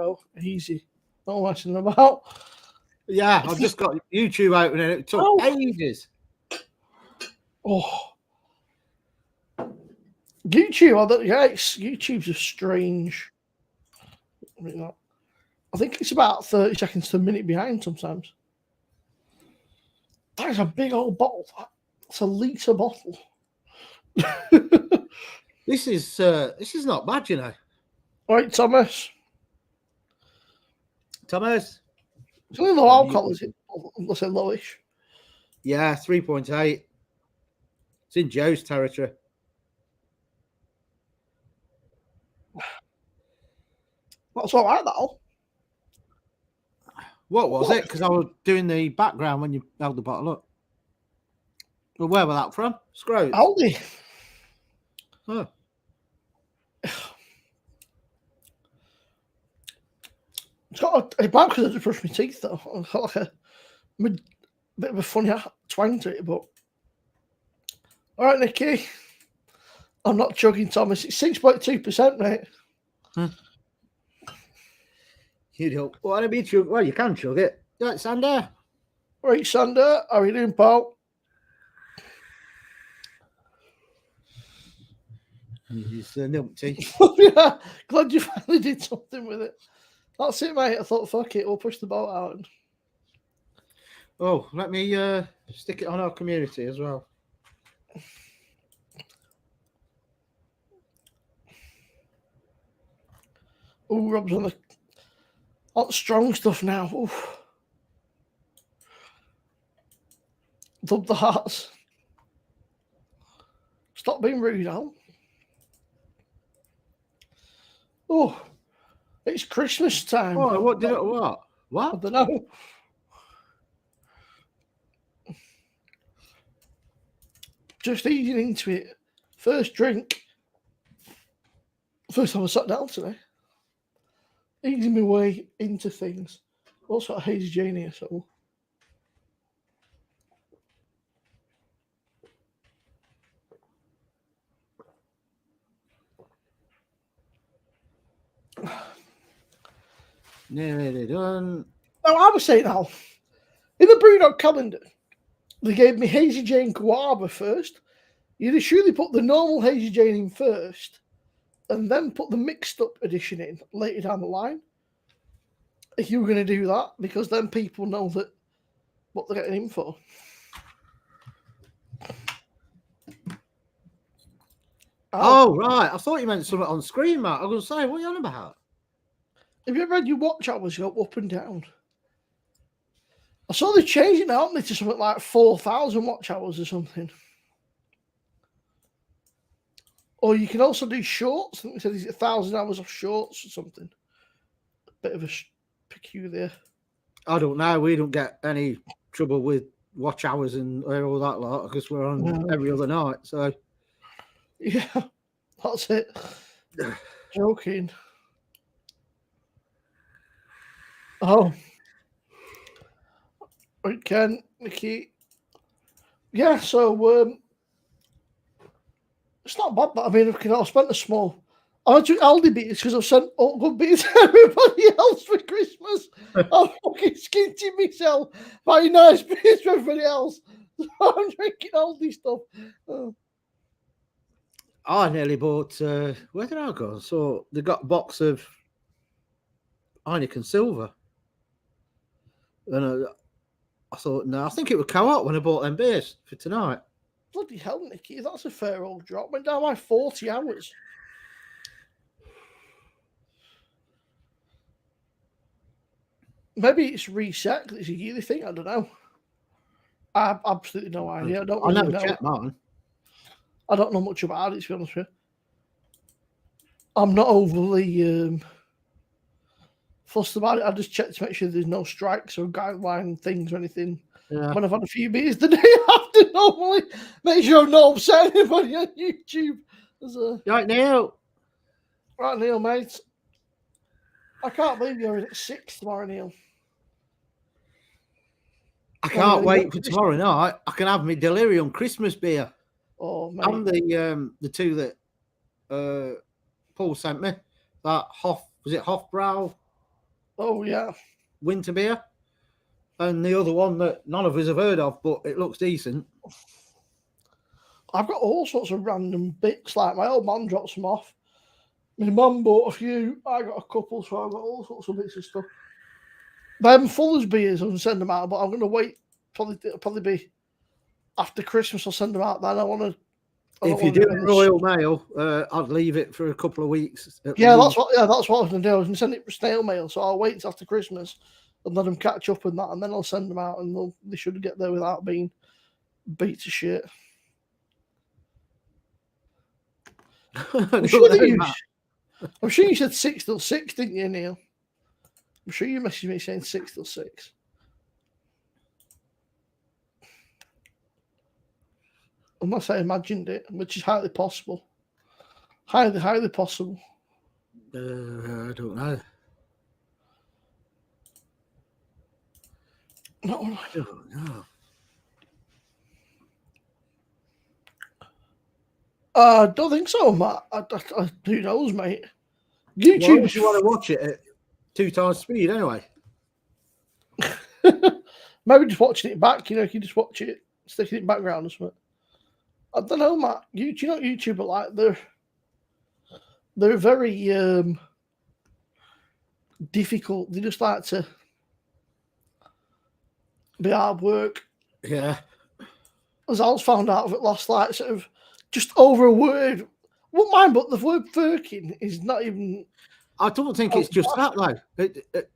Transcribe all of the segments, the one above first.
go. Easy. No messing about. Yeah, I've just got YouTube open and it took ages. Oh. YouTube, YouTube's a strange. I think it's about 30 seconds to a minute behind sometimes. That is a big old bottle. It's a litre bottle. This is not bad, you know. All right, Thomas. Thomas. It's only low alcohol, is it? Let's say lowish. Yeah, 3.8. It's in Joe's territory. That's all right, though. What was it? Because I was doing the background when you held the bottle up. Well, where was that from? Scroats. Aldi. Oh. It's got a bad because I just brushed my teeth, though. It's got like a bit of a funny twang to it, but. All right, Nicky. I'm not chugging, Thomas. It's 6.2%, mate. You don't want to be chug. Well, you can chug it. Right, Sander. Right, Sander. How are you doing, pal? He's numpty. Yeah, glad you finally did something with it. That's it, mate. I thought, fuck it, we'll push the boat out. Oh, let me stick it on our community as well. Oh, Rob's on the hot strong stuff now. Oof. Dub the hearts. Stop being rude, Al. Oh, it's Christmas time. Oh, what? What? I don't know. Just easing into it. First drink. First time I sat down today. Easing my way into things. Also, a hazy Jane here, so. Nearly done. Now, I was saying, Al, in the Brewdog calendar, they gave me Hazy Jane Guava first. You'd surely put the normal Hazy Jane in first, and then put the mixed up edition in later down the line. If you were going to do that, because then people know that what they're getting in for. Oh, right. I thought you meant something on screen, Matt. I was going to say, what are you on about? Have you ever had your watch hours go up and down? I saw they changed it now, haven't they, to something like 4,000 watch hours or something. Or you can also do shorts. I think they said it's 1,000 hours of shorts or something. A bit of a peculiar. I don't know. We don't get any trouble with watch hours and all that lot because we're on every other night. So, yeah, that's it. Joking. Oh, right, Ken, Nicky. Yeah, so it's not bad, but I mean, I spent a small. I took Aldi beers because I've sent all good beers to everybody else for Christmas. I'm fucking skinting myself buying nice beers for everybody else. So I'm drinking Aldi stuff. I nearly bought. Where did I go? So they got a box of Heineken Silver, and I thought, no, I think it would Co-op when I bought them beers for tonight. Bloody hell, Nicky, that's a fair old drop. Went down by 40 hours. Maybe it's reset because it's a yearly thing. I don't know. I have absolutely no idea. I don't really never know. checked mine. I don't know much about it, to be honest with you. I'm not overly fussed about it. I just check to make sure there's no strikes or guideline things or anything. Yeah. When I've had a few beers the day after, normally make sure I'm not upsetting anybody on YouTube. Right, Neil. Right, Neil, mate. I can't believe you're at 6 tomorrow, Neil. I can't wait for tomorrow night. I can have my Delirium Christmas beer. Oh, mate. And the two that Paul sent me. That was it Hofbrau? Oh, yeah. winter beer. And the other one that none of us have heard of, but it looks decent. I've got all sorts of random bits. Like my old man drops them off. My mum bought a few. I got a couple, so I've got all sorts of bits of stuff. Them Fuller's beers, I can send them out, but I'm going to wait. It'll probably be after Christmas. I'll send them out then. I want to. If you do Royal Mail, I'd leave it for a couple of weeks. Yeah, that's what I was going to do. I was going to send it for snail mail, so I'll wait till after Christmas and let them catch up with that, and then I'll send them out, and they should get there without being beat to shit. I'm sure you said 6 till 6, didn't you, Neil? I'm sure you messaged me saying 6 till 6. Unless I imagined it, which is highly possible. Highly possible. I don't know. No. I don't know. I don't think so, Matt. Who knows, mate? YouTube. Why would you want to watch it at 2 times speed anyway? Maybe just watching it back. You can just watch it, stick it in background or something. I don't know, Matt. Do you know what YouTube are like? They're very difficult. They just like to be hard work. Yeah. As I was found out of it last night, sort of just over a word. Wouldn't mind, but the word firkin is not even. I don't think it's just that though.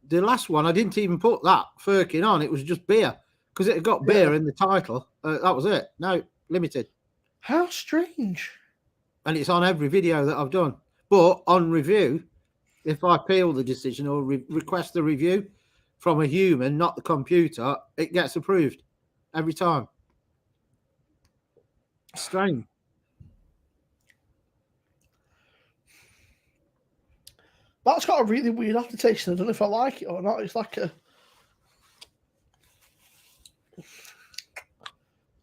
The last one, I didn't even put that firkin on. It was just beer because it had got beer in the title. That was it. No, limited. How strange. And it's on every video that I've done. But on review, if I appeal the decision or request a review from a human, not the computer, it gets approved every time. Strange. That's got a really weird aftertaste. I don't know if I like it or not. It's like a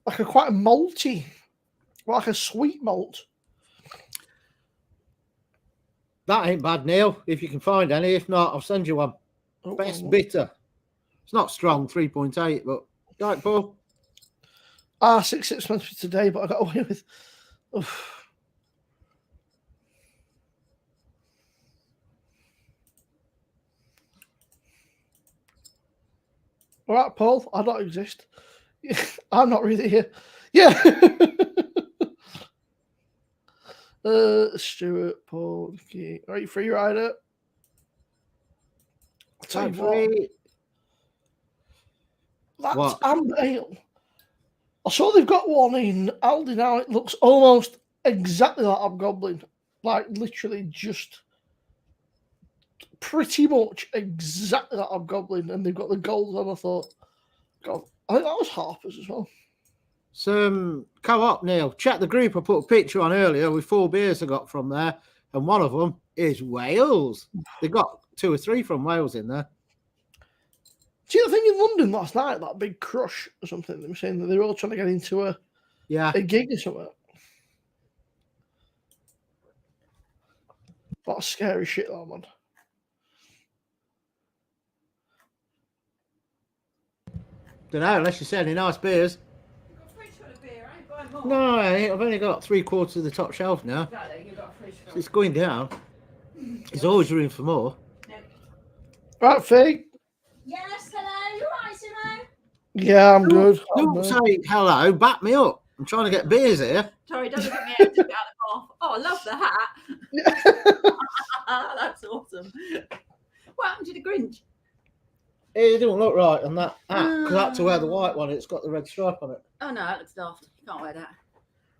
quite a malty, like a sweet malt. That ain't bad, Neil. If you can find any, if not, I'll send you one. Best bitter. It's not strong, 3.8, but right, Paul. 6 months for today, but I got away with. Oof. All right, Paul. I don't exist. I'm not really here. Yeah. Stuart, Paul, okay. Are you free, Ryder? I'll tell you what. That's amber ale. I saw they've got one in Aldi now. It looks almost exactly like Hobgoblin. Like literally just pretty much exactly like Hobgoblin. And they've got the gold on. I thought, God, I think that was Harper's as well. Some co-op, Neil. Check the group. I put a picture on earlier with 4 beers I got from there. And one of them is Wales. They got 2 or 3 from Wales in there. See the thing in London last night, that big crush or something? They were saying that they were all trying to get into a gig or something. That's scary shit, though, man. Don't know, unless you sell any nice beers. You've got a fridge full of beer, I ain't buying more. No, I've only got 3/4 of the top shelf now. Exactly, you've got a fridge full. So it's going down. There's always room for more. No. Right, Fig? Yes, hello, you alright, Simo? Yeah, I'm good. Don't say hello, back me up. I'm trying to get beers here. Sorry, doesn't get me out to get out of the bath. Oh, I love the hat. That's awesome. What happened to the Grinch? It don't look right on that hat because I had to wear the white one. It's got the red stripe on it. Oh no, that looks daft. You can't wear that.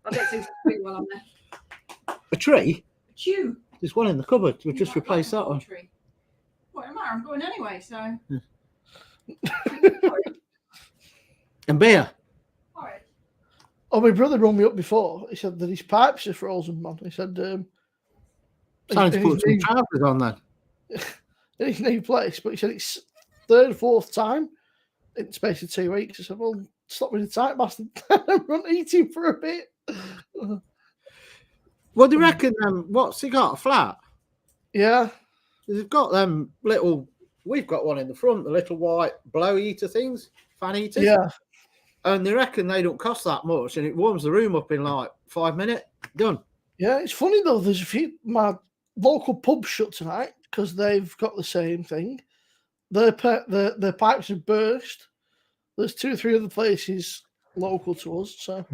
I'll get some tree while I'm there. A tree? Chew. There's one in the cupboard. We'll just replace that one. Tree. What am I? I'm going anyway, so. And beer. Alright. Oh, my brother rung me up before. He said that his pipes are frozen, man. He said, Time to put some trousers on then. in his new place, but he said it's 3rd, 4th time in the space of 2 weeks. I said, well, stop being a tight bastard. I'm not eating for a bit. What do you reckon? What's he got? A flat? Yeah. They've got them little we've got one in the front, the little white blow heater things, fan heaters. Yeah. And they reckon they don't cost that much, and it warms the room up in like 5 minutes. Done. Yeah, it's funny though. There's a few. My local pub shut tonight because they've got the same thing. Their pipes have burst. There's 2 or 3 other places local to us. So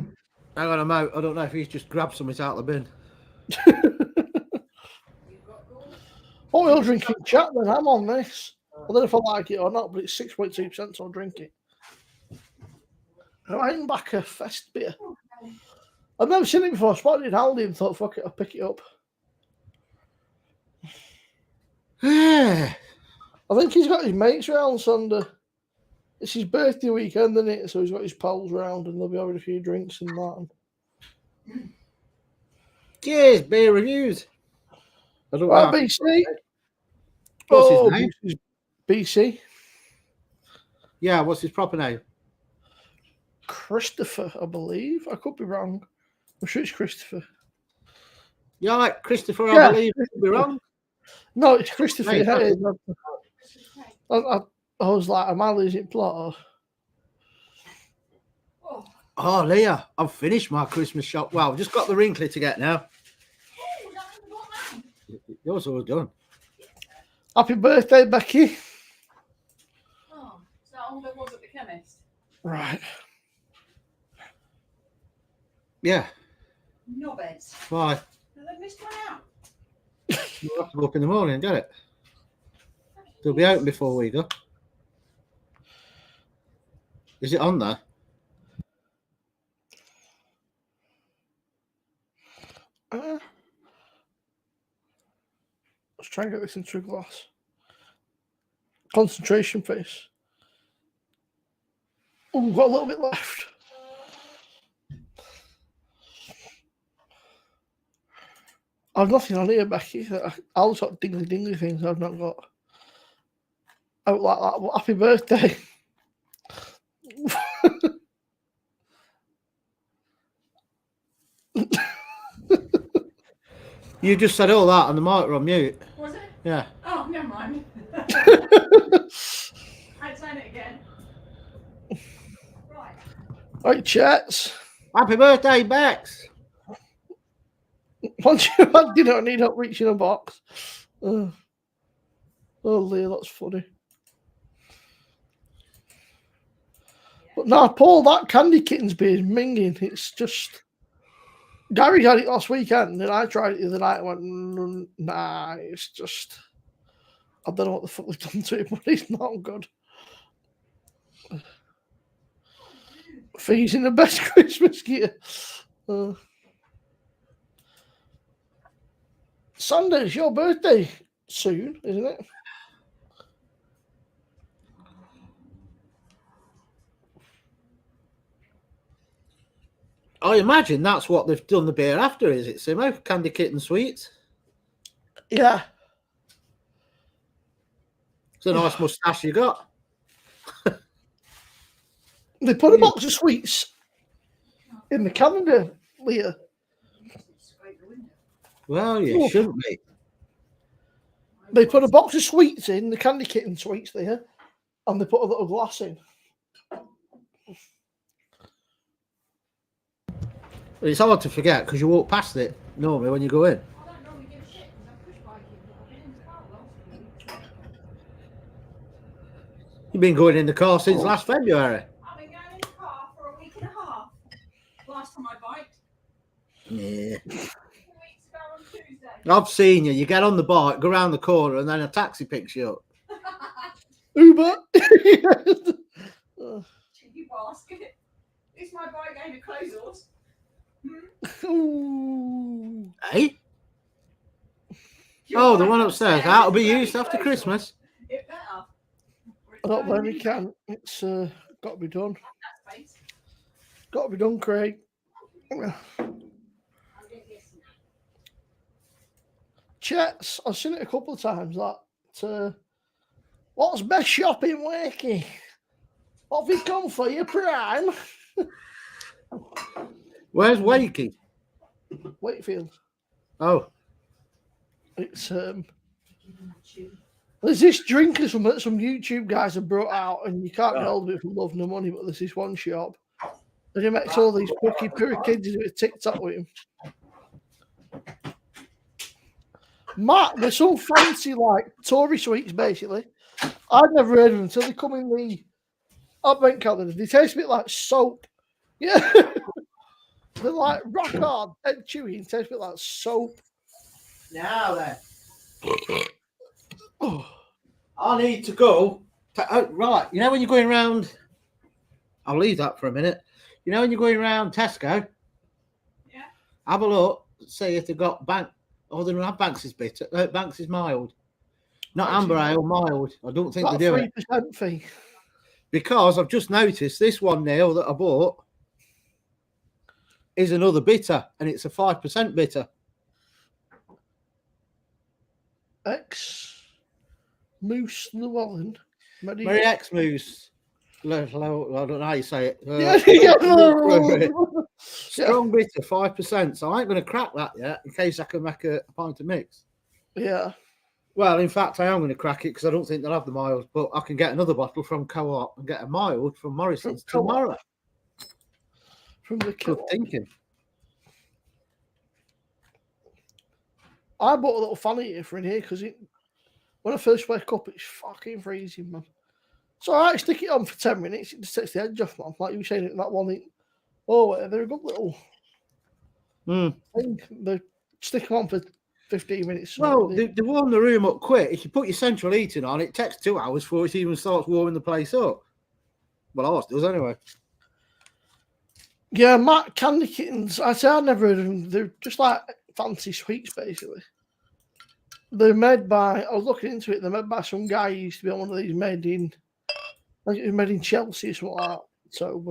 Hang on a moment. I don't know if he's just grabbed something out of the bin. oh, we're all drinking chat. Then I'm on this. I don't know if I like it or not, but it's 6.2%, so I'll drink it. I'm back a Fest beer. I've never seen it before. I spotted it in Aldi and thought, fuck it, I'll pick it up. Yeah. I think he's got his mates round Sunday. It's his birthday weekend, isn't it? So he's got his pals round and they'll be having a few drinks and that. Cheers, beer reviews. I don't know. BC. What's his name? BC. Yeah, what's his proper name? Christopher, I believe. I could be wrong. I'm sure it's Christopher. Yeah, like Christopher, Yeah. I believe. I could be wrong. No, it's Christopher. Hey, I was like, am I losing plot? Oh, Leah, I've finished my Christmas shop. Well, I've just got the wrinkly to get now. Yours all done. Happy birthday, Becky. Oh, is that all there was at the chemist? Right. Yeah. Knobheads. Why? They missed one out. You'll have to go up in the morning and get it. They'll be open before we go. Is it on there? Let's try and get this into a glass. Concentration face. Oh, we've got a little bit left. I've nothing on here, Becky. I'll sort of dingly things I've not got. Out like that. Well, happy birthday. You just said all that and the mic were on mute. Was it? Yeah. Oh, never mind. I'd sign it again. Right. Right, chats. Happy birthday, Bex. Once you had dinner, I need help reaching a box. Oh, Leah, that's funny. But now, Paul, that Candy Kittens beer is minging. It's just. Gary had it last weekend, and I tried it the other night and went, nah, it's just. I don't know what the fuck they've done to it, but it's not good. Fees in the best Christmas gear. Sunday, it's your birthday soon, isn't it? I imagine that's what they've done the beer after, is it, Simo? Candy Kitten Sweets. Yeah. It's a nice moustache you got. They put a box of sweets in the calendar, Leah. Well, you shouldn't be. They put a box of sweets in, the Candy Kitten sweets there, and they put a little glass in. It's hard to forget because you walk past it normally when you go in. I don't normally give a shit because I push bike it. I've been in the car last week. You've been going in the car since last February. I've been going in the car for a week and a half. Last time I biked. Yeah. 2 weeks ago on Tuesday. I've seen you. You get on the bike, go around the corner, and then a taxi picks you up. Uber. Cheeky basket. It's my bike going to close. Ooh. Hey? Oh, the one upstairs. That'll be used after Christmas. It better. I don't blame you, can. It's got to be done. That space. Got to be done, Craig. Chats, I've seen it a couple of times. That what's best shopping, Wakey? What have you come for your prime? Where's Wakey? Wakefield. Oh, It's There's this drink or something that some YouTube guys have brought out, and you can't get hold of it for love nor money, but there's this one shop. And he makes all these plucky poor kids do a TikTok with him. Matt, they're so fancy, like Tory sweets, basically. I'd never heard of them until they come in the advent calendar. They taste a bit like soap. Yeah. They're like rock hard, dead chewy, and taste a bit like soap. Now then. I need to go. Right, you know when you're going around, I'll leave that for a minute. You know when you're going around Tesco? Yeah. Have a look, see if they've got Bank. Oh, they don't have Banks is bitter. Banks is mild. Not Banks Amber is Ale, mild. I don't think that they do it. 3% fee. Because I've just noticed this one, Neil, that I bought is another bitter, and it's a 5% bitter. X Moose Llewellyn. Mary X Moose. I don't know how you say it. Strong bitter, 5%. So I ain't going to crack that yet in case I can make a pint of mix. Yeah. Well, in fact, I am going to crack it because I don't think they'll have the mild, but I can get another bottle from Co-op and get a mild from Morrison's tomorrow. From the Good thinking. I bought a little fan heater for in here because when I first wake up, it's fucking freezing, man. So I stick it on for 10 minutes. It just takes the edge off, man. Like you were saying, that one. They're a good little thing. They stick them on for 15 minutes. Well, they warm the room up quick. If you put your central heating on, it takes 2 hours before it even starts warming the place up. Well, ours does anyway. Yeah, Matt Candy Kittens. I've never heard of them. They're just like fancy sweets, basically. They're made by, I was looking into it, they're made by some guy who used to be on one of these made in, I think it was made in Chelsea or something like that. So,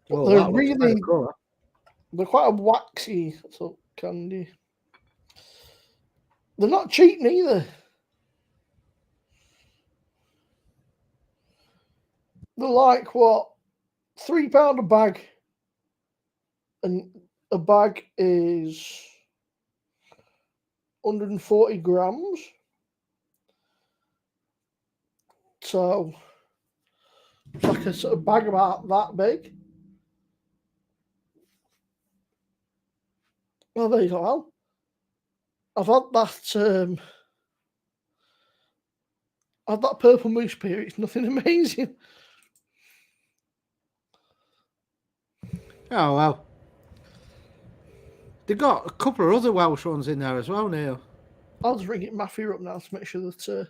they're really, they're quite a waxy sort of candy. They're not cheap neither. They're like, what, £3 a bag. And a bag is 140 grams. So it's like a sort of bag about that big. Well, there you go, Al. I've had that purple moose beer. It's nothing amazing. Oh, well. They've got a couple of other Welsh ones in there as well, Neil. I'll just ring it Matthew up now to make sure that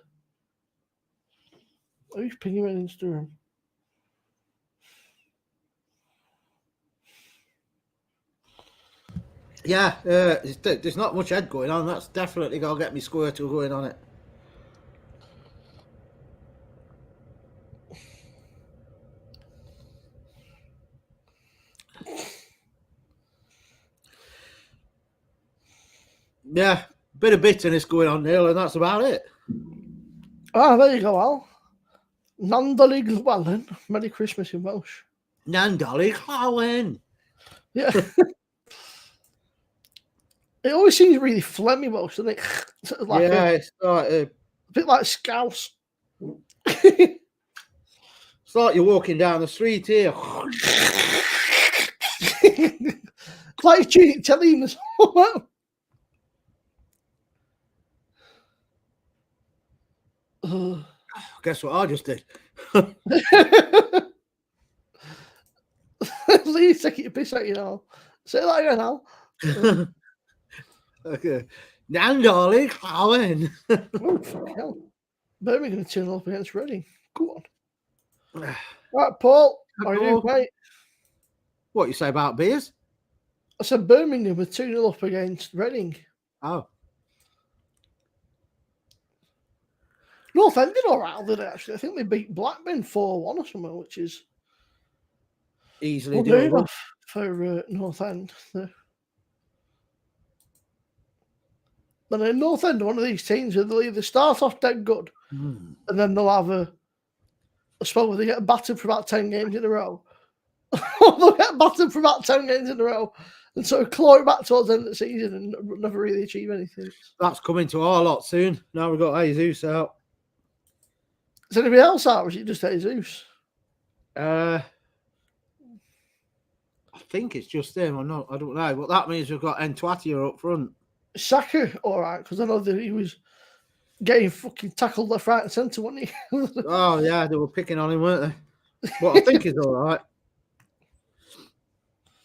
who's pinging me on Instagram? Yeah, there's not much head going on. That's definitely got to get me Squirtle going on it. Yeah, bit of bitterness going on, Neil, and that's about it. Ah, there you go, Al. Nandolig Llewellyn. Merry Christmas in Welsh. Nandolig Llewellyn. Yeah. It always seems really phlegmy Welsh, doesn't it? Sort of like it's like a bit like Scouse. It's like you're walking down the street here. It's like you're telling us. Guess what I just did? Please take it a piss out, you know. Say that again, Al. Okay. Nandolig Llewellyn. Oh, fuck hell. Birmingham going to turn up against Reading. Go on. Right, Paul. How are you doing, mate? What you say about beers? I said Birmingham were 2-0 up against Reading. Oh. North End did all right, did they, actually? I think they beat Blackburn 4-1 or something, which is easily doable for North End. But then North End are one of these teams where they'll either start off dead good and then they'll have a spell where they get battered for about 10 games in a row. Or they'll get battered for about 10 games in a row and sort of claw it back towards the end of the season and never really achieve anything. That's coming to our lot soon. Now we've got Jesus out. Is anybody else out, or is it just Jesus? I think it's just him. I don't know. But that means we've got Entuatia up front. Saka, all right, because I know that he was getting fucking tackled left, right, and centre, wasn't he? Oh yeah, they were picking on him, weren't they? But I think he's all right.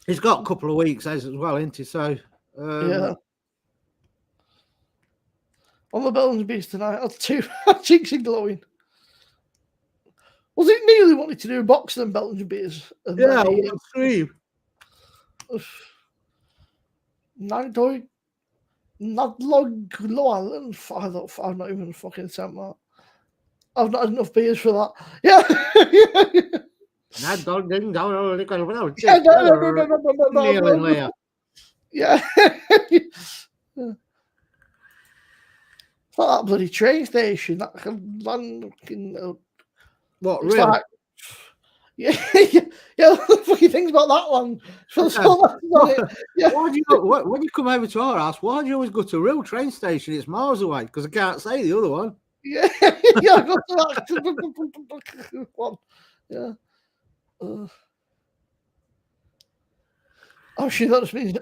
He's got a couple of weeks as well, isn't he? So yeah. On the Belgian Beast tonight, I had two cheeks are glowing. Was it Nearly wanted to do a box of them Belgian beers? Yeah, one stream. Not long. I've not even fucking sent that. I've not had enough beers for that. Yeah. Yeah. That bloody train station. That can land. What, really? Like, yeah. The fucking things about that one. Yeah. Why do you when you come over to our house? Why do you always go to a real train station? It's miles away because I can't say the other one. Yeah, I go to that one. Yeah. Oh, shit, that just means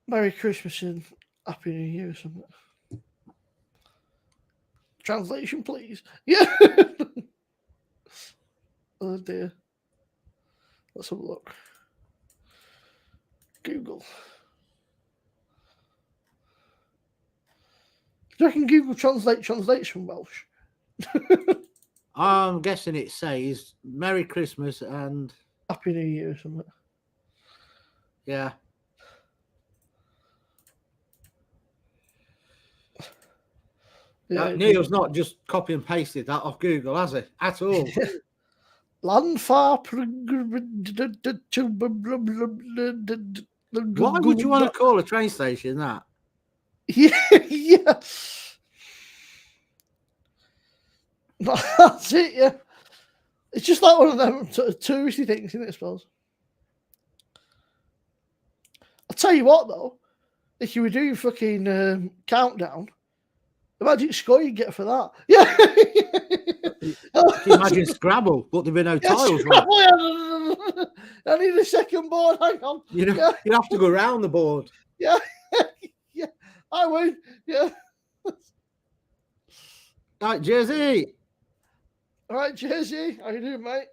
Merry Christmas and Happy New Year or something. Translation, please. Yeah. Oh, dear. Let's have a look. Google. Do you reckon Google translates from Welsh? I'm guessing it says Merry Christmas and Happy New Year or something. Yeah. Neil's not just copy and pasted that off Google, has he? At all. Land far. Why would you want to call a train station that? Yeah. That's it, yeah. It's just like one of them sort of touristy things, isn't it, I suppose? I'll tell you what, though. If you were doing fucking countdown, imagine the score you'd get for that. Yeah. Imagine Scrabble, but there'd be no tiles. Right? I need a second board. Hang on. You'd have to go around the board. Yeah. Yeah. I win. Yeah. Right, Jersey. All right, Jersey. How you doing, mate?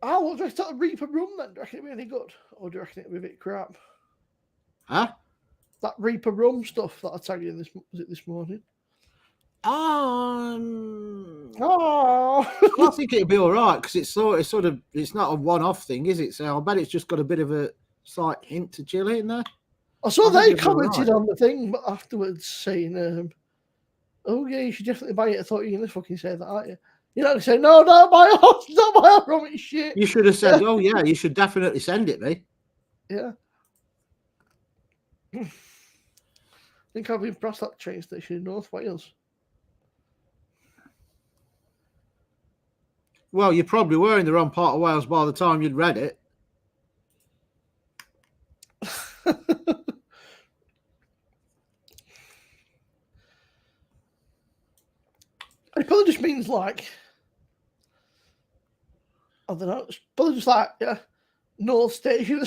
Oh, what do I start a Reaper Rum then? Do you reckon it'd be any good? Or do you reckon it'd be a bit crap? Huh? That Reaper Rum stuff that I tagged you this morning. I think it'd be all right because it's not a one-off thing, is it? So I bet it's just got a bit of a slight hint to chili in there. I saw they commented on the thing, but afterwards saying, "Oh yeah, you should definitely buy it." I thought you were gonna fucking say that, aren't you? You're not gonna say, "No, don't buy it. Don't buy it from it." Shit. You should have said, "Oh yeah, you should definitely send it me." Yeah. I think I've been past that train station in North Wales. Well, you probably were in the wrong part of Wales by the time you'd read it. It probably just means like, I don't know, it's probably just like, North Station.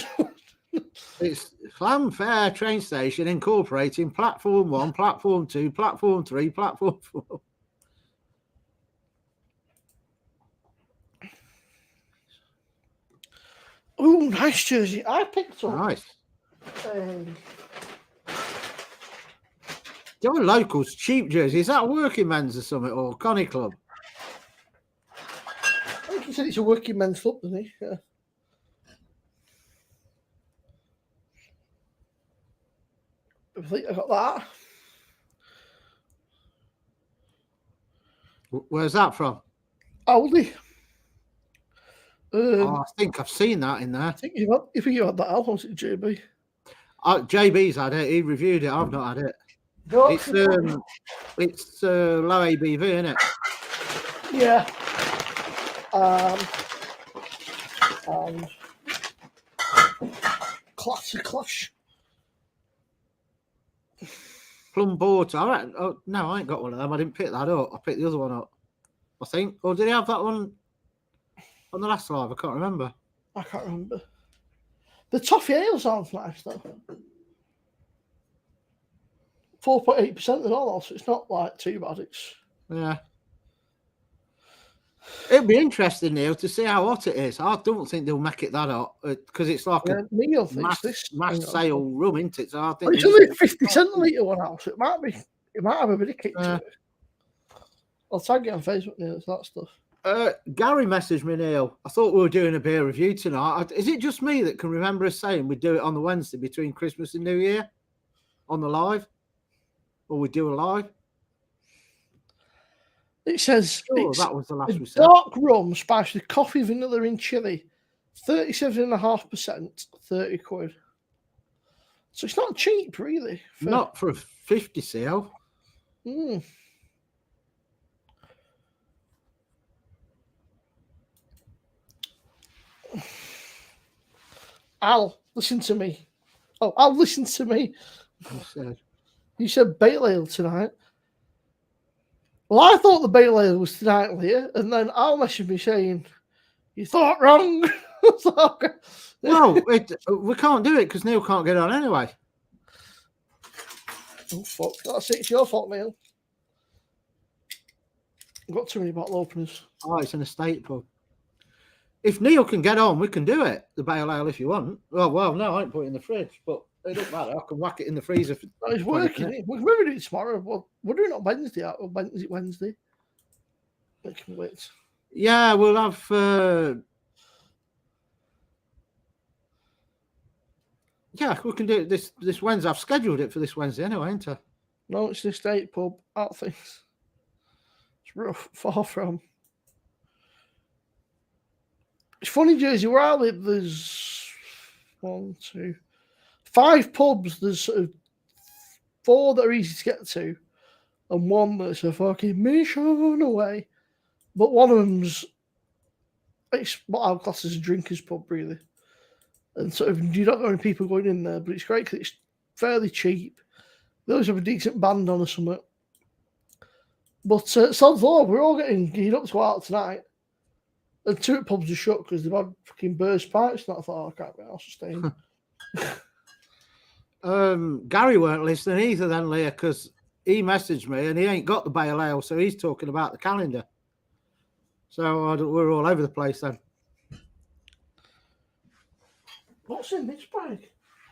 It's Fanfare train station incorporating platform 1, platform 2, platform 3, platform 4. Oh, nice jersey. I picked up. Nice. Your locals cheap jersey. Is that working men's or something, or Connie Club? I think he said it's a working men's club, doesn't he? Yeah. I think I got that. Where's that from? Aldi. I think I've seen that in there. I think you had that album, was it JB? JB's had it. He reviewed it. I've not had it. No. It's low ABV, isn't it? Yeah. and Clash. Plum Porter. No, I ain't got one of them. I didn't pick that up. I picked the other one up, I think. Or did he have that one on the last live? I can't remember. I can't remember. The toffee ale sounds nice though. 4.8% and all, so it's not like too bad. It's Yeah. It'd be interesting, Neil, to see how hot it is. I don't think they'll make it that hot because it's like a Neil thinks mass sale rum, isn't it? So I think it's only a 50 centilitre one out, so it might have a bit of kick to it. I'll tag it on Facebook, Neil. It's that stuff. Gary messaged me, Neil. I thought we were doing a beer review tonight. Is it just me that can remember us saying we'd do it on the Wednesday between Christmas and New Year on the live? Or we do a live? It says that was the last we said. Dark rum spiced with coffee, vanilla, and chili. 37.5%, 30 quid. So it's not cheap, really. Not for a 50 CL. Al, listen to me. Oh, Al, listen to me. You said Pale Ale tonight. Well, I thought the Pale Ale was tonight, Leah, and then Al messaged me saying, you thought wrong. Well, we can't do it because Neil can't get on anyway. Oh, fuck. That's it. It's your fault, Neil. I've got too many bottle openers. Oh, it's an estate pub. If Neil can get on, we can do it. The Pale Ale, if you want. Well, no, I ain't put it in the fridge, but it doesn't matter. I can whack it in the freezer. It's working. We can maybe do it tomorrow. Well, we're doing it on Wednesday. Is it Wednesday? I can wait. Yeah, we'll have. Yeah, we can do it this Wednesday. I've scheduled it for this Wednesday anyway, ain't I? No, it's the estate pub. Out things. It's rough. Far from. It's funny, Jersey, where I live, there's 1, 2, 5 pubs. There's sort of 4 that are easy to get to, and 1 that's a fucking mission away. But one of them's, it's what I'll class as a drinker's pub, really. And sort of, you don't know any people going in there, but it's great because it's fairly cheap. They always have a decent band on or something. But Sod's Law, we're all getting geared up to go out tonight. And 2 pubs are shut because they've had fucking burst pipes. And I thought, I can't be able to stay. Gary weren't listening either then, Leah, because he messaged me and he ain't got the Pale Ale, so he's talking about the calendar. So we're all over the place then. What's in this bag?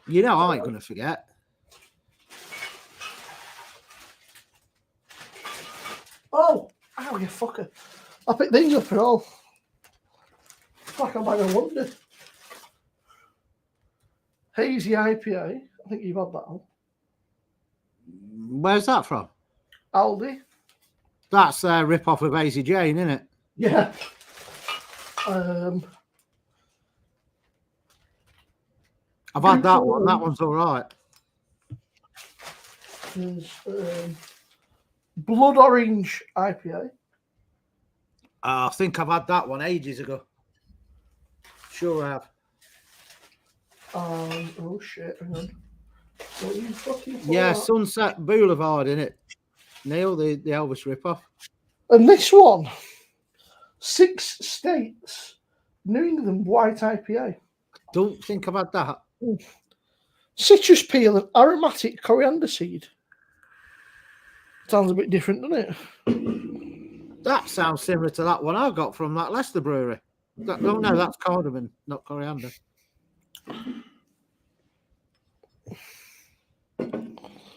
You know I ain't going to forget. Oh, you fucker. I picked these up and all. Fuck, I'm bag of wonder. Hazy IPA. I think you've had that one. Where's that from? Aldi. That's a rip-off of Hazy Jane, isn't it? Yeah. I've had that one. That one's all right. There's Blood Orange IPA. I think I've had that one ages ago. Sure I have. Oh shit, hang on. What are you fucking Yeah, Sunset Boulevard, innit? Neil, the Elvis rip-off. And this one, 6 States, New England White IPA. Don't think I've had that. Citrus peel and aromatic coriander seed. Sounds a bit different, doesn't it? That sounds similar to that one I got from that Leicester brewery. No, that's cardamom, not coriander.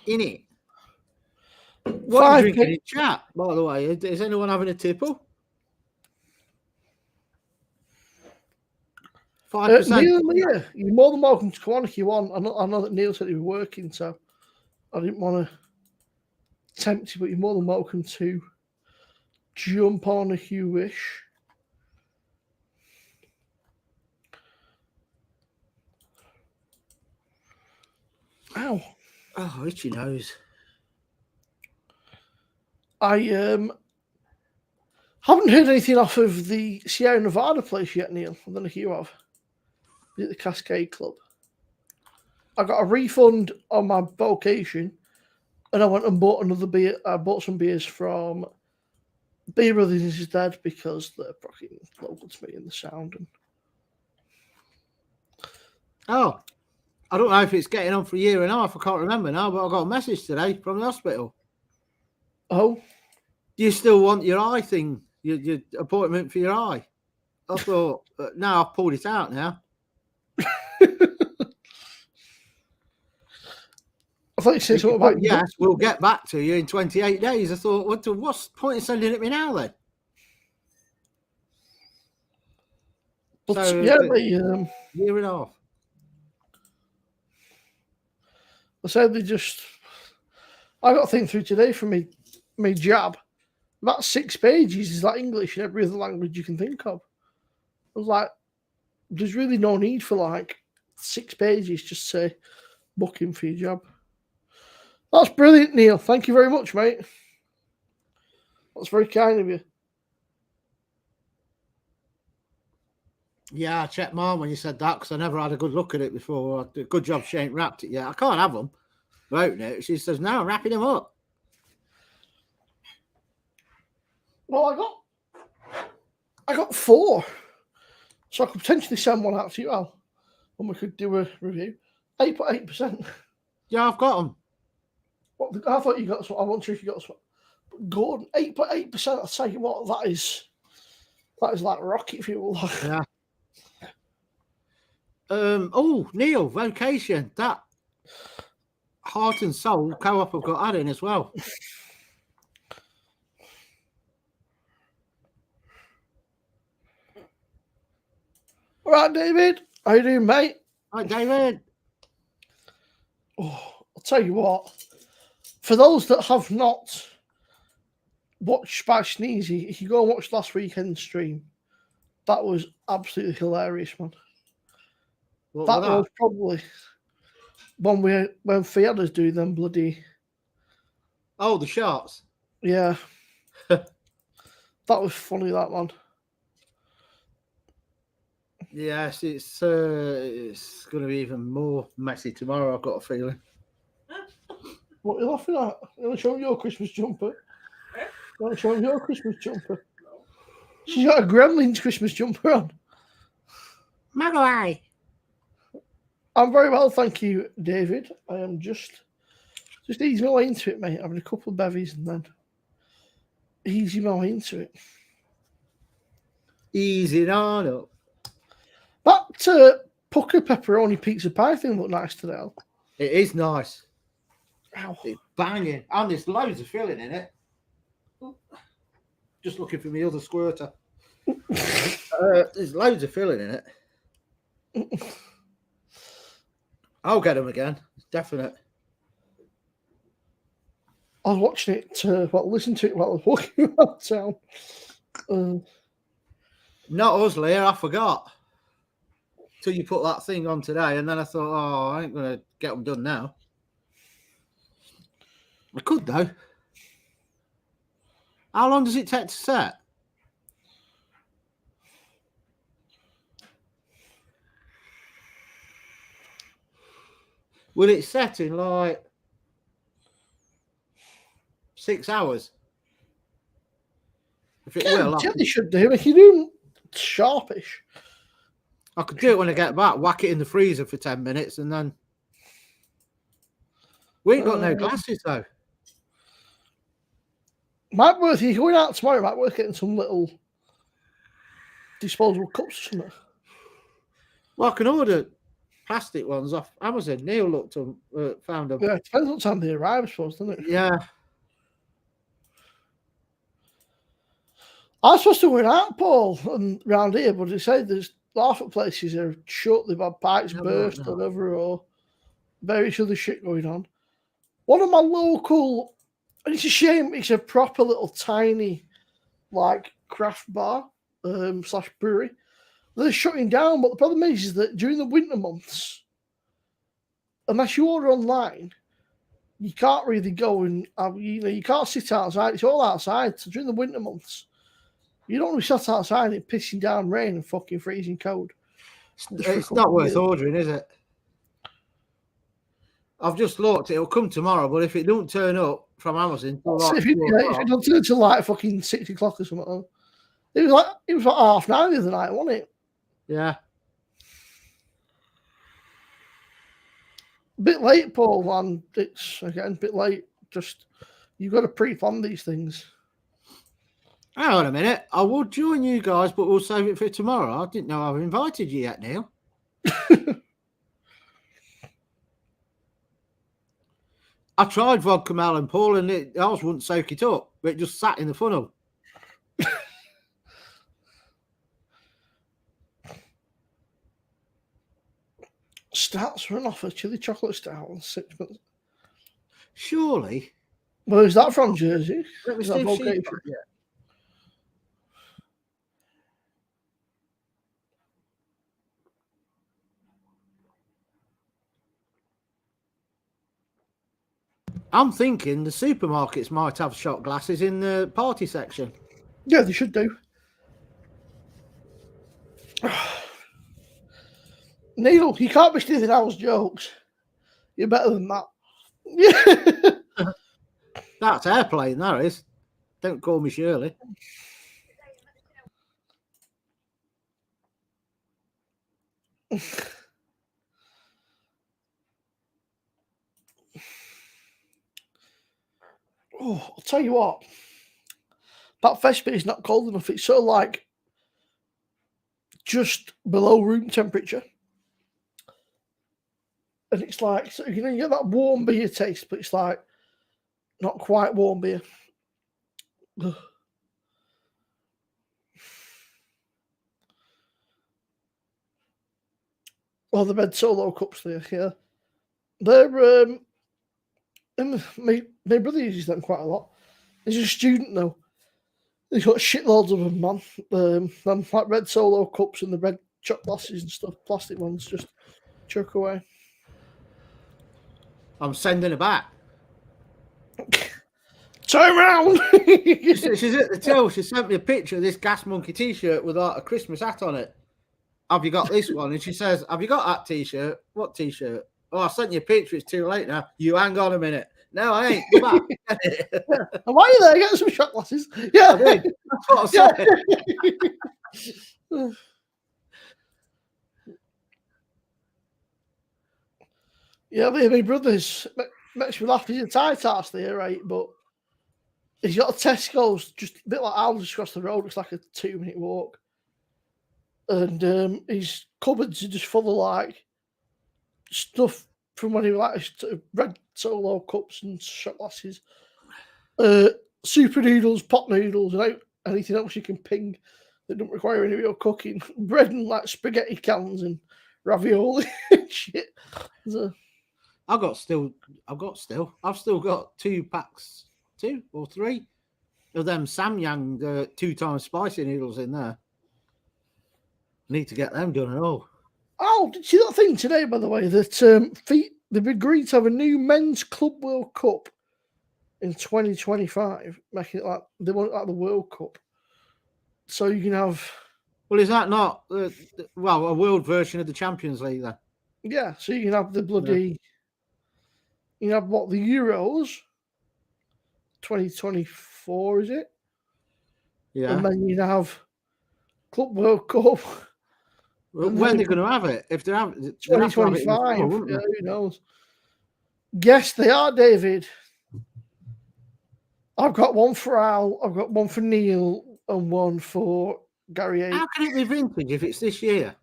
In it. What are you drinking in chat, by the way? Is anyone having a tipple? 5%. Neil and Leah, you're more than welcome to come on if you want. I know that Neil said he was working, so I didn't want to tempt you, but you're more than welcome to jump on if you wish. Ow. Oh, itchy nose. I haven't heard anything off of the Sierra Nevada place yet, Neil. I don't know if you have. at the Cascade Club. I got a refund on my vocation, and I went and bought another beer. I bought some beers from Beer Brothers instead because they're fucking local to me in the sound. And Oh, I don't know if it's getting on for a year and a half. I can't remember now, but I got a message today from the hospital. oh, Do you still want your eye thing, your appointment for your eye? I thought, no, I've pulled it out now. I thought you said something about yes, we'll get back to you in 28 days. I thought, what's the point in sending it me now then? But So, yeah, year and a half. I said they just. I got a thing through today from me jab. About 6 pages is like English and every other language you can think of. I was like, there's really no need for like 6 pages. Just say booking for your job. That's brilliant, Neil. Thank you very much, mate. That's very kind of you. Yeah, I checked mine when you said that because I never had a good look at it before. Good job she ain't wrapped it yet. I can't have them. Open it. She says, no, I'm wrapping them up. Well, I got 4. So I could potentially send one out to you, Al, and we could do a review. 8.8%. Yeah, I've got them. What, I thought you got some. I wasn't sure if you got some. But Gordon, 8.8%. I'll tell you what, that is like rocket fuel. Yeah. Oh, Neil, vocation. That Heart and Soul co-op I've got that in as well. All right, David. How you doing, mate? Hi, David. Oh, I'll tell you what. For those that have not watched Spice Sneezy, if you go and watch last weekend's stream, that was absolutely hilarious, man. That was probably when Fiada's doing them bloody. Oh, the shots. Yeah. That was funny, that one. Yes, it's going to be even more messy tomorrow, I've got a feeling. What are you laughing at? You want to show them your Christmas jumper? You want to show them your Christmas jumper? She's got a Gremlins Christmas jumper on. Magalai. I'm very well, thank you, David. I am just easing my way into it, mate. Having a couple of bevies and then easing my way into it. Easing on up. That pucker pepperoni pizza pie thing looked nice today. It is nice. Wow. It's banging. And there's loads of filling in it. Just looking for my other squirter. There's loads of filling in it. I'll get them again. It's definite. I was watching it, listening to it while I was walking around town. Not us, Leah. I forgot. Till you put that thing on today, and then I thought, oh, I ain't going to get them done now. I could, though. How long does it take to set? Will it set in like 6 hours? If it will, Yeah, they should do. If you do sharpish. I could do it when I get back, whack it in the freezer for 10 minutes, and then... We ain't got no glasses, though. Might worth you going out tomorrow, might worth getting some little disposable cups or something. Well, I can order plastic ones off Amazon. Neil looked on, found them. Yeah, it depends what time they arrive, I suppose, doesn't it? Yeah. I was supposed to go out, Paul, and round here, but they say there's half of places are shut, they've had pipes burst or whatever, or various other shit going on. One of my local, and it's a shame, it's a proper little tiny, like, craft bar / brewery. They're shutting down, but the problem is that during the winter months, unless you order online, you can't really go and, you can't sit outside. It's all outside. So during the winter months, you don't want to be sat outside and pissing down rain and fucking freezing cold. It's not worth ordering, is it? I've just looked. It'll come tomorrow, but if it don't turn up from Amazon, If it don't turn to like fucking 6 o'clock or something, it was like 9:30 the other night, wasn't it? Yeah. A bit late, Paul, man. It's again a bit late. Just you've got to pre-plan these things. Hang on a minute. I will join you guys, but we'll save it for tomorrow. I didn't know I've invited you yet, Neil. I tried vodka melon, Paul, and ours wouldn't soak it up. It just sat in the funnel. Stouts for an offer, chili chocolate stout on 6 months. Surely. Where is that from, Jersey? Let me Is see that if she's Volcano? got it. I'm thinking the supermarkets might have shot glasses in the party section. Yeah, they should do. Neil, you can't be stealing Al's jokes. You're better than that. Yeah. That's airplane, that is. Don't call me Shirley. Oh, I'll tell you what. That Festive is not cold enough. It's sort of like just below room temperature. And it's like, so, you know, you get that warm beer taste, but it's like not quite warm beer. Ugh. Well, the red solo cups there, yeah. They're and my brother uses them quite a lot. He's a student though. He's got shitloads of them, man. Them like red solo cups and the red shot glasses and stuff, plastic ones, just chuck away. I'm sending her back. Turn around. She's at the till. She sent me a picture of this Gas Monkey t-shirt with like a Christmas hat on it. Have you got this one? And she says, have you got that t-shirt? What t-shirt? Oh, I sent you a picture. It's too late now. You hang on a minute. No, I ain't. Go back. Yeah. And while you're there, get some shot glasses. Yeah. I did. That's what I said. Yeah, my brother's makes me laugh. He's a tight ass there, right? But he's got a Tesco's just a bit like ours just across the road. It's like a 2-minute walk. And his cupboards are just full of like stuff from when he like red solo cups and shot glasses, super noodles, pot noodles, and anything else you can ping that don't require any real cooking. Bread and like spaghetti cans and ravioli and shit. So, I've still got 2 packs, 2 or 3 of them Samyang 2 times spicy noodles in there. Need to get them done and all. Oh, did you see that thing today, by the way, that they've agreed to have a new men's Club World Cup in 2025, making it like they want it like the World Cup. So you can have. Well, is that not a world version of the Champions League then? Yeah, so you can have the bloody. Yeah. You can have what, the Euros 2024, is it? Yeah. And then you have Club World Cup. Well, when they're going to have it? If they're having 2025, who knows? Yes, they are, David. I've got one for Al, I've got one for Neil, and one for Gary H. How can it be vintage if it's this year?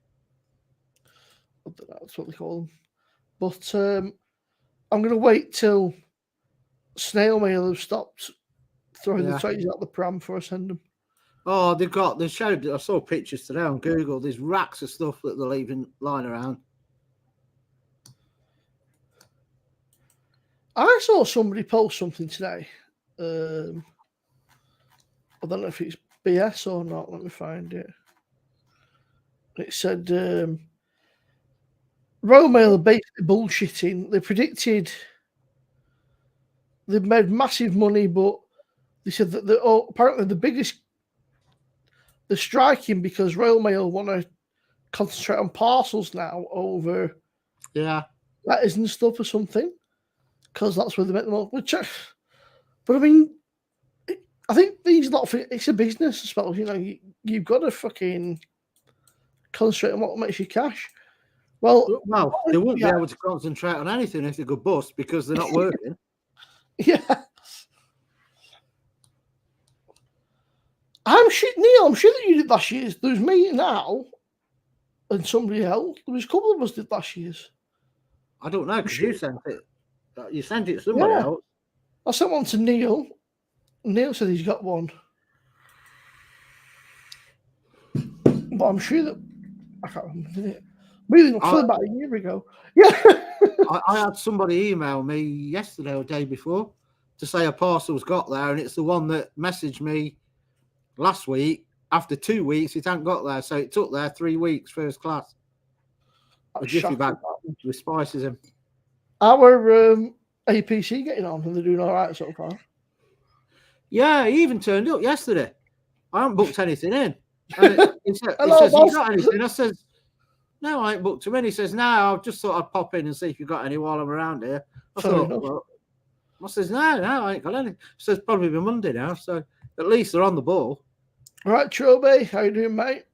I don't know, that's what they call them. But I'm going to wait till snail mail have stopped throwing the toys out the pram before I send them. Oh, they showed, I saw pictures today on Google. There's racks of stuff that they're leaving lying around. I saw somebody post something today. I don't know if it's BS or not. Let me find it. It said Royal Mail are basically bullshitting. They predicted they've made massive money, but they said that apparently the biggest. They're striking because Royal Mail want to concentrate on parcels now over letters and stuff or something, because that's where they make them all. But I mean, I think it's a business, I suppose. You know, you've got to fucking concentrate on what makes you cash. Well, they won't be able to concentrate on anything if they go bust because they're not working. Yeah. I'm sure that you did last year's. There was me now and somebody else. There was a couple of us did last year's. I don't know, because you sent it. You sent it to somebody else. I sent one to Neil. Neil said he's got one. But I'm sure that I can't remember, did it? Really, about a year ago. Yeah. I had somebody email me yesterday or day before to say a parcel's got there, and it's the one that messaged me last week. After 2 weeks, it hadn't got there, so it took there 3 weeks, first class. A jiffy bag with spices in. Our APC getting on, and they're doing all right so far. Yeah, he even turned up yesterday. I haven't booked anything in. And he says, you got anything? I says, no, I ain't booked him in. He says, no, I just thought I'd pop in and see if you got any while I'm around here. I says, no, I ain't got any. He says, probably be Monday now, so at least they're on the ball. All right, Troby, how you doing, mate?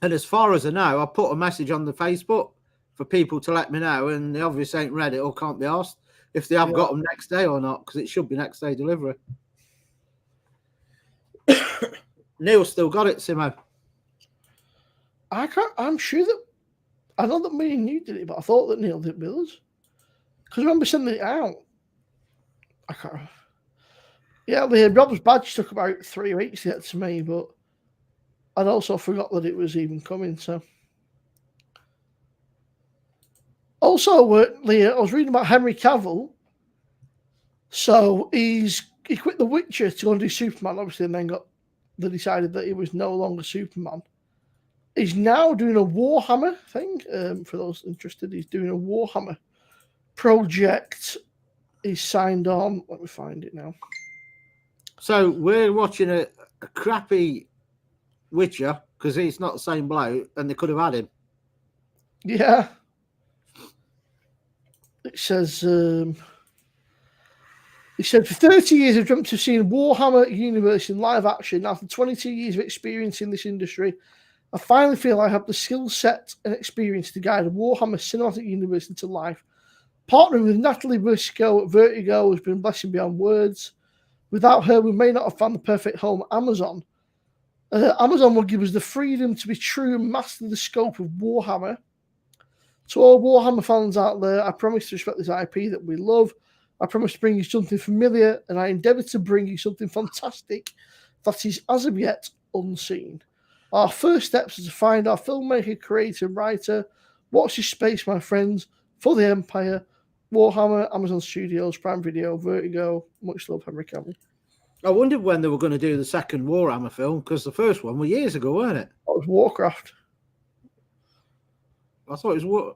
And as far as I know, I put a message on the Facebook for people to let me know, and they obviously ain't read it or can't be asked if they have got them next day or not, because it should be next day delivery. Neil still got it, Simo. I'm sure that I know that me and you did it, but I thought that Neil did it with us. Because I remember sending it out. I can't. Yeah, Rob's badge took about 3 weeks to get to me, but I'd also forgot that it was even coming. So, also, Leah, I was reading about Henry Cavill. So he quit The Witcher to go and do Superman, obviously, and then they decided that he was no longer Superman. He's now doing a Warhammer thing. For those interested, he's doing a Warhammer project. He's signed on. Let me find it now. So we're watching a crappy Witcher because he's not the same bloke, and they could have had him. Yeah. It says, he said, for 30 years, I've dreamt of seeing Warhammer universe in live action. After 22 years of experience in this industry, I finally feel I have the skill set and experience to guide a Warhammer cinematic universe into life. Partnering with Natalie Briscoe at Vertigo has been a blessing beyond words. Without her, we may not have found the perfect home at Amazon. Amazon will give us the freedom to be true and master the scope of Warhammer. To all Warhammer fans out there, I promise to respect this IP that we love. I promise to bring you something familiar, and I endeavour to bring you something fantastic that is, as of yet, unseen. Our first steps are to find our filmmaker, creator, and writer. Watch this space, my friends, for the Empire. Warhammer, Amazon Studios, Prime Video, Vertigo. Much love, Henry Cavill. I wondered when they were going to do the second Warhammer film, because the first one was years ago, weren't it? That was Warcraft. I thought it was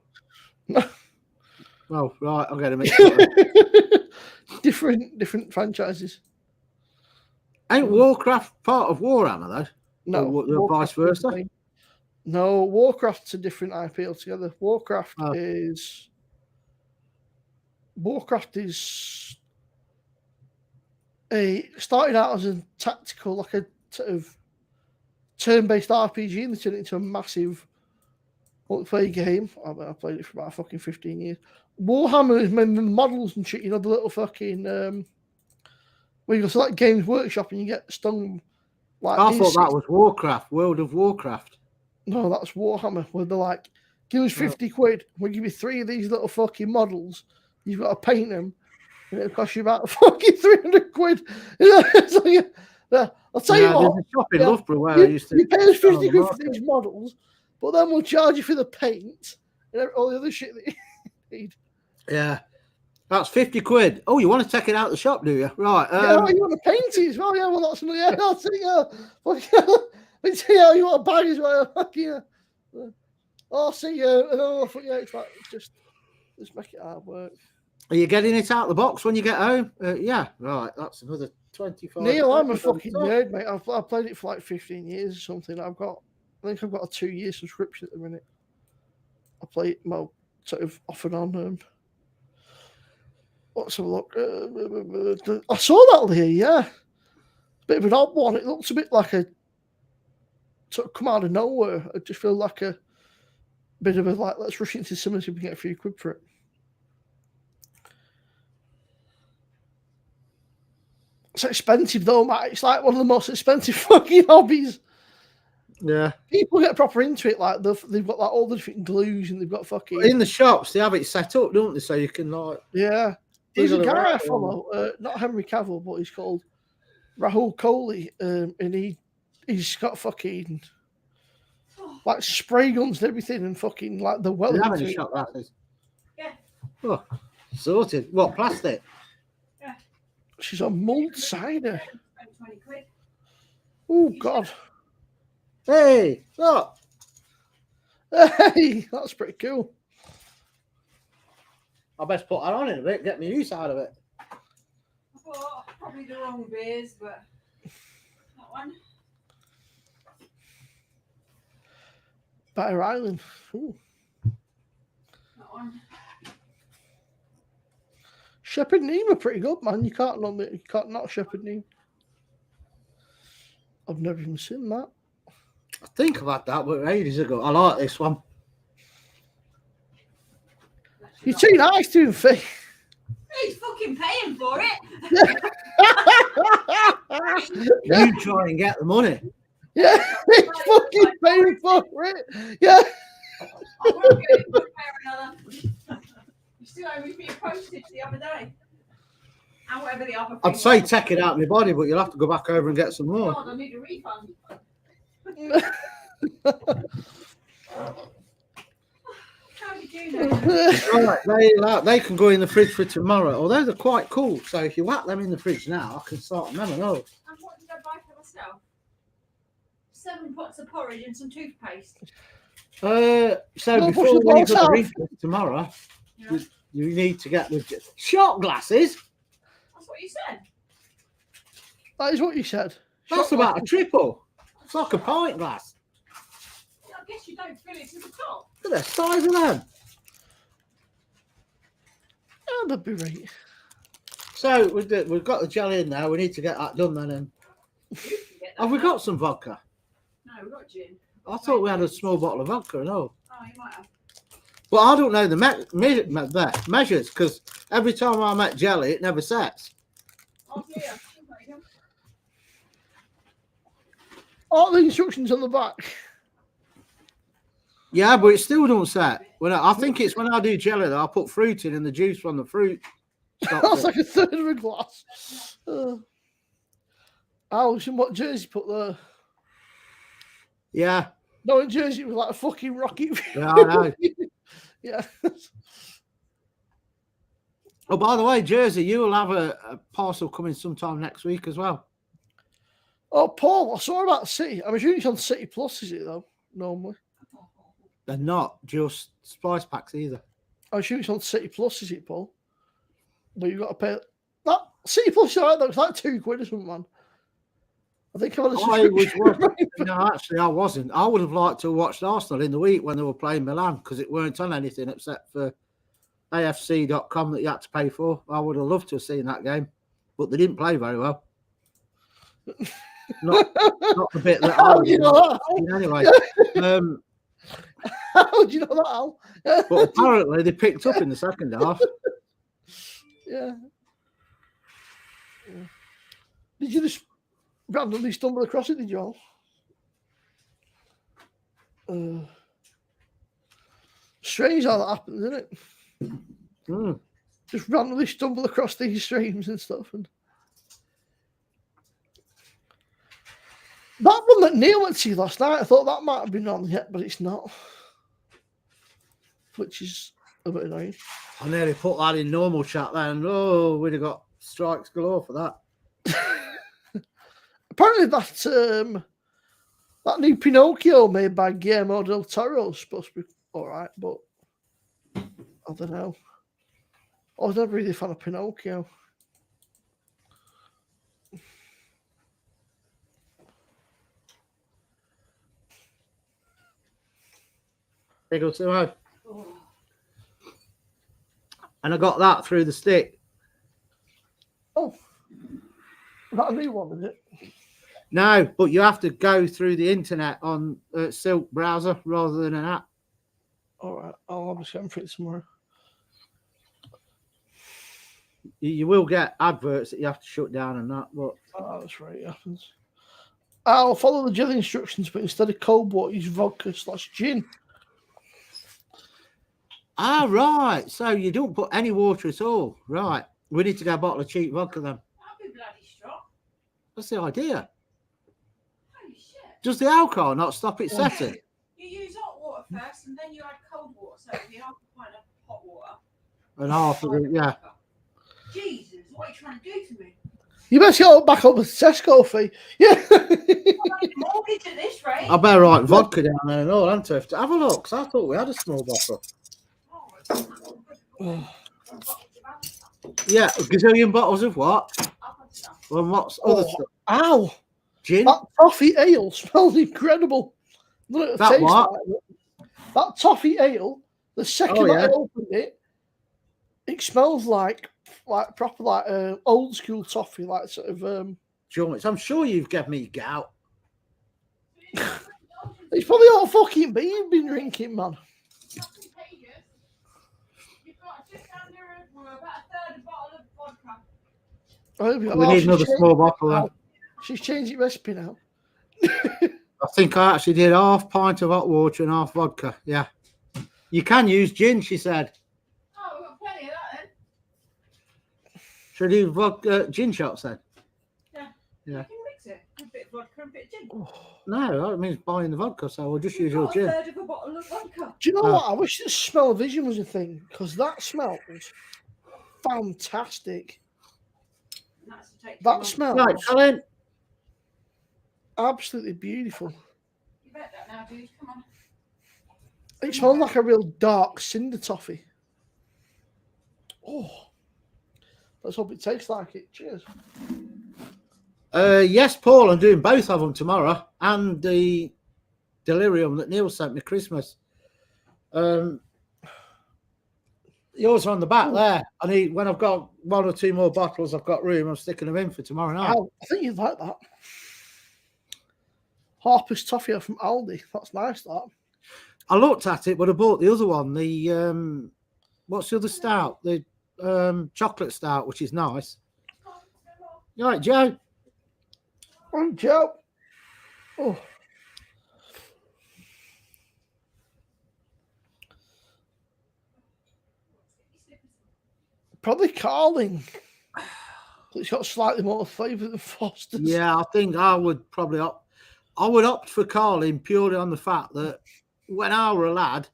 Oh, right, I'll get a mixed up. different franchises. Ain't Warcraft part of Warhammer, though? No. Or vice versa? No, Warcraft's a different IP altogether. Warcraft is started out as a tactical, like a sort of turn-based RPG, and they turned it into a massive multiplayer game. I mean, I played it for about fucking 15 years. Warhammer is mainly the models and shit, you know, the little fucking where you go to like Games Workshop and you get stung. Like, I thought that was Warcraft, World of Warcraft. No, that's Warhammer, where they're like, give us 50 quid, we'll give you 3 of these little fucking models. You've got to paint them, and it'll cost you about fucking 300 quid. So, I'll tell you what. There's a shop in Loughborough where I used to. You pay us 50 quid for these models, but then we'll charge you for the paint and all the other shit that you need. Yeah. That's 50 quid. Oh, you want to take it out of the shop, do you? Right. You want to paint it as well? Yeah, well, that's yeah. I'll see you. Let's see how you want to bag as well. Yeah. I'll see you. It's like just make it hard work. Are you getting it out of the box when you get home? Yeah. Right. That's another 25. Neil, I'm a fucking nerd, mate. I've played it for like 15 years or something. I've got I think I've got a 2-year subscription at the minute. I play it sort of off and on. Let's have a look. I saw that here, yeah. Bit of an odd one. It looks a bit like a sort of come out of nowhere. I just feel like a bit of a let's rush into cinema so we can get a few quid for it. It's expensive though, Matt. It's like one of the most expensive fucking hobbies. Yeah. People get proper into it. Like they've got like all the different glues and they've got fucking in the shops. They have it set up, don't they? So you can like. Yeah. There's a guy I follow, not Henry Cavill, but he's called Rahul Kohli, and he's got fucking like spray guns and everything, and fucking like the well. How many shot glasses? Yeah. Oh, sorted. What plastic? Yeah. She's on mulled cider. 20 quid. Oh God. Hey, look. Hey, that's pretty cool. I best put that on in a bit, get my use out of it. I thought probably the wrong beers, but that one. Batter Island. Ooh. That one. Shepherd Neame are pretty good, man. You can't not Shepherd Neame. I've never even seen that. I think I've had that, but ages ago. I like this one. You're too nice to him, Fee. He's fucking paying for it. You try and get the money. Yeah, he's fucking paying for it. Yeah. I won't get it one way or another. You still owe me for your postage the other day. And whatever the other thing I'd say was. take it out of my body, but you'll have to go back over and get some more. God, I need a refund. How did you know? Right, they can go in the fridge for tomorrow, although they're quite cool. So if you whack them in the fridge now, I can start them on. And what did I buy for myself? 7 pots of porridge and some toothpaste. So No, before push the we leave box for out. the refit tomorrow, Yeah. you need to get the shot glasses. That's what you said. That is what you said. That's about a triple. It's like a pint glass. Yeah, I guess you don't fill it to the top. Look at the size of them. Oh, that'd be right. So we've got the jelly in there. We need to get that done then. And You can get that have we now. got some vodka? No, we've got gin. I thought we had a small bottle of vodka. No. Oh, you might have. Well, I don't know the measures because every time I make jelly, it never sets. Oh, yeah. All the instructions on the back. Yeah, but it still don't set. I think it's when I do jelly that I put fruit in and the juice from the fruit. That's like a third of a glass. Ouch, and what jersey put there? Yeah, No, in jersey it was like a fucking rocket. yeah, I know. Yeah. Oh, by the way, Jersey, you will have a parcel coming sometime next week as well. Oh, Paul, I saw about City. I'm assuming it's on City Plus, is it though? Normally. They're not just spice packs either. I'm assuming it's on City Plus, is it, Paul? But you've got to pay that City Plus. All right, though. It's like £2 or something, man. I think I had a subscription. No, actually, I wasn't. I would have liked to have watched Arsenal in the week when they were playing Milan because it weren't on anything except for AFC.com that you had to pay for. I would have loved to have seen that game, but they didn't play very well. Not the bit that I would have seen anyway. How do you know that, Al? But apparently they picked up in the second half. Yeah. Did you just randomly stumble across it, did you all? Strange how that happens, isn't it? Mm. Just randomly stumble across these streams and stuff. And that one that Neil went to see last night, I thought that might have been on yet, but it's not. Which is a bit annoying. I nearly put that in normal chat then. Oh, we'd have got strikes galore for that. Apparently that new Pinocchio made by Guillermo del Toro is supposed to be all right, but I don't know. I was never really a fan of Pinocchio. Big old Sumo. Oh. And I got that through the stick. Oh, is that a new one, is it? No, but you have to go through the internet on Silk browser rather than an app. All right, I'll have a scan for it tomorrow. You will get adverts that you have to shut down and that, but Oh, that's right, it happens. I'll follow the jelly instructions, but instead of cold water, use vodka/gin. ah, right. So you don't put any water at all, right? We need to get a bottle of cheap vodka then. That'd be bloody strong. That's the idea. Holy shit. Does the alcohol not stop it setting? You use hot water first, and then you add cold water. So it'd be half a pint of hot water. And half of it, yeah. Jesus, what are you trying to do to me? You better go back up with Tesco fee. Yeah. Mortgage at this rate. I better write vodka down there and all, haven't I? Have a look, 'cause I thought we had a small bottle. Yeah, a gazillion bottles of what? Well, what's other stuff? Ow! Gin? That toffee ale smells incredible. Look at the That taste what? like that toffee ale. The second Oh, I yeah. opened it, it smells like proper old school toffee, like sort of. Joints. I'm sure you've given me gout. It's probably all fucking beer you've been drinking, man. You've got just under about a third of a bottle of vodka. I hope you- We oh, need she's another changed- small bottle then. oh, She's changed your recipe now. I think I actually did half pint of hot water and half vodka. Yeah. You can use gin, she said. Oh, we've got plenty of that then. Should I do vodka, gin shots then? Yeah. Yeah. You can mix it. A bit of vodka and a bit of gin. No, that means buying the vodka, so we'll just You've use your got a gin. third of a bottle of vodka. Do you know Oh. what? I wish the smell-o-vision was a thing, because that smells fantastic. That's to take too That long. smells Right, Colin. absolutely beautiful. You bet that now, dude. Come on. It smells like a real dark cinder toffee. Oh, let's hope it tastes like it. Cheers. Yes, Paul, I'm doing both of them tomorrow, and the delirium that Neil sent me Christmas. Yours are on the back there. I need, when I've got one or two more bottles, I've got room. I'm sticking them in for tomorrow night. Ow, I think you'd like that. Harper's toffee from Aldi. That's nice. That. I looked at it, but I bought the other one. The what's the other stout? The chocolate stout, which is nice. You all right, Joe? Oh, Joe. Oh. Probably Carling. It's got slightly more flavour than Foster's. Yeah, I think I would probably opt. I would opt for Carling purely on the fact that when I were a lad,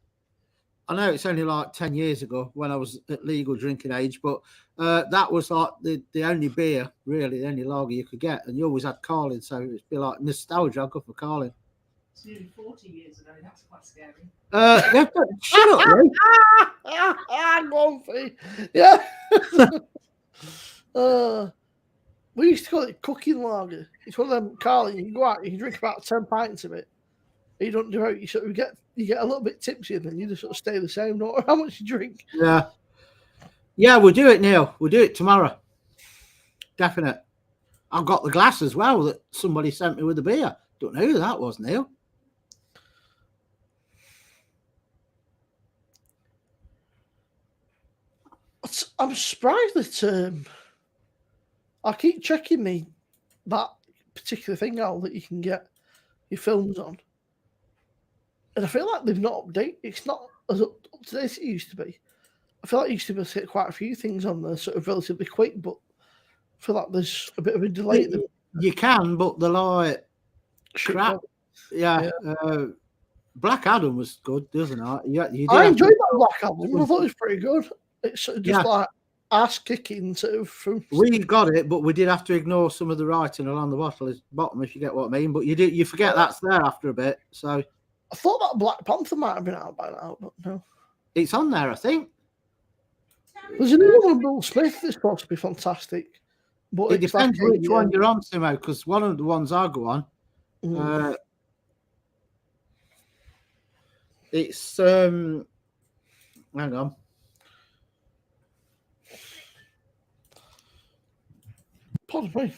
I know it's only like 10 years ago when I was at legal drinking age, but that was like the only beer, really, the only lager you could get. And you always had Carling, so it'd be like nostalgia. I'd go for Carling. It's nearly 40 years ago. That's quite scary. Yeah, shut up, Ray. Go on, Fee. Yeah. We used to call it cooking lager. It's one of them, Carling. You can go out, you can drink about 10 pints of it. You don't do it. You sort of get a little bit tipsy, and then you just sort of stay the same, no matter how much you drink. Yeah. Yeah, we'll do it, Neil. We'll do it tomorrow. Definite. I've got the glass as well that somebody sent me with the beer. Don't know who that was, Neil. I'm surprised that I keep checking that particular thing out that you can get your films on, and I feel like they've not updated. It's not as up to date as it used to be. I feel like you used to be able to get quite a few things on there sort of relatively quick, but I feel like there's a bit of a delay. You can, but they're like crap. Yeah. Black Adam was good, doesn't it? I enjoyed that Black Album. I thought it was pretty good. It's sort of just like ass kicking sort of from. We got it, but we did have to ignore some of the writing along the bottom, if you get what I mean. But you forget that's there after a bit. So I thought that Black Panther might have been out by now, but no. it's on there, I think. There's another one, Will Smith, that's supposed to be fantastic. But It depends which one you're on, Timo, because one of the ones I go on, It's hang on. Pardon me.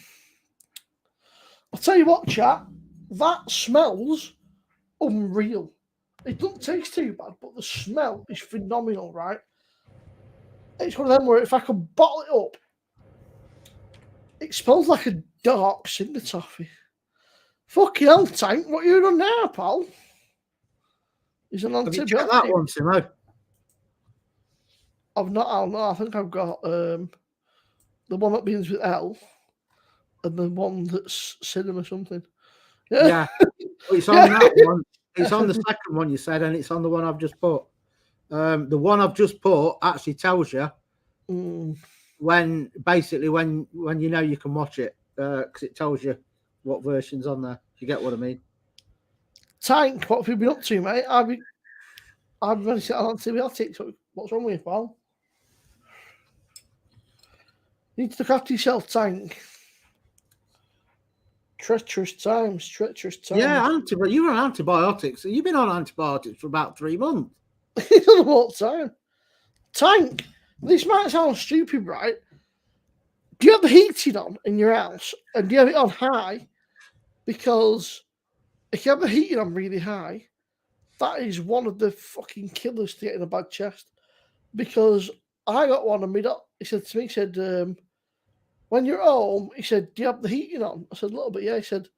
I'll tell you what, chat. That smells unreal. It doesn't taste too bad, but the smell is phenomenal, right? It's one of them where if I could bottle it up, it smells like a dark cinder toffee. Fucking hell, Tank, what are you doing now, pal? Is an Have you checked antibiotic? that one, Simo? I've not. I don't know. I think I've got the one that begins with L, and the one that's cinema something. Yeah. It's on that one. It's on the second one you said, and it's on the one I've just put. The one I've just put actually tells you when you know you can watch it, because it tells you what version's on there. You get what I mean? Tank, what have you been up to, mate? I've been medicine on antibiotics. What's wrong with you, pal? You need to look after yourself, Tank. Treacherous times. Yeah, you were on antibiotics. You've been on antibiotics for about 3 months. You don't know what time. Tank, this might sound stupid, right? Do you have the heating on in your house? And do you have it on high? Because if you have the heating on really high, that is one of the fucking killers to get in a bad chest. Because I got one and he said to me, he said, when you're at home, he said, do you have the heating on? I said, a little bit, yeah. He said,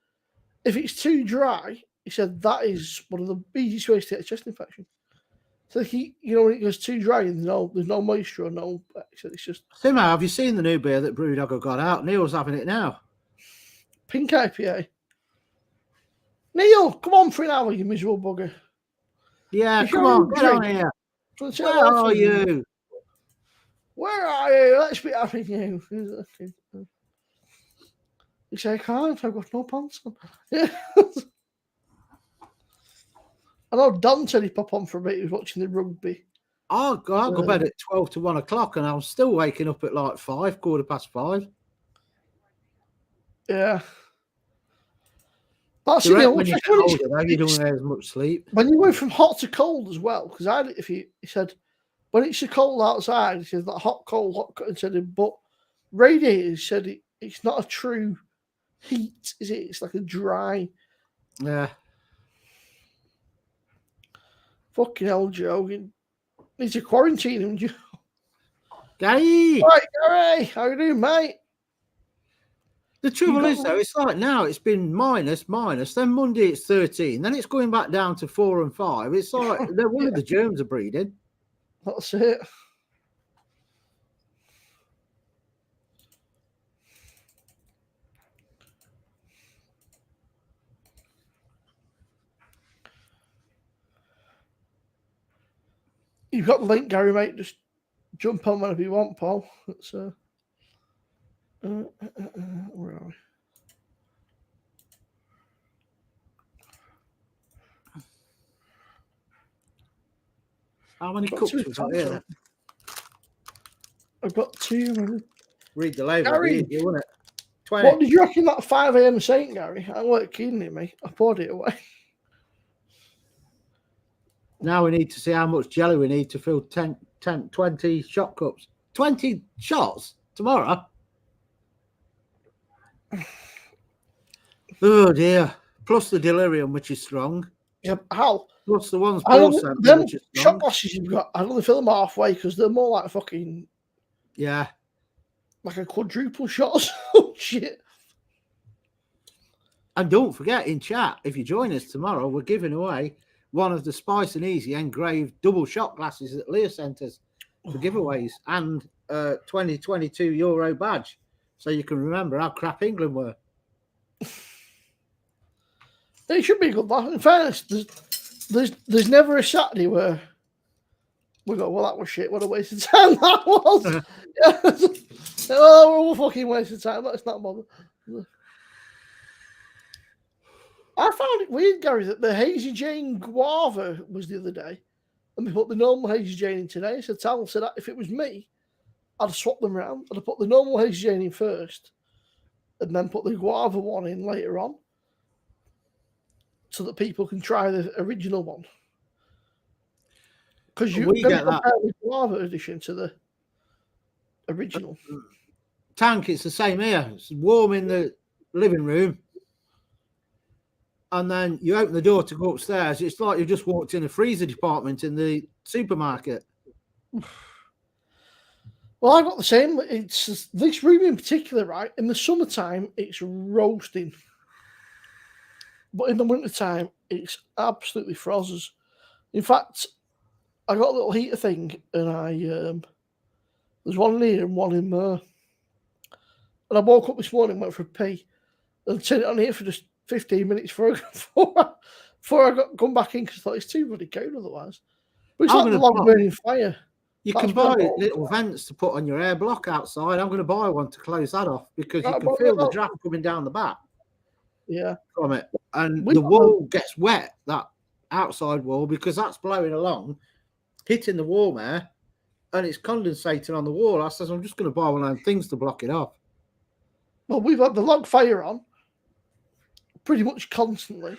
if it's too dry, he said, that is one of the easiest ways to get a chest infection. So when it goes too dry and there's no moisture or no, he said, it's just. Simo, have you seen the new beer that Brewdog have got out? Neil's having it now. Pink IPA. Neil, come on for an hour, you miserable bugger. Yeah, come on, get on here. Where are you? Where are you? Let's be having you. You say, I can't, I've got no pants on. I know Don said he'd pop on for a bit, he was watching the rugby. Oh, God, I'll go bed at 12 to 1 o'clock and I'm still waking up at like 5:15. Yeah. That's when you get older, though, you don't have as much sleep. When you go from hot to cold as well, because he said, when it's so cold outside, he said that hot, cold, and said, but radiators said it's not a true heat, is it? It's like a dry. Yeah. Fucking hell, Joe. You need to quarantine him, Joe. Gary! All right, Gary. How you doing, mate? The trouble is, though, it's like now it's been minus. Then Monday it's 13. Then it's going back down to 4 and 5. It's like one of the germs are breeding. That's it. You've got the link, Gary, mate. Just jump on whenever you want, Paul. That's where are we? How many cups have got here? I've got 2. Read the label. Gary, easy, wasn't it? 20. What did you reckon that 5 a.m. saying, Gary? I weren't kidding me. I poured it away. Now we need to see how much jelly we need to fill 20 shot cups. 20 shots tomorrow? Oh, dear. Plus the delirium, which is strong. Yeah, how? Plus the ones Paul sent me, which is strong. Shot glasses you've got, I only fill them halfway because they're more like fucking... Yeah. Like a quadruple shot or shit. And don't forget, in chat, if you join us tomorrow, we're giving away one of the Spice and Easy engraved double shot glasses at Lear Centres for giveaways and a 2022 Euro badge. So you can remember how crap England were. It should be a good one. In fairness, there's never a Saturday where we go, well, that was shit. What a waste of time that was. Oh, we're fucking waste of time. Let's not bother. I found it weird, Gary, that the Hazy Jane Guava was the other day, and we put the normal Hazy Jane in today. So Tal said that if it was me, I'd swap them around. I'd have put the normal Hazy Jane in first, and then put the Guava one in later on, so that people can try the original one. Because you We get that. compare the Guava edition to the original. Tank, it's the same here. It's warm in the living room. And then you open the door to go upstairs. It's like you've just walked in a freezer department in the supermarket. Well, I got the same. It's this room in particular, right? In the summertime, it's roasting. But in the wintertime, it's absolutely frozes. In fact, I got a little heater thing, and there's one in here and one in there. And I woke up this morning, went for a pee, and turned it on here for just 15 minutes before I come back in because I thought it's too bloody cold otherwise. But it's like the log burning fire. You can buy little vents to put on your air block outside. I'm going to buy one to close that off because you can feel the draft coming down the back. Yeah. From it. And the wall gets wet, that outside wall, because that's blowing along, hitting the warm air, and it's condensating on the wall. I says, I'm just going to buy one of them things to block it off. Well, we've had the log fire on pretty much constantly.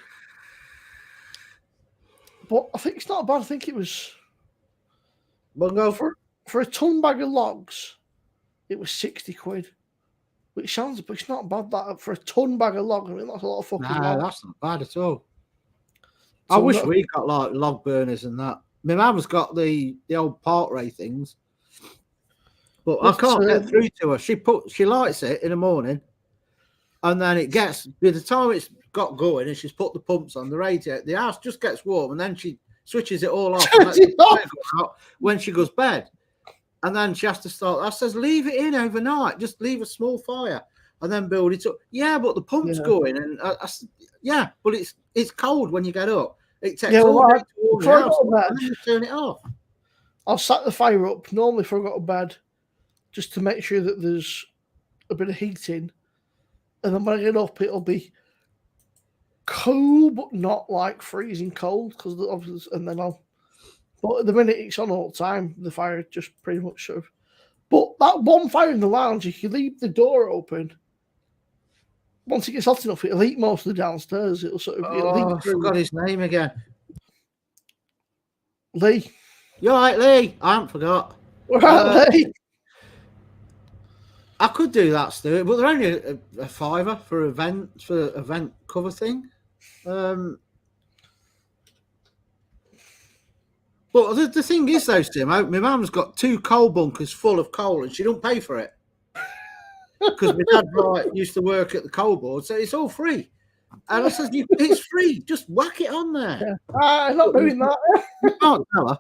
But I think it's not bad. I think it was... Well, go for a ton bag of logs, it was 60 quid. Which sounds, but it's not bad that for a ton bag of logs. I mean, that's a lot of fucking logs. That's not bad at all. I wish we got like log burners and that. My mum's got the old part ray things, but I can't get through to her. She lights it in the morning, and then it gets, by the time it's got going and she's put the pumps on the radiator, the house just gets warm, and then she switches it all off and lets the fire go out when she goes to bed. And then she has to start. I says, leave it in overnight. Just leave a small fire and then build it up. Yeah, but the pump's going, and but it's cold when you get up. It takes all day to warm the house, and then you turn it off. I'll set the fire up normally before I go to bed, just to make sure that there's a bit of heating, and then when I get up, it'll be cool, but not like freezing cold. Because obviously, and then But at the minute it's on all the time, the fire just pretty much sort of. But that one fire in the lounge, if you leave the door open, once it gets hot enough, it'll heat most of the downstairs. It'll sort of. I forgot his name again. Lee. You're right, Lee. I haven't forgot. All right, Lee. I could do that, Stuart, but they're only a £5 for event cover thing. But the thing is, though, Tim, my mum's got 2 coal bunkers full of coal, and she don't pay for it because my dad used to work at the coal board, so it's all free. And I says, "It's free. Just whack it on there." Yeah. I'm not doing that. You can't tell her.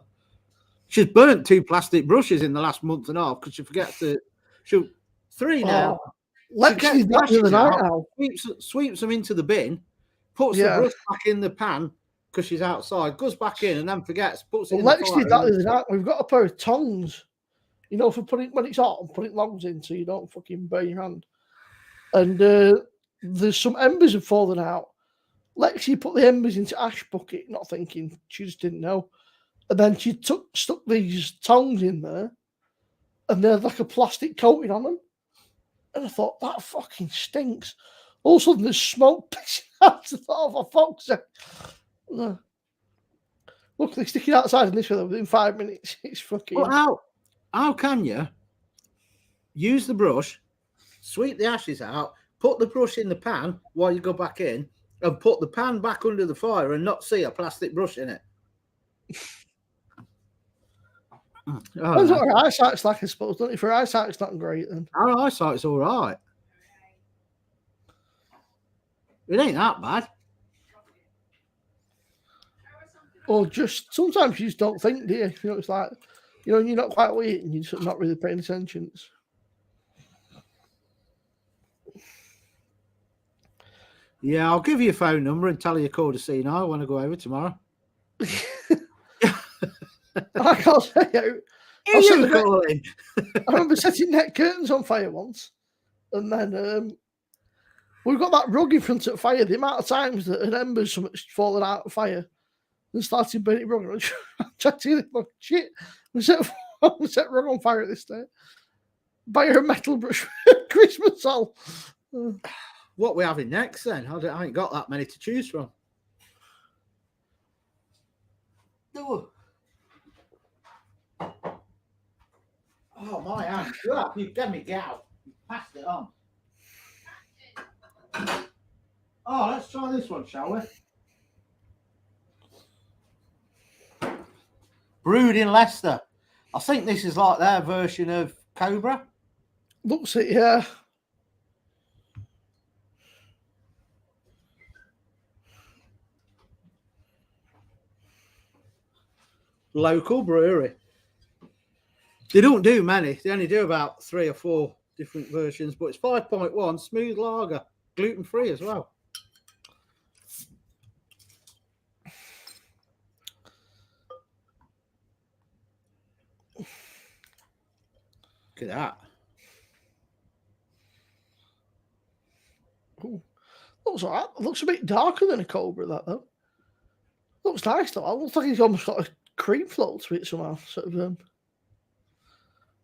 She's burnt 2 plastic brushes in the last month and a half because she forgets to. She'll 3 now. Lexi did that the other night now. Sweeps them into the bin, puts the brush back in the pan. Because she's outside, goes back in and then forgets, puts it in the fire. Lex did that the other night. We've got a pair of tongs, for putting, when it's hot, and putting logs in so you don't fucking burn your hand. And there's some embers have fallen out. Lexi put the embers into ash bucket, not thinking, she just didn't know. And then she stuck these tongs in there, and they're like a plastic coating on them. And I thought, that fucking stinks. All of a sudden, there's smoke pissing out. I thought, oh, for fuck's sake. No. Look, they're sticking outside in this weather within 5 minutes. It's fucking. Well, how can you use the brush, sweep the ashes out, put the brush in the pan while you go back in, and put the pan back under the fire and not see a plastic brush in it? That's what our eyesight's like, I suppose, don't it? If our eyesight's not great, then. Our eyesight's all right. It ain't that bad. Or just sometimes you just don't think, do you? It's like, you're not quite waiting, you're just not really paying attention. Yeah, I'll give you a phone number and tell you a call to see now when I go over tomorrow. I can't say out. You calling? I remember setting net curtains on fire once, and then we've got that rug in front of the fire. The amount of times that an ember's fallen out of fire and started burning rug, I tried to look, shit, we set rug on fire at this day. Buy her a metal brush Christmas all. What we having next then? I ain't got that many to choose from. Well, you gave me gout. You passed it on. Oh, let's try this one, shall we? Brewed in Leicester. I think this is like their version of Cobra. Looks it, yeah. Local brewery. They don't do many. They only do about 3 or 4 different versions, but it's 5.1 smooth lager, gluten free as well. Look at that. Ooh. Looks alright. Looks a bit darker than a Cobra, that though. Looks nice though. It looks like he's almost got a cream float to it somehow. Sort of.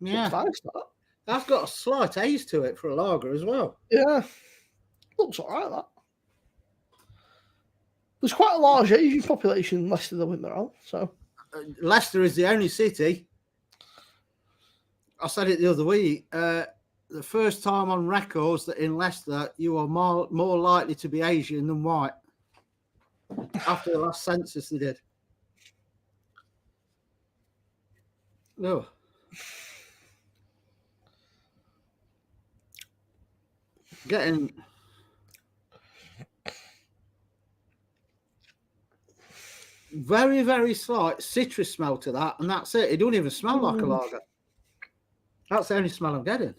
Yeah, looks nice, that. that's got a slight haze to it for a lager as well. Yeah. Looks alright, that. There's quite a large Asian population in Leicester, though, in there, all. So Leicester is the only city. I said it the other week. The first time on records that in Leicester you are more likely to be Asian than white. After the last census they did. Oh. Getting very, very slight citrus smell to that, and that's it. It don't even smell like a lager. That's the only smell I'm getting.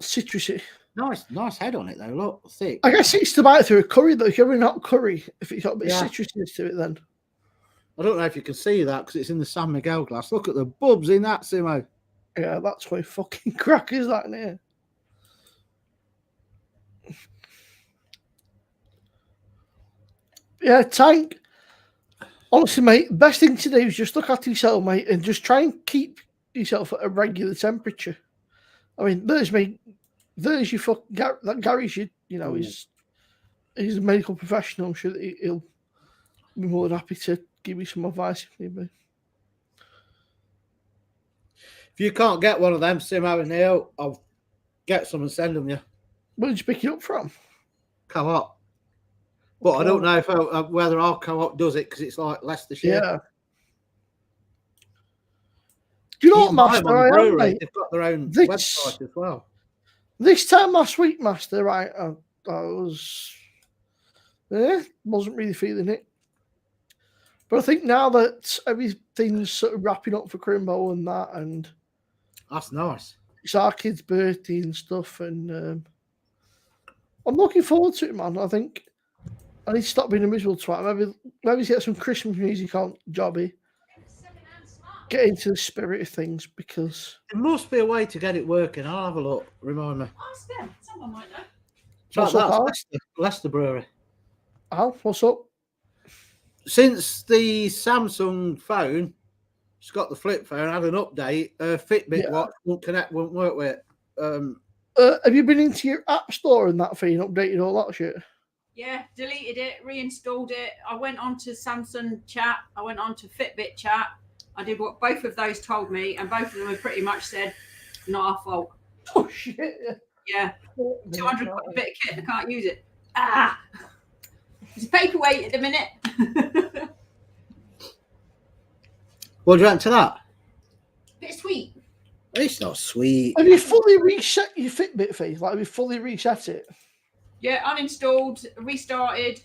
citrusy. Nice head on it though. Look, thick. I guess it's to buy it through a curry though. If you're having a hot curry, if it's got a bit Yeah. of citrusy to it, then I don't know if you can see that because it's in the San Miguel glass. Look at the bubs in that, Simo. yeah, that's why fucking crack is that in here. Yeah, Tank. Honestly, mate, best thing to do is just look after yourself, mate, and just try and keep yourself at a regular temperature. I mean, there's me. There's your fucking that Gary's you know, he's a medical professional. I'm sure that he'll be more than happy to give you some advice if need be. If you can't get one of them, Simo and Neil, I'll get some and send them you. Where did you pick it up from? Co-op. But I don't know if whether our co-op does it because it's like Leicestershire. Yeah. Do you know You what, can buy them Master? on I am, Brewery. mate. They've got their own This- website as well. This time last week, Master, right? I was, wasn't really feeling it. But I think now that everything's sort of wrapping up for Crimbo and that, and That's nice. it's our kid's birthday and stuff, and I'm looking forward to it, man. I think I need to stop being a miserable twat. Maybe get some Christmas music on, Jobby. Get into the spirit of things because There must be a way to get it working. I'll have a look. Remind me. Ask them. Someone might know. What's up, Al? That's Leicester Brewery. Al, what's up? Since the Samsung phone, it's got the flip phone, had an update. Fitbit watch won't work with it. Have you been into your app store and that thing, updated all that shit? Yeah, deleted it, reinstalled it. I went on to Samsung chat. I went on to Fitbit chat. I did what both of those told me, and both of them have pretty much said, not our fault. Oh shit! Yeah, 200 quid a bit of kit, I can't use it. Ah! It's a paperweight at the minute. What do you answer that? Bit sweet. It's not sweet. Have you fully reset your Fitbit feed? Like, have you fully reset it? Yeah, uninstalled, restarted.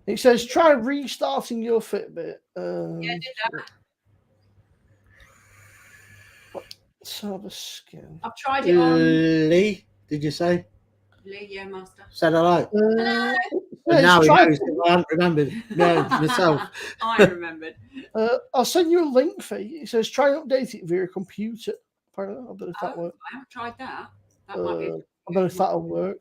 It says try restarting your Fitbit. Yeah, did that. Let's have a scan. I've tried it on. Lee, did you say? Lee, yeah, master. Said hello. Hello. And now he try- knows that I haven't remembered. No, myself. I remembered. I'll send you a link for it. It says try and update it via your computer. Apparently, I don't know if that works. I haven't tried that. That might be. I don't know if that'll work.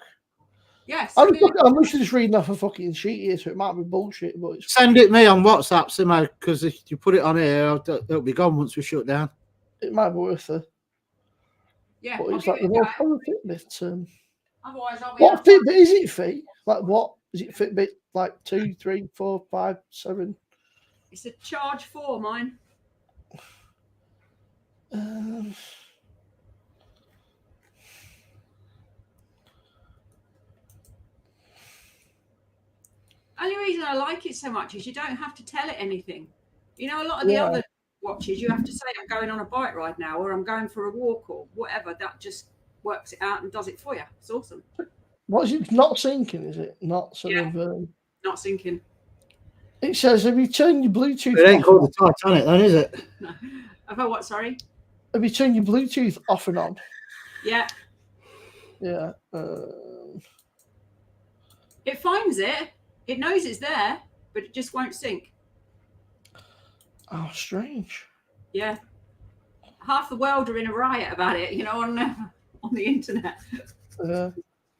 Yes. I'm literally just reading off a fucking sheet here, so it might be bullshit, but it's, Send it me on WhatsApp, Simo, because if you put it on here, it'll be gone once we shut down. it might be worth it. Yeah. But I'll it's give like it the a more go. common Fitbit. Otherwise, I'll be. What Fitbit is it, Fee? Like what? Is it Fitbit like 2, 3, 4, 5, 7? It's a charge 4, mine. Only reason I like it so much is you don't have to tell it anything. You know, a lot of the other watches, you have to say, I'm going on a bike ride now, or I'm going for a walk, or whatever. That just works it out and does it for you. It's awesome. What is it? Not syncing, is it? Not sort Yeah. of. Not syncing. It says, have you turned your Bluetooth It ain't off? called the Titanic, then, is it? No. Have I what? Sorry. Have you turned your Bluetooth off and on? Yeah. Yeah. It finds it. It knows it's there, but it just won't sync. Oh, strange. Yeah. Half the world are in a riot about it, you know, on the internet.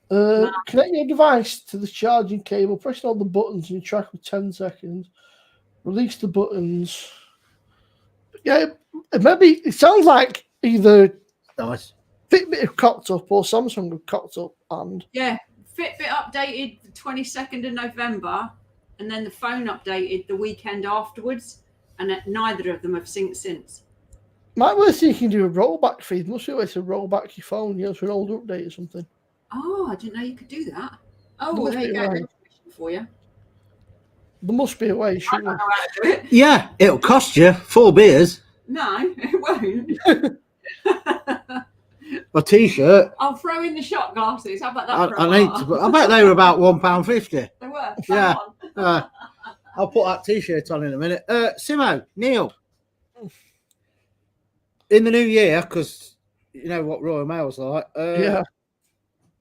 Connect your device to the charging cable. Press all the buttons and track for 10 seconds. Release the buttons. Yeah, maybe it sounds like either Nice. Fitbit have cocked up or Samsung have cocked up. And yeah, Fitbit updated the 22nd of November, and then the phone updated the weekend afterwards, and neither of them have synced since. might be worth you can do a rollback feed. Must be a way to roll back your phone, you know, to an older update or something. Oh, I didn't know you could do that. Oh, There well, must there you be go. a way. There's information for you. There must be a way, I surely. don't know how to do it. Yeah, it'll cost you 4 beers, No, it won't. a t-shirt. I'll throw in the shot glasses. How about that? I bet they were about £1.50. They were. Yeah. Bang on. I'll put that t-shirt on in a minute. Simo, Neil, in the new year, because you know what Royal Mail's like. Yeah.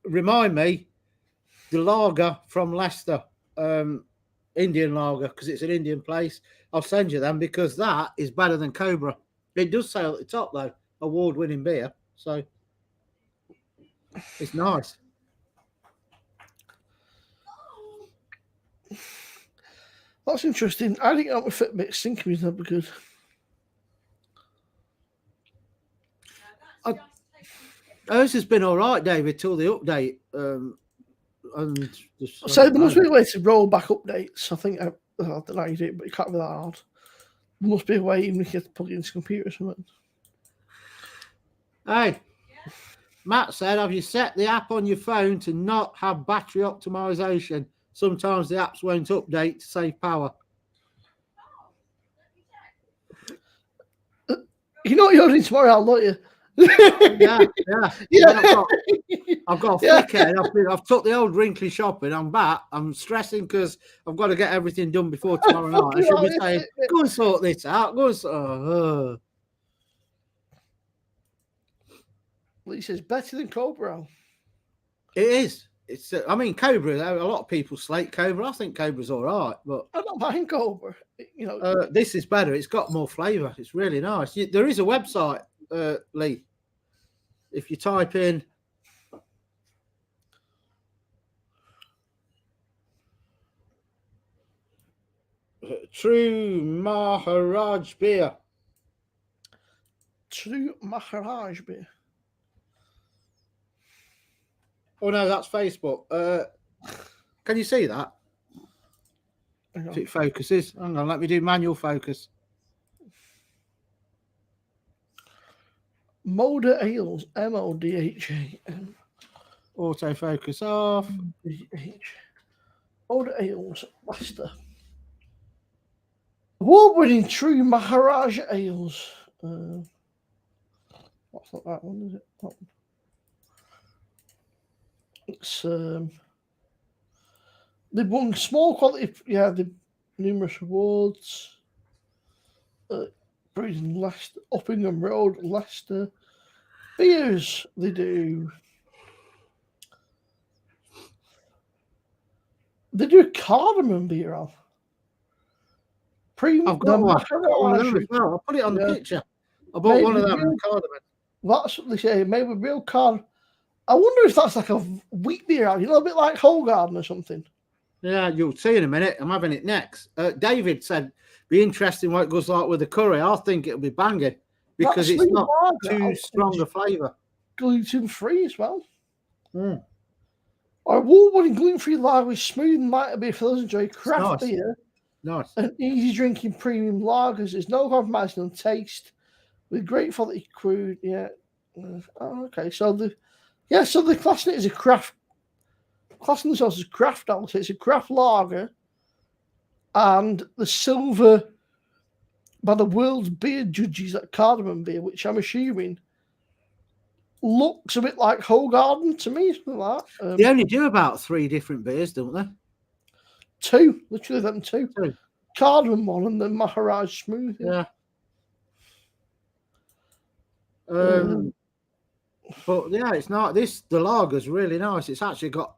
Remind me the lager from Leicester, Indian lager, because it's an Indian place. I'll send you them because that is better than Cobra. It does say at the top though, award-winning beer, so it's nice. That's interesting. I think that with Fitbit syncing is never good. Ours has been all right, David, till the update. And So there must be a way to roll back updates. I think I don't know how you do it, but it can't be that hard. There must be a way even if you have to plug it into a computer or something. Hey, Matt said, have you set the app on your phone to not have battery optimization? Sometimes the apps won't update to save power. You know what you're doing tomorrow, Al, don't you? Yeah. Yeah. I've got a thick head. I've took the old wrinkly shopping. I'm back. I'm stressing because I've got to get everything done before tomorrow night. I should be saying, go and sort this out. Go and sort. Well, he says better than Cobra. It is. It's. I mean, Cobra. A lot of people slate Cobra. I think Cobra's all right, but I don't mind Cobra. You know, this is better. It's got more flavour. It's really nice. There is a website, Lee. If you type in True Maharaj beer. True Maharaj beer. Oh no, that's Facebook. Can you see that? If it focuses, hang on, let me do manual focus. Moda Ales, MODHA. Autofocus off. Moda Ales, Leicester. Award-winning True Maharaj Ales. What's not that one, is it? That one. It's they've won small quality. Yeah, they've numerous awards. Brewed in Leicester, Uppingham Road, Leicester. Beers they do. They do a cardamom beer off. I've got one. One of them as well. I'll put it on the picture. I bought one of them. Cardamom. That's what they say. Made with real card. I wonder if that's like a wheat beer, you know, a bit like Hogarden or something. Yeah, you'll see in a minute. I'm having it next. David said, be interesting what it goes like with the curry. I think it'll be banging because That's it's not lager. too strong a flavour. Gluten-free as well. Mm. Our award-winning gluten-free lager is smooth and light beer for those who enjoy craft beer. Nice. And easy drinking premium lagers. There's no compromising on taste with great quality crude. Yeah. Okay. So they're classing it as a craft. Classing themselves as craft ale. So it's a craft lager and the silver by the world's beer judges at Cardamom Beer, which I'm assuming looks a bit like Hoegaarden to me. Something like that. They only do about 3 different beers, don't they? 2, literally them 2. 2. Cardamom one and the Maharaj Smooth. Yeah. But yeah, it's not this. The lager's really nice. It's actually got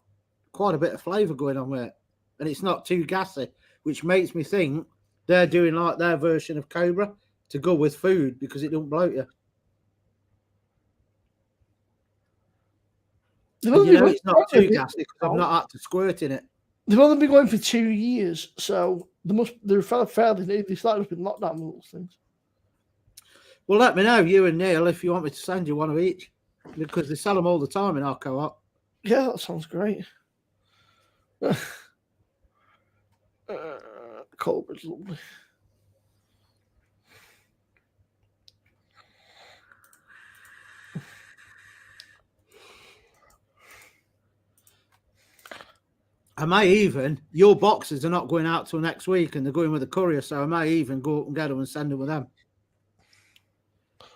quite a bit of flavour going on with it, and it's not too gassy, which makes me think they're doing like their version of Cobra to go with food because it don't bloat you. It's not too gassy because I've not had to squirt in it. They've only been going for 2 years, so they're fairly new. They started up in lockdown and those things. Well, let me know, you and Neil, if you want me to send you one of each, because they sell them all the time in our co-op. Yeah, that sounds great. Cobra's lovely. I may even, your boxes are not going out till next week and they're going with a courier, so I may even go up and get them and send them with them.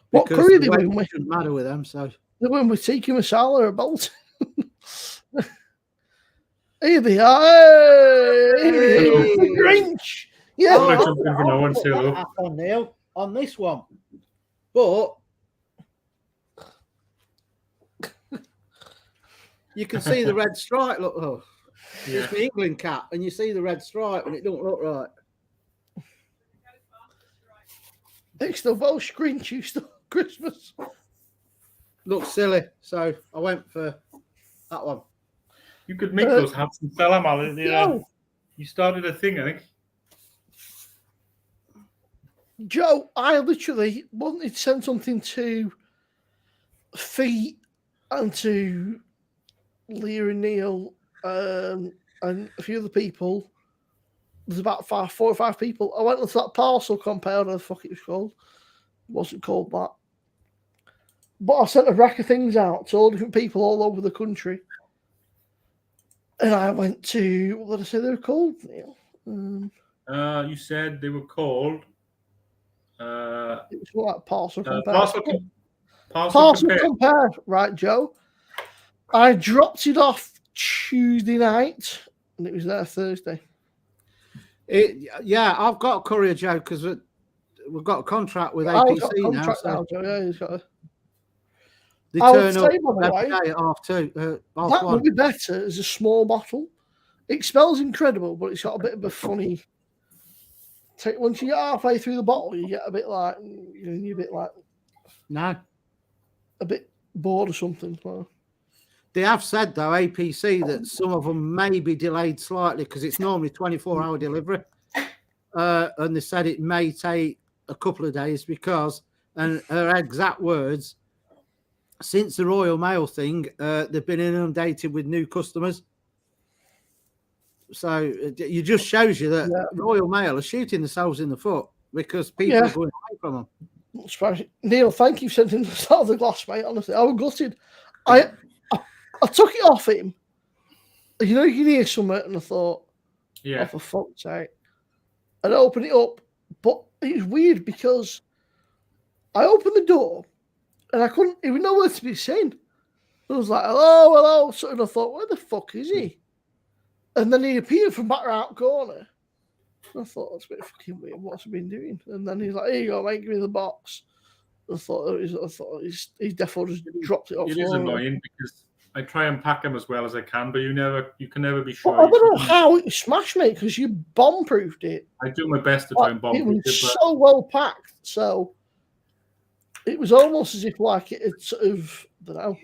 What courier they going with? It doesn't matter with them, so. They're going with Tiki Masala or Bolt. Here they are. Hey! Grinch. Yeah. On Neil, on this one. But you can see the red stripe. Look, oh. Yeah. It's the England cat, and you see the red stripe, and it don't look right. It's the Welsh Grinch you stole Christmas. Looks silly, so I went for that one. You could make those hats and sell them, Alan. No. You started a thing, I think. Joe, I literally wanted to send something to Fee and to Leah and Neil and a few other people. There's about 4 or 5 people. I went onto that parcel compare, whatever the fuck it was called. It wasn't called that. But I sent a rack of things out to all different people all over the country. And I went to, what did I say they were called, Neil? You said they were called. It was like parcel compare. Parcel compare, right, Joe? I dropped it off Tuesday night, and it was there Thursday. Yeah, I've got a courier, Joe, because we've got a contract with APC now. So Joe. Yeah, he's got a... They turn up every day at 2:30. That would be better as a small bottle. It smells incredible, but it's got a bit of a funny. Once you get halfway through the bottle, you get a bit like you're a bit like a bit bored or something. So. They have said though, APC, that some of them may be delayed slightly because it's normally 24-hour delivery, and they said it may take a couple of days because, and her exact words, since the Royal Mail thing, they've been inundated with new customers. So it just shows you that Royal Mail are shooting themselves in the foot because people are going away from them. Neil, thank you for sending this out of the glass, mate. Honestly, I was gutted. I took it off him. You can hear something, and I thought, oh, for fuck's sake. And I opened it up, but it was weird because I opened the door and I couldn't even know where to be seen. I was like, hello. So, and I thought, where the fuck is he? And then he appeared from back right corner. I thought, that's a bit fucking weird. What's he been doing? And then he's like, here you go, mate, give me the box. I thought he's definitely just dropped it off. It is annoying because I try and pack them as well as I can, but you can never be sure. Well, I don't know how it smashed me because you bomb-proofed it. I do my best to try and bomb-proof it. It was so well packed, so it was almost as if like it had sort of, I don't know,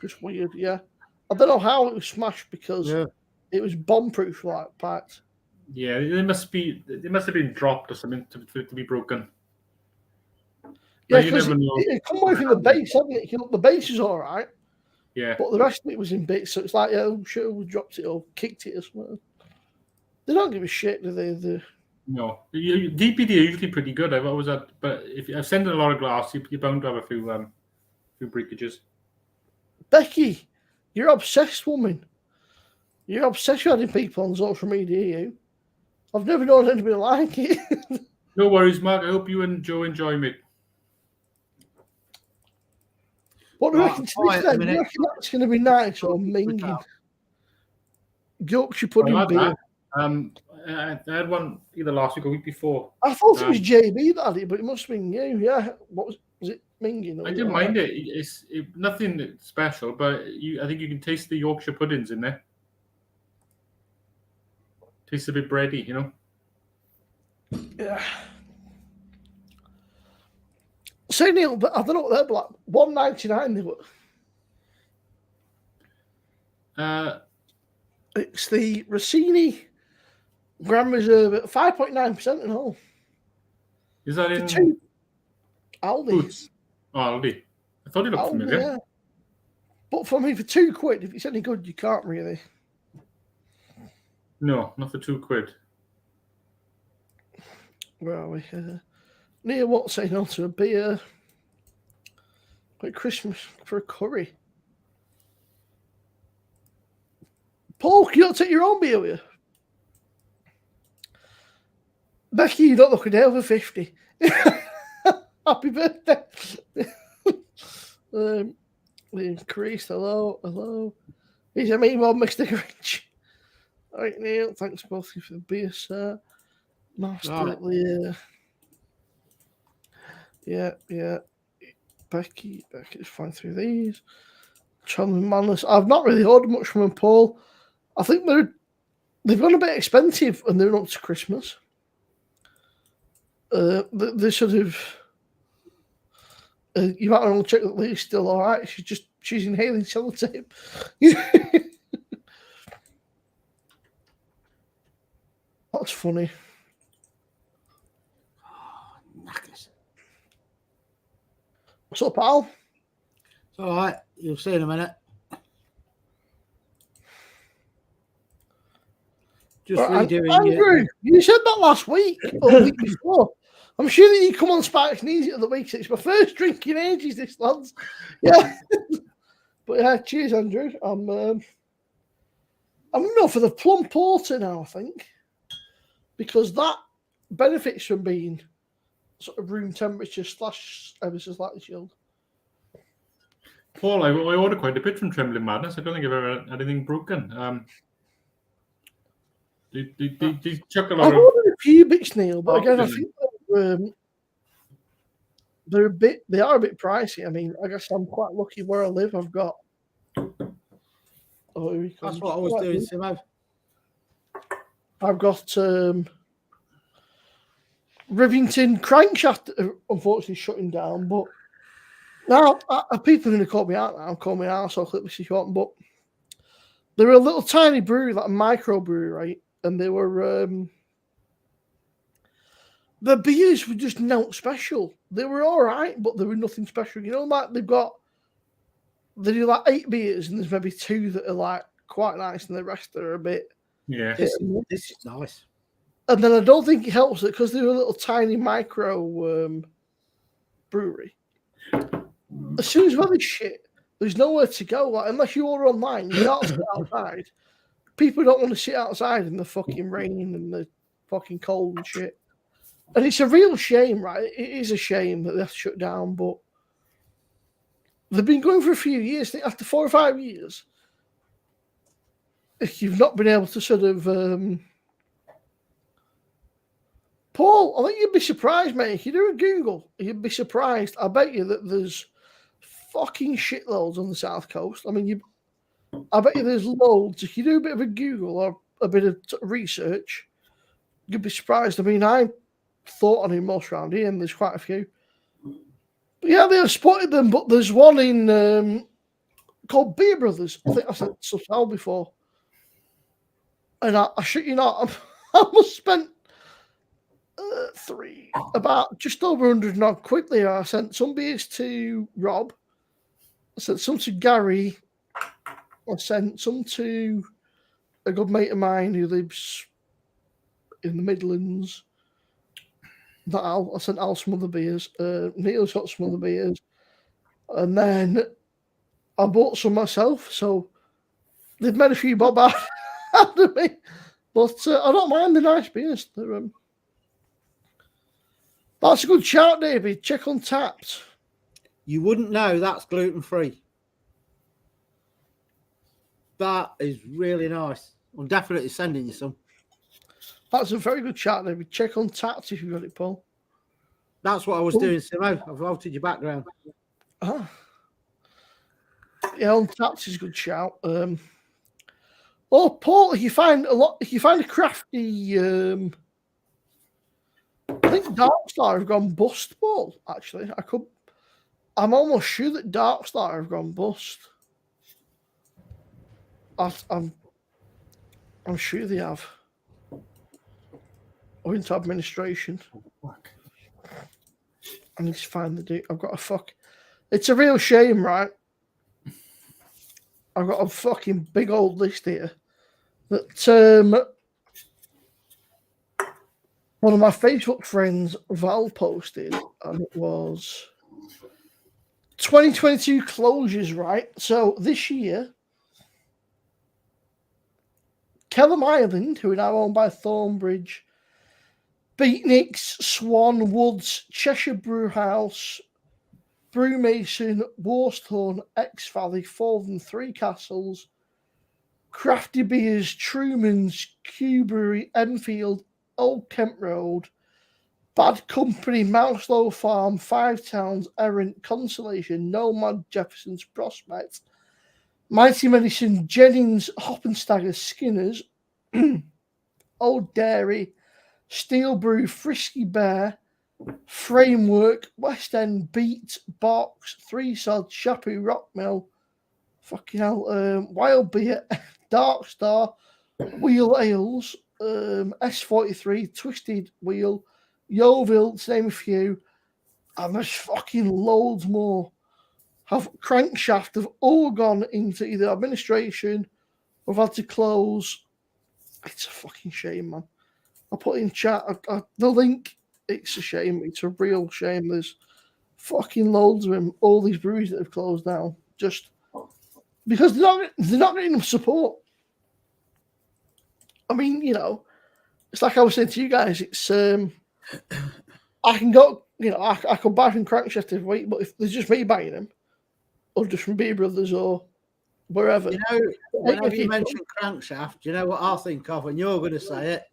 just weird. Yeah, I don't know how it was smashed because it was bomb-proof, like packed. Yeah, they must have been dropped or something to be broken. Yeah, because it come away from the base, hasn't it? The base is all right. Yeah. But the rest of it was in bits, so it's like, I'm sure we dropped it or kicked it or something. They don't give a shit, do they? No. DPD are usually pretty good. I've always had, but if I've sent in a lot of glass, you're bound to have a few breakages. Becky, you're obsessed, woman. You're obsessed with having people on social media, you. I've never known anybody like it. No worries, Mark. I hope you and Joe enjoy, mate. What do you Right, reckon to I'll try this it in then? a Do you minute. reckon that's going to be nice or minging? Yorkshire I pudding had beer. that. I had one either last week or week before. I thought it was JB that had it, but it must have been you. Yeah. What was it minging? I didn't mind it. It's nothing special, but I think you can taste the Yorkshire puddings in there. Tastes a bit bready, you know. Yeah. So Neil, but I don't know what they're like. $1.99 they were. It's the Rossini Grand Reserve at 5.9% and all. Is that in two Aldi? Boots? Oh, Aldi. I thought it looked familiar. Yeah. But for me, for £2, if it's any good, you can't really. No, not for £2. Where are we? Near what saying on to a beer? Like Christmas for a curry. Paul, can you not take your own beer with you? Becky, you don't look a day over 50. Happy birthday. Chris, hello. He's a mean one, Mr. Grinch. All right, Neil, thanks both of you for the beer, sir. Master, yeah. Becky's flying through these. Chandler Manus. I've not really ordered much from them, Paul. I think they've gone a bit expensive and they're up to Christmas. They're sort of. You might want to check that Lee's still all right. She's inhaling sellotape. That's funny. Knackers. What's up, pal? It's all right. You'll see in a minute. Just redoing Andrew, you said that last week or the week before. I'm sure that you come on Sparks and Easy at the week. It's my first drink in ages, this lads. Yeah. But yeah, cheers, Andrew. I'm going to go for the plum porter now, I think. Because that benefits from being sort of room temperature / ever so slightly chilled. Paul, I ordered quite a bit from Trembling Madness. I don't think I've ever had anything broken. They chuck a lot I've of... ordered a few bits, Neil, but again, I think they are a bit pricey. I mean, I guess I'm quite lucky where I live. I've got. Oh, here he comes. That's what I was doing, Simo. I've got Rivington Crankshaft, unfortunately, shutting down. But now people are going to call me out now. Call me out, so I'll clip this if you want. But they were a little tiny brewery, like a micro brewery, right? And they were. The beers were just not special. They were all right, but they were nothing special. You know, like they do like 8 beers, and there's maybe 2 that are like quite nice, and the rest are a bit. Yeah. This is nice. And then I don't think it helps it because they were a little tiny micro brewery. As soon as weather's shit, there's nowhere to go. Like unless you order online, you can't sit outside. People don't want to sit outside in the fucking rain and the fucking cold and shit. And it's a real shame, right? It is a shame that they have to shut down, but they've been going for a few years. After 4 or 5 years, if you've not been able to sort of... Paul, I think you'd be surprised, mate. If you do a Google, you'd be surprised. I bet you that there's fucking shitloads on the South Coast. I mean, I bet you there's loads. If you do a bit of a Google or a bit of research, you'd be surprised. I mean, I thought on him most around here, and there's quite a few. But yeah, they have spotted them, but there's one in called Beer Brothers. I think I said Subsal before. And I shit you not, I must spent about just over 100 odd quid there. I sent some beers to Rob. I sent some to Gary. I sent some to a good mate of mine who lives in the Midlands. I sent Al some other beers. Neil's got some other beers. And then I bought some myself. So they've made a few bob out of me. But I don't mind the nice beers. That's a good shout, David. Check on Tapped. You wouldn't know that's gluten-free. That is really nice. I'm definitely sending you some. That's a very good shout, David. Check on Tapped if you got it, Paul. That's what I was doing, Simo. I've altered your background. Yeah, on Tapped is a good shout. Oh, Paul, if you find a crafty, I think Darkstar have gone bust, Paul. Actually, I'm almost sure that Darkstar have gone bust. I'm sure they have. Or into administration. I need to find the date. I've got a fuck. It's a real shame, right? I've got a fucking big old list here that one of my Facebook friends, Val, posted, and it was 2022 closures, right? So this year, Kellam Island, who are now owned by Thornbridge, Beatniks, Swan, Woods, Cheshire Brewhouse, Brewmason, Worsthorne, X Valley, Fordham, Three Castles, Crafty Beers, Truman's, Q Brewery, Enfield, Old Kent Road, Bad Company, Mouselow Farm, Five Towns, Errant, Consolation, Nomad, Jefferson's, Prospect, Mighty Medicine, Jennings, Hoppenstagger, Skinners, Old Dairy, Steel Brew, Frisky Bear, Framework, West End, Beat, Box, Three Sod, Shapu, Rockmill, fucking hell, Wild Beer, Dark Star, Wheel Ales, S43, Twisted Wheel, Yeovil, to name a few, and there's fucking loads more. Have Crankshaft have all gone into either administration or have had to close. It's a fucking shame, man. I put in chat the link. It's a shame. It's a real shame. There's fucking loads of them. All these breweries that have closed down just because they're not getting enough support. I mean, you know, it's like I was saying to you guys. It's I can go, you know, I can buy from Crankshaft every week, but if there's just me buying them, or just from Beer Brothers or wherever, You know, whenever you mention Crankshaft, do you know what I think of when you're going to say it?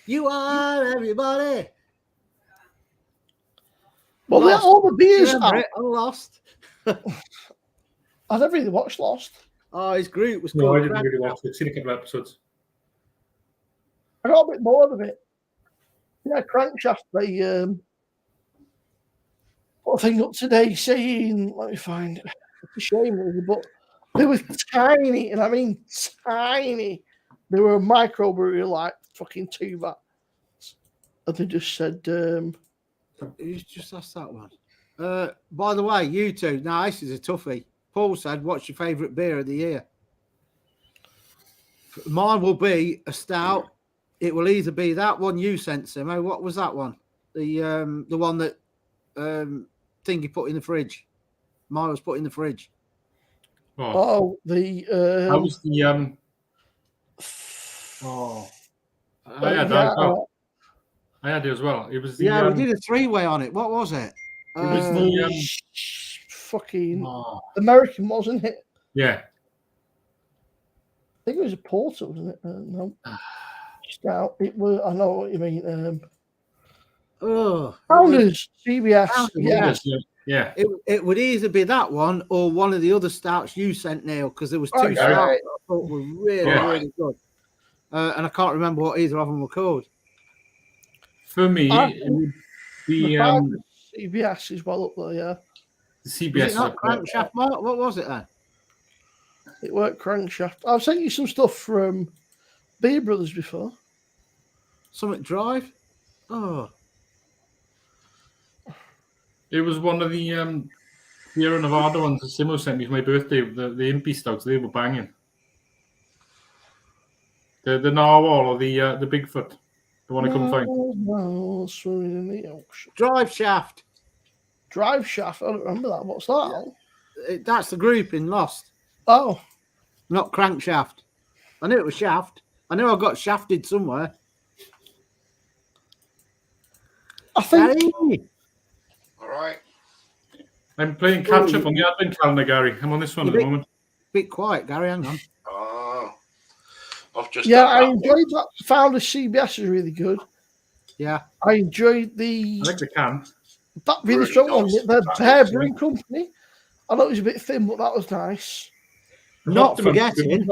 You are everybody. Well, Lost. all the beers Remember it? I'm lost. I never really watched Lost. Oh, his group was No, called I didn't really watch it. I've seen a couple of episodes. I got a bit bored of it. Yeah, Crankshaft, they put a thing up today saying, let me find it. It's a shame, really, but they were tiny, and I mean tiny. They were a microbrewery like fucking 2 vats. And they just said, Who's just asked that one? By the way, you two, now this is a toughie. Paul said, what's your favourite beer of the year? Mine will be a stout. It will either be that one you sent, Simo. What was that one? The one that Thingy put in the fridge. Mine was put in the fridge. that was the I had that as well. I had it as well. It was the we did a 3-way on it. What was it? It was the fucking American, wasn't it? Yeah. I think it was a porter, wasn't it? No. Stout. It was. I know what you mean. Founders, CBS. Founders, yeah. It would either be that one or one of the other stouts you sent, Neil, because there was 2 stouts I thought were really good. And I can't remember what either of them were called. For me, it would be CBS is well up there, yeah. The CBS. Was it not Crankshaft, Mark? What was it then? It weren't Crankshaft. I've sent you some stuff from Beer Brothers before. Summit Drive? Oh. It was one of the Sierra Nevada ones that Simo sent me for my birthday. The Impy Stouts, they were banging. The Narwhal or the Bigfoot, the one I couldn't find. No, swimming in the ocean. Drive Shaft. Drive Shaft. I don't remember that. What's that? That's the group in Lost. Oh, not Crankshaft. I knew it was shaft. I knew I got shafted somewhere. I think Gary, All right. I'm playing catch up on the advent calendar, Gary. I'm on this one at the moment. bit quiet, Gary. Hang on. Oh, I've just yeah, done I that enjoyed that. Founder CBS is really good. Yeah. I enjoyed the I like the can. that really Really strong one, nice. the That Bear is, Brewing Company. I know it was a bit thin, but that was nice. Not Hopton, forgetting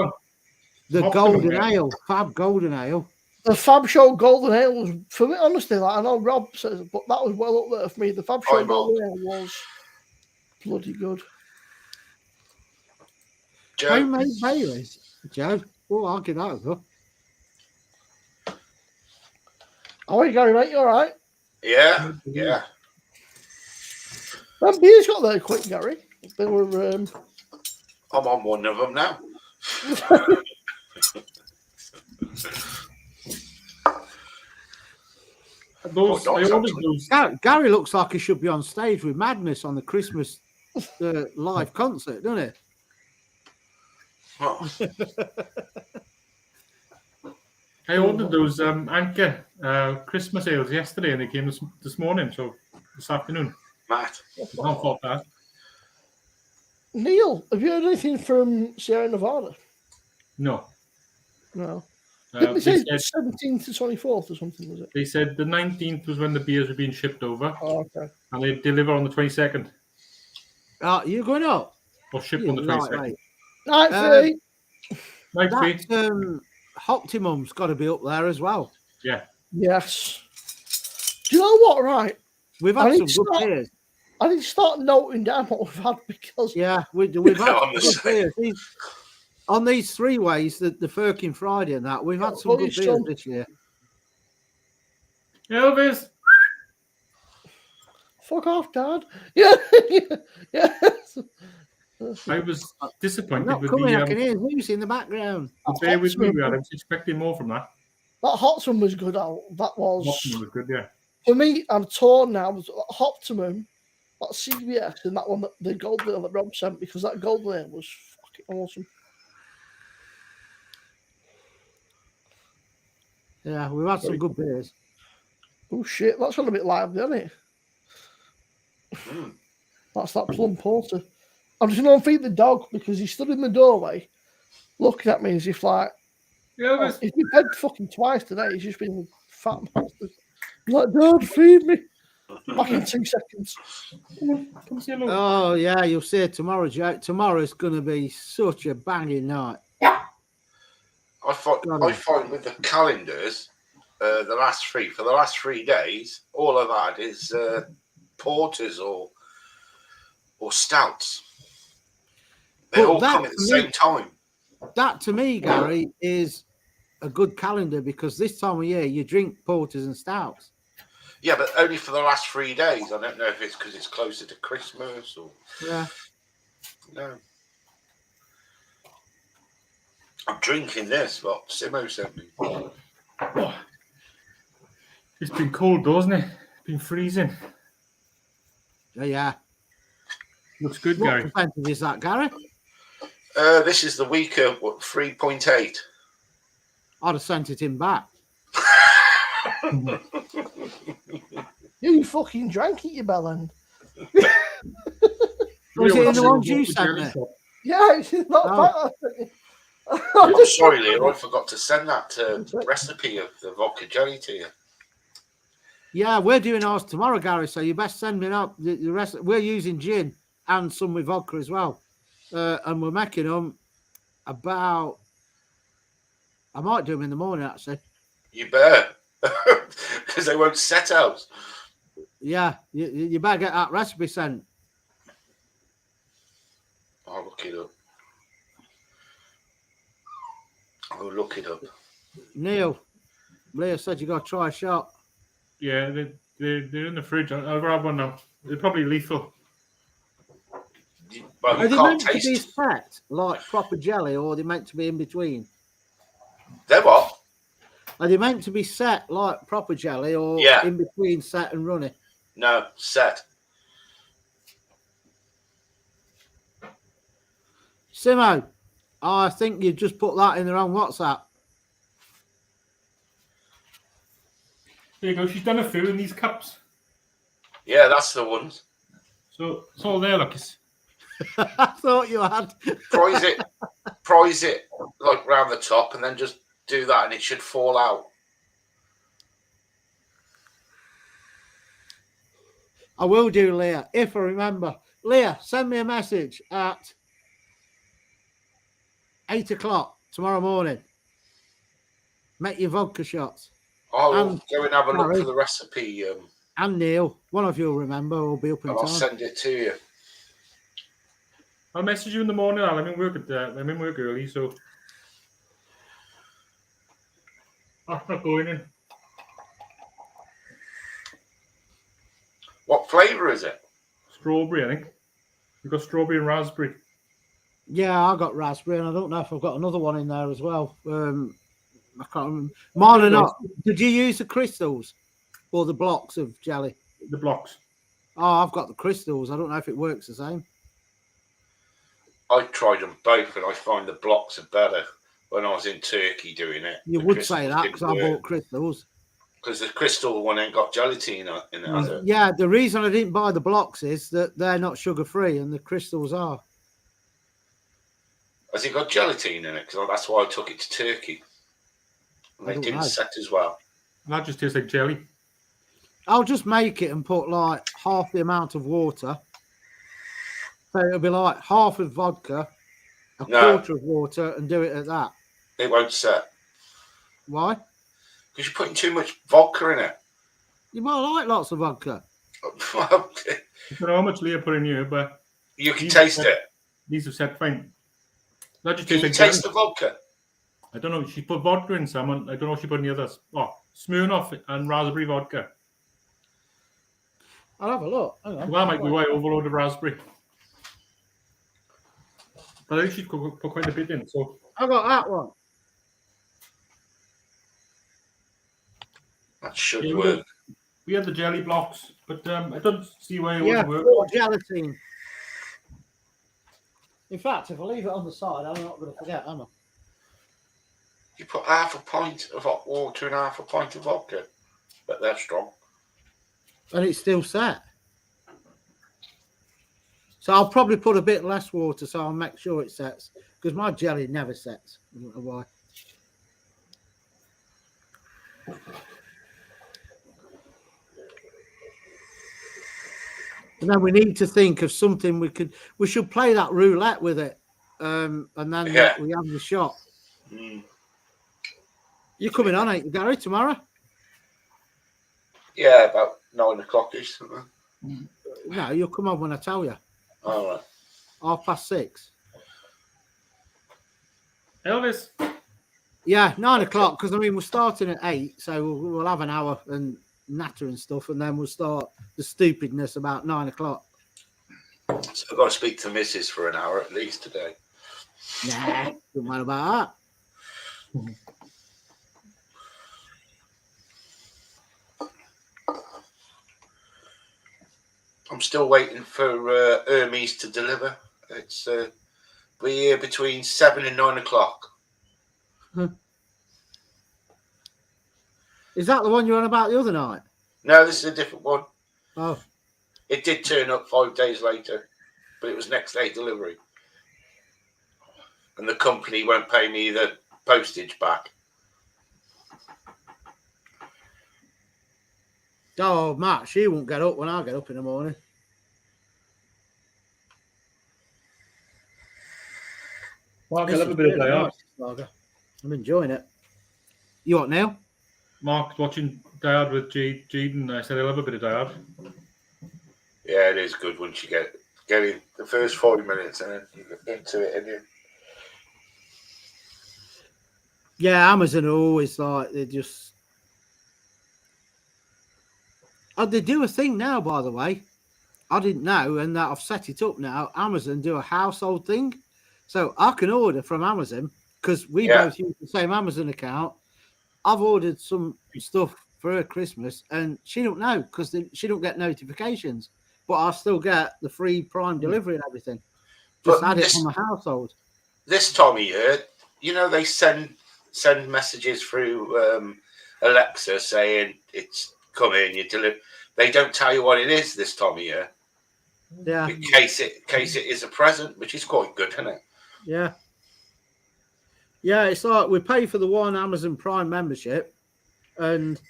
the Hopton, golden yeah. ale, Fab Golden Ale. The Fab Show Golden Ale was, for me, honestly, like I know Rob says, but that was well up there for me. The Fab Show Mark. Golden Ale was bloody good. Joe. Homemade Baileys, Joe. Oh, I'll give that a go. How are you, Gary, mate? You all right? Yeah, yeah. That beer's got there quick, Gary. They were. I'm on one of them now. Those, Oh, I dogs, ordered actually. those. Gary looks like he should be on stage with Madness on the Christmas live concert, doesn't he? Oh, I ordered those Anchor Christmas ales yesterday, and they came this morning, so this afternoon. Matt. Not thought that. Neil, have you heard anything from Sierra Nevada? No. No. Didn't They they say said, 17th to 24th or something, was it? they said the 19th was when the beers were being shipped over, Oh, okay. and they deliver on the 22nd, You going up? or ship You on the 22nd. lightweight. Night, Uh, Fee. Night fee. That Optimum's got to be up there as well. Yeah. Yes. Do you know what, right? We've I had need some to good start- beers. I need to start noting down what we've had because Yeah, we've had I'm the some good beers. On these 3 ways, the Firkin Friday and that, we've had some good beers this year. Elvis. fuck off, Dad. Yeah. Yeah. I was I'm disappointed not with coming, I the can hear music in the background. bear with me. I was expecting more from that. That Hoptimum was good. That was Hopton was good, yeah. for me. I'm torn now. Hoptimum, that CBS, and that one, the Golden Ale that Rob sent, because that Golden Ale was fucking awesome. Yeah, we've had some good beers. Oh shit, that's got a bit lively, isn't it? Mm. That's that plum porter. I'm just going to feed the dog because he stood in the doorway looking at me as if like, Elvis. he's been fed fucking twice today. He's just been a fat bastard. I'm like, Dad, feed me. Back in 2 seconds. Come see a look. Oh, yeah, you'll see it tomorrow, Joe. Tomorrow's going to be such a banging night. I find with the calendars, for the last 3 days, all I've had is porters or stouts. They Well, all come at the same time. That, to me, Gary, is a good calendar because this time of year you drink porters and stouts. Yeah, but only for the last 3 days. I don't know if it's because it's closer to Christmas or Yeah. no. I'm drinking this, what Simo sent me. Oh. It's been cold, though, hasn't it? It's been freezing. Yeah. Looks good, What Gary. percentage is that, Gary? This is the weaker 3.8. I'd have sent it in back. You fucking drank it, you bellend. Was it in the ones you sent me? Yeah, it's not Oh. bad. I'm sorry, Leo. I forgot to send that recipe of the vodka jelly to you. Yeah, we're doing ours tomorrow, Gary, so you best send me up the rest. We're using gin and some with vodka as well. And we're making them about... I might do them in the morning, actually. You better, because they won't set out. Yeah, you better get that recipe sent. I'll look it up. I'll look it up. Neil, Leah said you got to try a shot. Yeah, they're in the fridge. I'll grab one now. They're probably lethal. Well, Are you they can't meant to be taste. set like proper jelly, or are they meant to be in between? They're what? Are they meant to be set like proper jelly, or Yeah. in between set and runny? No, set. Simo, I think you just put that in the wrong WhatsApp. There you go. She's done a few in these cups. Yeah, that's the ones. So it's all there, look. I thought you had. Prize it like round the top, and then just do that, and it should fall out. I will do, Leah, if I remember. Leah, send me a message at 8 o'clock tomorrow morning. Make your vodka shots. I'll go and have a look for the recipe. And Neil, one of you will remember, will be up in and time. I'll send it to you. I'll message you in the morning, Al. I'm in work early, so I'm not going in. What flavour is it? Strawberry, I think. You've got strawberry and raspberry. Yeah, I got raspberry, and I don't know if I've got another one in there as well. I can't remember. Mine or not. Did you use the crystals or the blocks of jelly? The blocks. Oh, I've got the crystals. I don't know if it works the same. I tried them both, and I find the blocks are better when I was in Turkey doing it. You would say that because I bought crystals. Because the crystal one ain't got gelatin in it, has it? Yeah, the reason I didn't buy the blocks is that they're not sugar-free and the crystals are. Has it got gelatin in it? Because that's why I took it to Turkey. And they didn't set as well. That just tastes like jelly. I'll just make it and put like half the amount of water. So it'll be like half of vodka, quarter of water, and do it at that. It won't set. Why? Because you're putting too much vodka in it. You might like lots of vodka. I don't know how much Leah put in here, but you can taste it. These have set fine. That just Can you taste the vodka? I don't know. She put vodka in some. I don't know if she put any others. Oh, Smirnoff and raspberry vodka. I'll have a look. Hang on. Well, that might be why overload of raspberry. But I think she put quite a bit in. So I got that one. That should work. We had the jelly blocks, but I don't see why it wouldn't work. Gelatin. In fact, if I leave it on the side, I'm not going to forget, am I? You put half a pint of hot water and half a pint of vodka, but they're strong. And it's still set. So I'll probably put a bit less water so I'll make sure it sets. Because my jelly never sets. I don't know why. And then we need to think of something we should play that roulette with it. And then we have the shot. Mm. You're coming on, ain't you, Gary, tomorrow? Yeah, about 9 o'clock-ish. No, you'll come on when I tell you. All right. 6:30. Elvis. Yeah, 9 o'clock, because, I mean, we're starting at 8, so we'll have an hour and natter and stuff, and then we'll start the stupidness about 9 o'clock. So I've got to speak to Mrs. for an hour at least today. Nah, don't matter about that. I'm still waiting for Hermes to deliver. It's we're here between 7 and 9 o'clock. Is that the one you were on about the other night? No, this is a different one. Oh. It did turn up 5 days later, but it was next day delivery. And the company won't pay me the postage back. Oh, Matt, she won't get up when I get up in the morning. Mark, I love a bit of Die Hard. I'm enjoying it. You what now? Mark's watching Die Hard with Jaden. I said I love a bit of Die Hard. Yeah, it is good once you get in the first 40 minutes and then you get into it. And Yeah, Amazon are always like, they just... Oh, they do a thing now, by the way. I didn't know, and that I've set it up now. Amazon do a household thing. So I can order from Amazon because we both use the same Amazon account. I've ordered some stuff for her Christmas, and she don't know because she don't get notifications. But I still get the free Prime delivery and everything. Just add it on the household. this time of year, you know, they send messages through Alexa saying it's coming. You deliver. They don't tell you what it is this time of year. Yeah. In case it is a present, which is quite good, isn't it? Yeah. Yeah, it's like we pay for the one Amazon Prime membership, and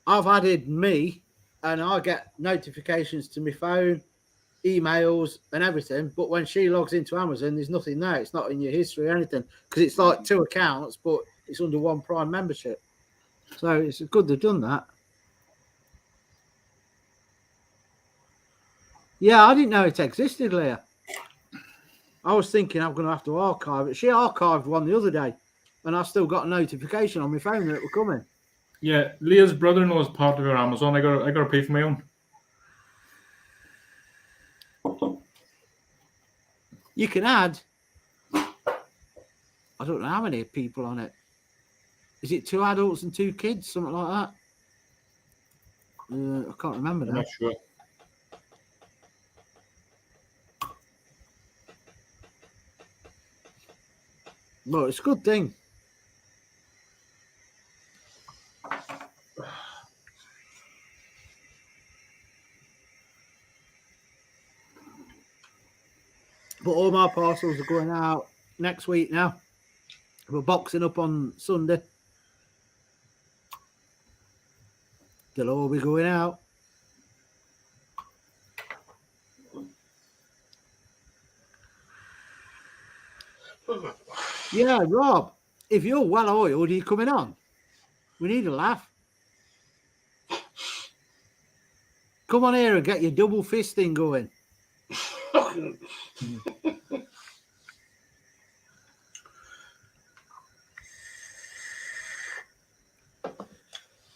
I've added me, and I get notifications to my phone, emails, and everything. But when she logs into Amazon, there's nothing there. It's not in your history or anything, because it's like 2 accounts, but it's under one Prime membership. So it's good they've done that. Yeah, I didn't know it existed, Leah. I was thinking I'm going to have to archive it. She archived one the other day, and I still got a notification on my phone that it were coming. Yeah, Leah's brother-in-law is part of her Amazon. I got to pay for my own. You can add, I don't know how many people on it. Is it 2 adults and 2 kids, something like that? I can't remember I'm now. not sure. Well, it's a good thing. But all my parcels are going out next week now. We're boxing up on Sunday. They'll all be going out. Yeah, Rob, if you're well oiled, are you coming on? We need a laugh. Come on here and get your double fisting going.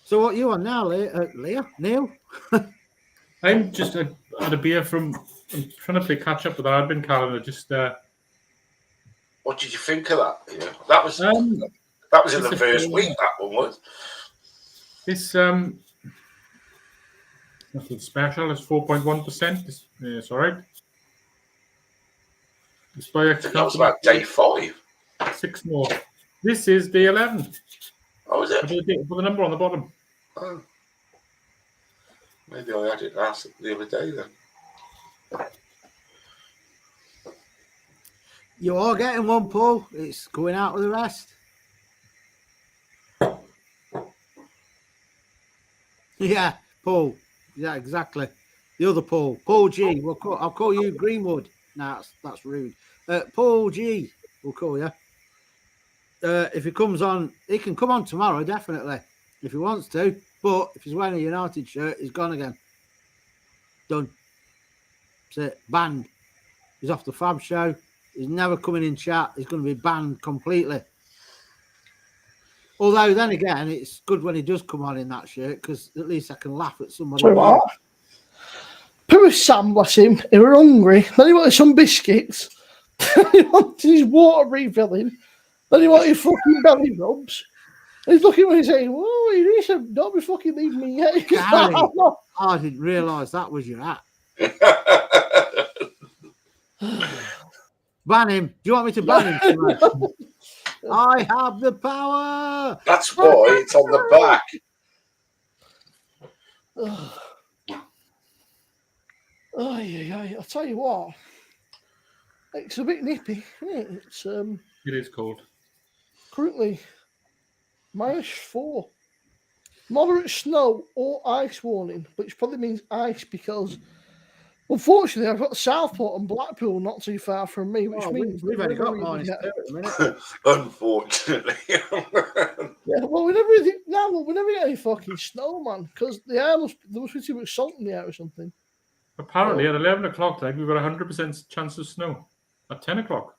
So what you on now, Leah? Neil? I'm just had a beer from. I'm trying to play catch up with our admin calendar. Just What did you think of that? Yeah, that was in the first week. That one was. This nothing special. It's 4.1%. It's all right. That was about day 5. 6 more. This is day 11. Oh, is it? Put the number on the bottom. Oh. Maybe I had it the other day then. You are getting one, Paul. It's going out with the rest. Yeah, Paul. Yeah, exactly. The other Paul. Paul G. I'll call you Greenwood. No, that's rude. Paul G. We'll call you. If he comes on, he can come on tomorrow, definitely, if he wants to. But if he's wearing a United shirt, he's gone again. Done. That's it. Banned. He's off the Fab show. He's never coming in chat. He's going to be banned completely. Although, then again, it's good when he does come on in that shirt, because at least I can laugh at somebody. So what? Poor Sam, bless him. He were hungry. Then he wanted some biscuits. Then he wanted his water refilling. Then he wanted fucking belly rubs. And he's looking at me saying, "Whoa, he said, don't be fucking leaving me yet." Gary, I didn't realise that was your hat. Ban him. Do you want me to ban him? I have the power. That's why it's on the back. Oh, yeah. I'll tell you what. It's a bit nippy. Isn't it? It is cold. Currently -4. Moderate snow or ice warning, which probably means ice because, unfortunately, I've got Southport and Blackpool not too far from me, which means we've only got -2 at the minute. Unfortunately. Yeah, well, we never get any fucking snow, man, because there must be too much salt in the air or something. Apparently, at 11 o'clock tonight, we've got a 100% chance of snow. At 10 o'clock.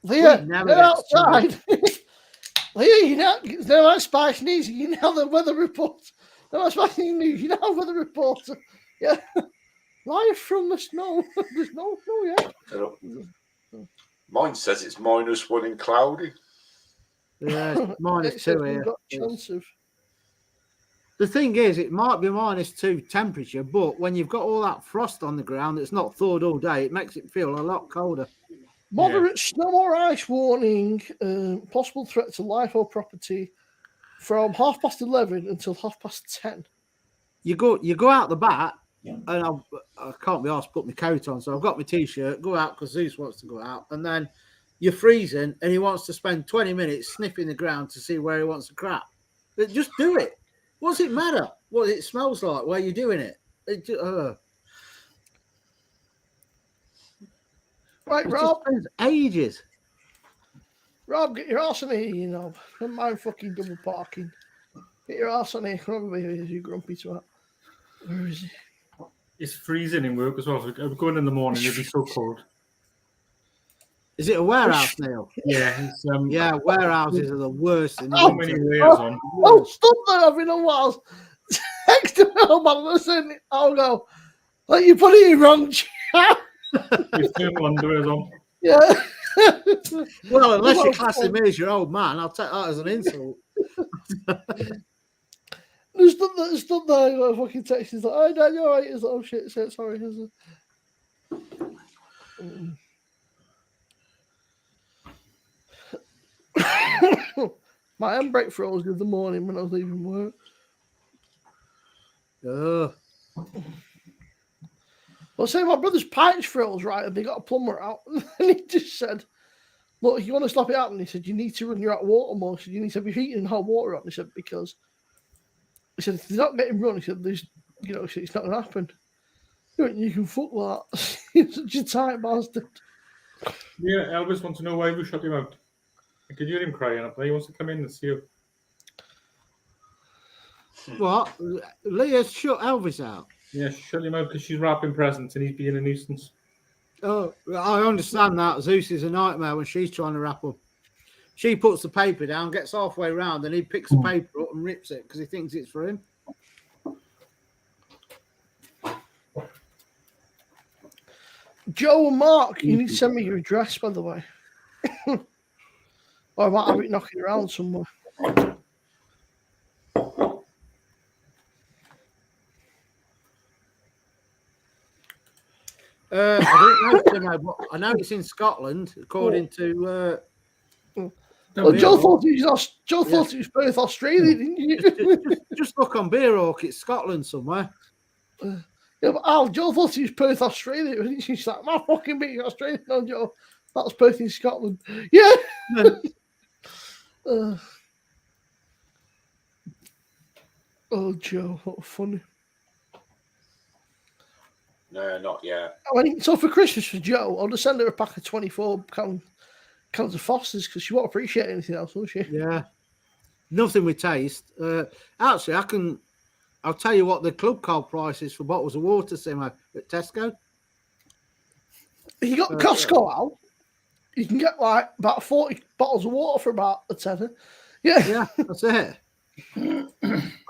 They're outside. Leah, they're not spicy news. You know the weather report. They're not spicy news. You know the weather reporter. Yeah. Live from the snow. There's no snow yet. Mine says it's -1 and cloudy. Yeah, it's -2 here. Got a chance of... The thing is, it might be -2 temperature, but when you've got all that frost on the ground that's not thawed all day, it makes it feel a lot colder. Moderate snow or ice warning, possible threat to life or property from 11:30 until 10:30. You go out the back, and I can't be asked to put my coat on, so I've got my t-shirt. Go out because Zeus wants to go out, and then you're freezing, and he wants to spend 20 minutes sniffing the ground to see where he wants to crap. But just do it. What's it matter what it smells like while you're doing it? Right, It Rob. just spends ages. Rob, get your arse on here, you know. Don't mind fucking double parking. Get your arse on here. Come over here, you grumpy twat. Where is he? It's freezing in work as well. So I'm going in the morning. It'll be so cold. Is it a warehouse, Neil? Yeah, it's, Yeah, warehouses are the worst. In the so winter. many layers on. Oh, stop there, having a while. Next to me, man, listen. I'll go. Like you put it in wrong chat. It's thermal underwears on. Yeah. Well, unless you're classing me as your old man, I'll take that as an insult. There's stood there, like, fucking text. He's like, "Oh, Dad, you're right." He's like, "Oh shit, sorry." My handbrake froze the other morning when I was leaving work. Well, say my brother's pipes froze, right? And they got a plumber out, and he just said, "Look, if you want to stop it happening," he said, "you need to run your hot water more. So you need to have your heating and hot water on." He said, "Because," he said, "if they're not getting run," he said, "there's, you know," he said, "it's not going to happen." You can fuck that. You're such a tight bastard. Yeah, Elvis wants to know why we shut him out. I could hear him crying up there. He wants to come in and see you. What? Leah shut Elvis out. Yeah, shut him out because she's wrapping presents and he's being a nuisance. Oh, I understand that. Zeus is a nightmare when she's trying to wrap up. She puts the paper down, gets halfway round, and he picks the paper up and rips it because he thinks it's for him. Joe and Mark, you need to send me your address, by the way. Or I might have it knocking around somewhere. I don't know, but I know it's in Scotland, according to. Well, Joe thought it was Perth, Australia, didn't you? Just look on Beer Hawk, it's Scotland somewhere. Yeah, but Al, Joe thought it was Perth, Australia. And she's like, "My fucking being Australia." No, Joe, that was Perth in Scotland. Yeah. Oh, Joe, what funny. No, not yet. So for Christmas for Joe, I'll just send her a pack of 24 cans of Fosters because she won't appreciate anything else, will she? Yeah. Nothing with taste. Actually, I'll tell you what the club card price is for bottles of water, Simo, at Tesco. You got Costco out. You can get like about 40 bottles of water for about a tenner. Yeah. Yeah, that's it.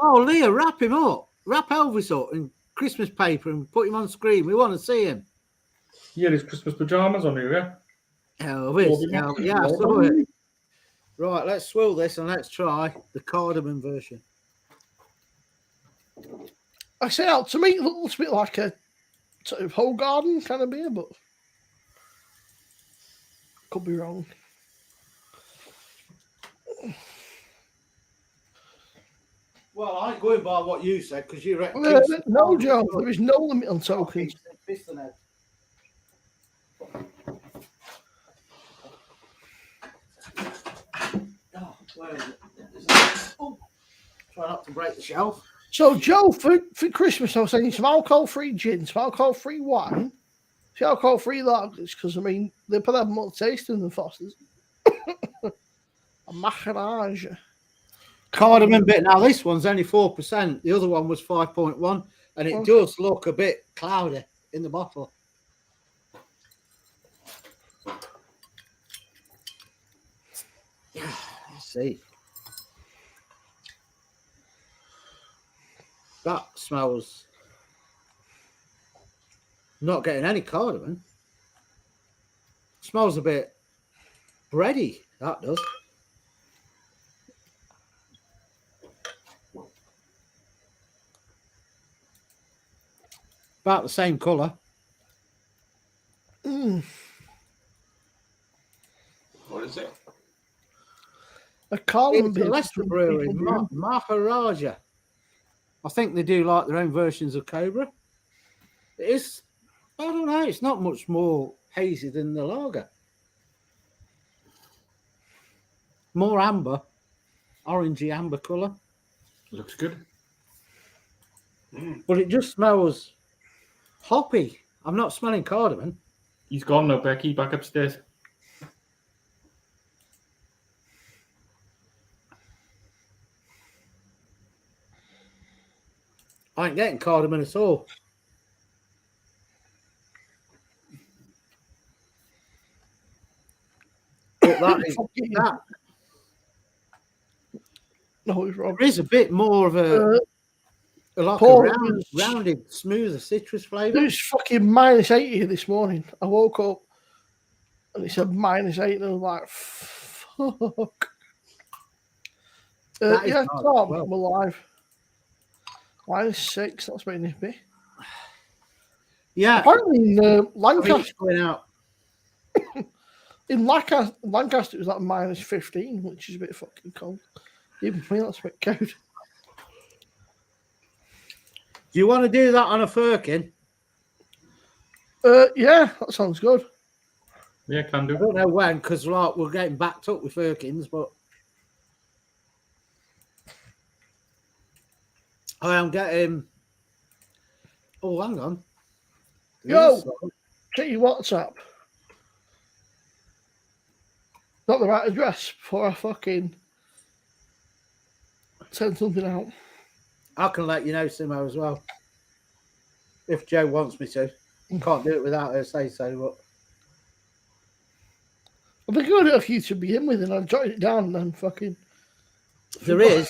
Oh, Leah, wrap him up. Wrap Elvis up in Christmas paper and put him on screen. We want to see him. Yeah, there's Christmas pajamas on here, yeah? Elvis. Yeah, I saw it. Right, let's swill this and let's try the cardamom version. I say out to me, it looks a bit like a sort of whole garden kind of beer, but could be wrong. Well, I ain't going by what you said because you reckon. No, Joe, there is no limit on tokens. Oh, where is it? Oh, try not to break the shelf. So, Joe, for Christmas, I was saying some alcohol-free gin, some alcohol-free wine, some alcohol-free lagers, because, I mean, they probably have more taste than the Fosters. A maharaj. Cardamom bit. Now, this one's only 4%. The other one was 5.1, and it does look a bit cloudy in the bottle. Let's see. That smells. Not getting any cardamom. Smells a bit bready. That does. About the same colour. cardamom It's a beer. Leicester brewery, Maharaja. I think they do like their own versions of Cobra. It is, I don't know, it's not much more hazy than the lager. More amber, orangey amber colour. Looks good. But it just smells hoppy. I'm not smelling cardamom. He's gone now, Becky. Back upstairs. I ain't getting cardamom at all. But that is that. No, it's wrong. There is a bit more of a like a Paul, rounded, smoother citrus flavour. It was fucking minus 80 this morning. I woke up and it said minus 8, and I was like, fuck. That is Yeah, nice Tom, as well. I'm alive. Minus 6, that's very nippy. Yeah, Apparently in I mean, Lancaster, it's going out. in Lancaster, it was like minus 15, which is a bit fucking cold. Even for me, that's a bit cold. Do you want to do that on a firkin? Yeah, that sounds good. Yeah, can I do. don't know when, because like we're getting backed up with firkins, but I am getting. Oh, hang on. Yo, check your WhatsApp. Not the right address before I fucking send something out. I can let you know, Simo, as well. If Joe wants me to. Can't do it without her say so, but I've been going to a few to begin with, and I've jotted it down and then fucking. there is,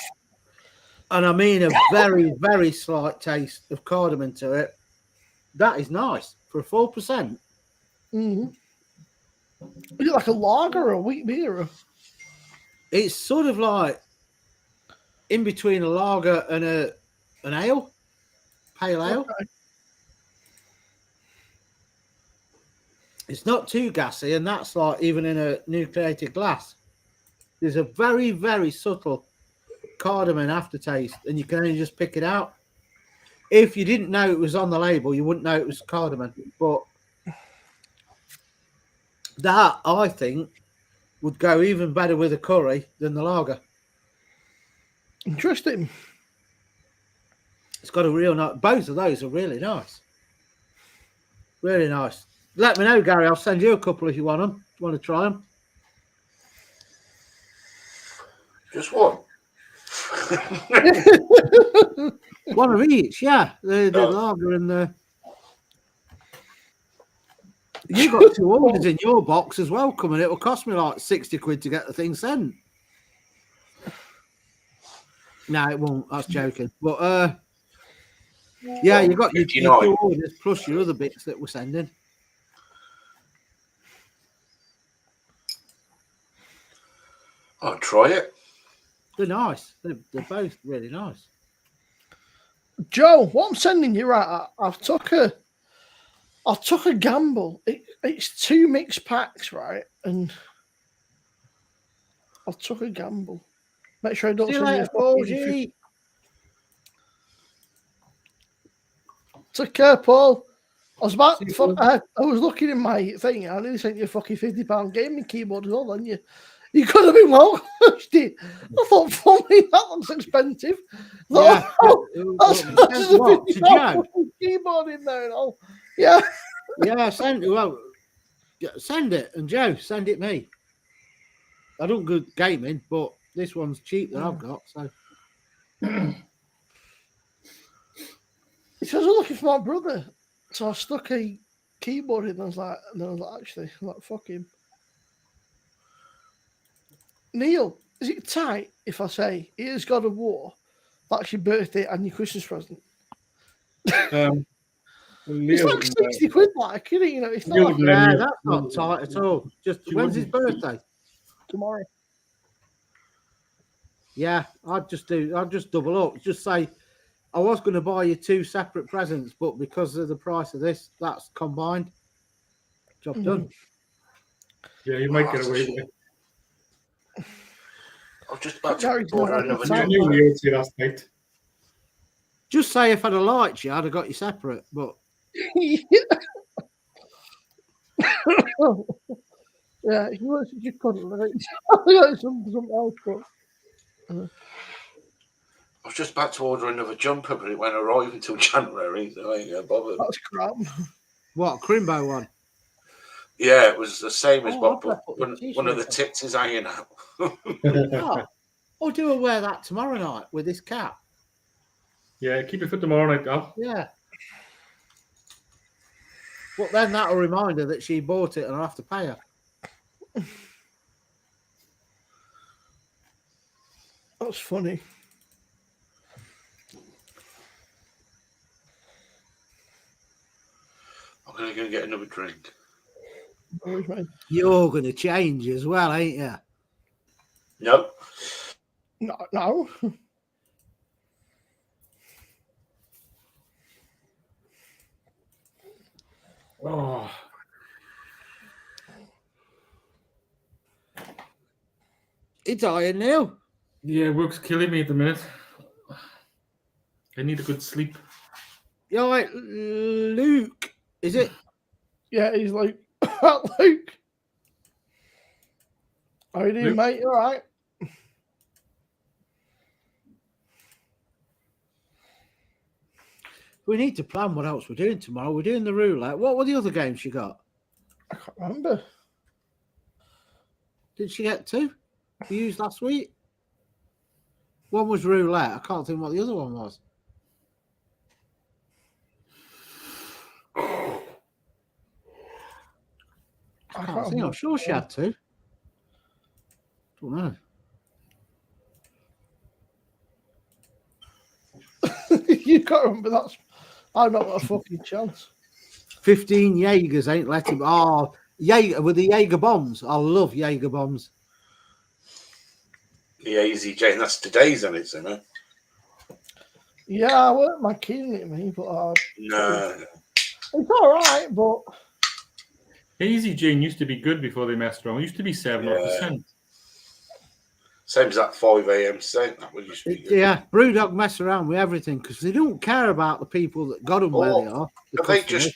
and I mean a very, very slight taste of cardamom to it. That is nice for a 4%. Mm-hmm. Is it like a lager or a wheat beer? Or... It's sort of like in between a lager and an ale, pale ale. Okay. It's not too gassy, and that's like even in a nucleated glass. There's a very, very subtle cardamom aftertaste, and you can only just pick it out. If you didn't know it was on the label, you wouldn't know it was cardamom. But that, I think, would go even better with a curry than the lager. Interesting. It's got a real nice. Both of those are really nice. Really nice. Let me know, Gary. I'll send you a couple if you want them. If you want to try them. Just one. One of each, yeah. The lager and the. You got 2 orders in your box as well coming. It will cost me like 60 quid to get the thing sent. No, it won't. That's joking. But yeah, you got your 2 orders plus your other bits that we're sending. I'll try it. They're nice. They're both really nice. Joe, what I'm sending you, right? I've took a gamble. It's 2 mixed packs, right? And I took a gamble. Make sure I don't See you send later, you Paul a G. Take care, Paul. I was about I was looking in my thing. I nearly sent you a fucking £50 gaming keyboard as well, didn't you? You could have been well. I thought, for me, that looks expensive. Yeah. That's a £50 keyboard in there and all. Yeah. Yeah, send it. And Joe, send it me. I don't go gaming, but this one's cheap that I've got. So He says, I'm looking for my brother. So I stuck a keyboard in and I was like, actually, I'm like, fuck him. Neil, is it tight if I say, here's God of War? That's your birthday and your Christmas present. It's like 60 quid, like, you know, it's not like, yeah, that's not tight at all. Just when's his birthday? Tomorrow. Yeah, I'd just double up. Just say I was going to buy you 2 separate presents, but because of the price of this, that's combined. Job done. Yeah, you might get away with it. was just about to Gary's not order having another time. I drink. knew we ought to last night. Just say if I'd have liked you, I'd have got you separate. But Yeah, he was just couldn't. Like, something else, but I was just about to order another jumper, but it won't arrive until January, so I ain't gonna bother. that's crap. what, Crimbo one? Yeah, it was the same as Oh, what, I've but got the one of the t-shirt tits is hanging out. Oh, or do I wear that tomorrow night with this cap? Yeah, keep it for tomorrow night, Al. Yeah. But then that'll remind her that she bought it and I'll have to pay her. That's funny. I'm gonna go get another drink. Always right. You're going to change as well, ain't you? No, No. Oh, It's dying now. yeah, work's killing me at the minute. I need a good sleep. You're like, Luke, is it? Yeah, he's like, Luke. How you doing, Luke? mate? You all right? We need to plan what else we're doing tomorrow. We're doing the roulette. What were the other games you got? I can't remember. Did she get two? You used last week? One was roulette. I can't think what the other one was. I can't think. I'm sure she had two. Don't know. You can't remember. That's. I've not got a fucking chance. 15 Jaegers ain't let him. Oh, Jaeger with the Jaeger bombs. I love Jaeger bombs. the AZ Jane. That's today's on it, isn't it? Yeah, I weren't my keen at me, but No, it's all right. But Hazy Jane used to be good before they messed around. It used to be 7%. same as that 5 a.m. Saint. That would used to be good. Yeah, Brewdog mess around with everything because they don't care about the people that got them where they are. The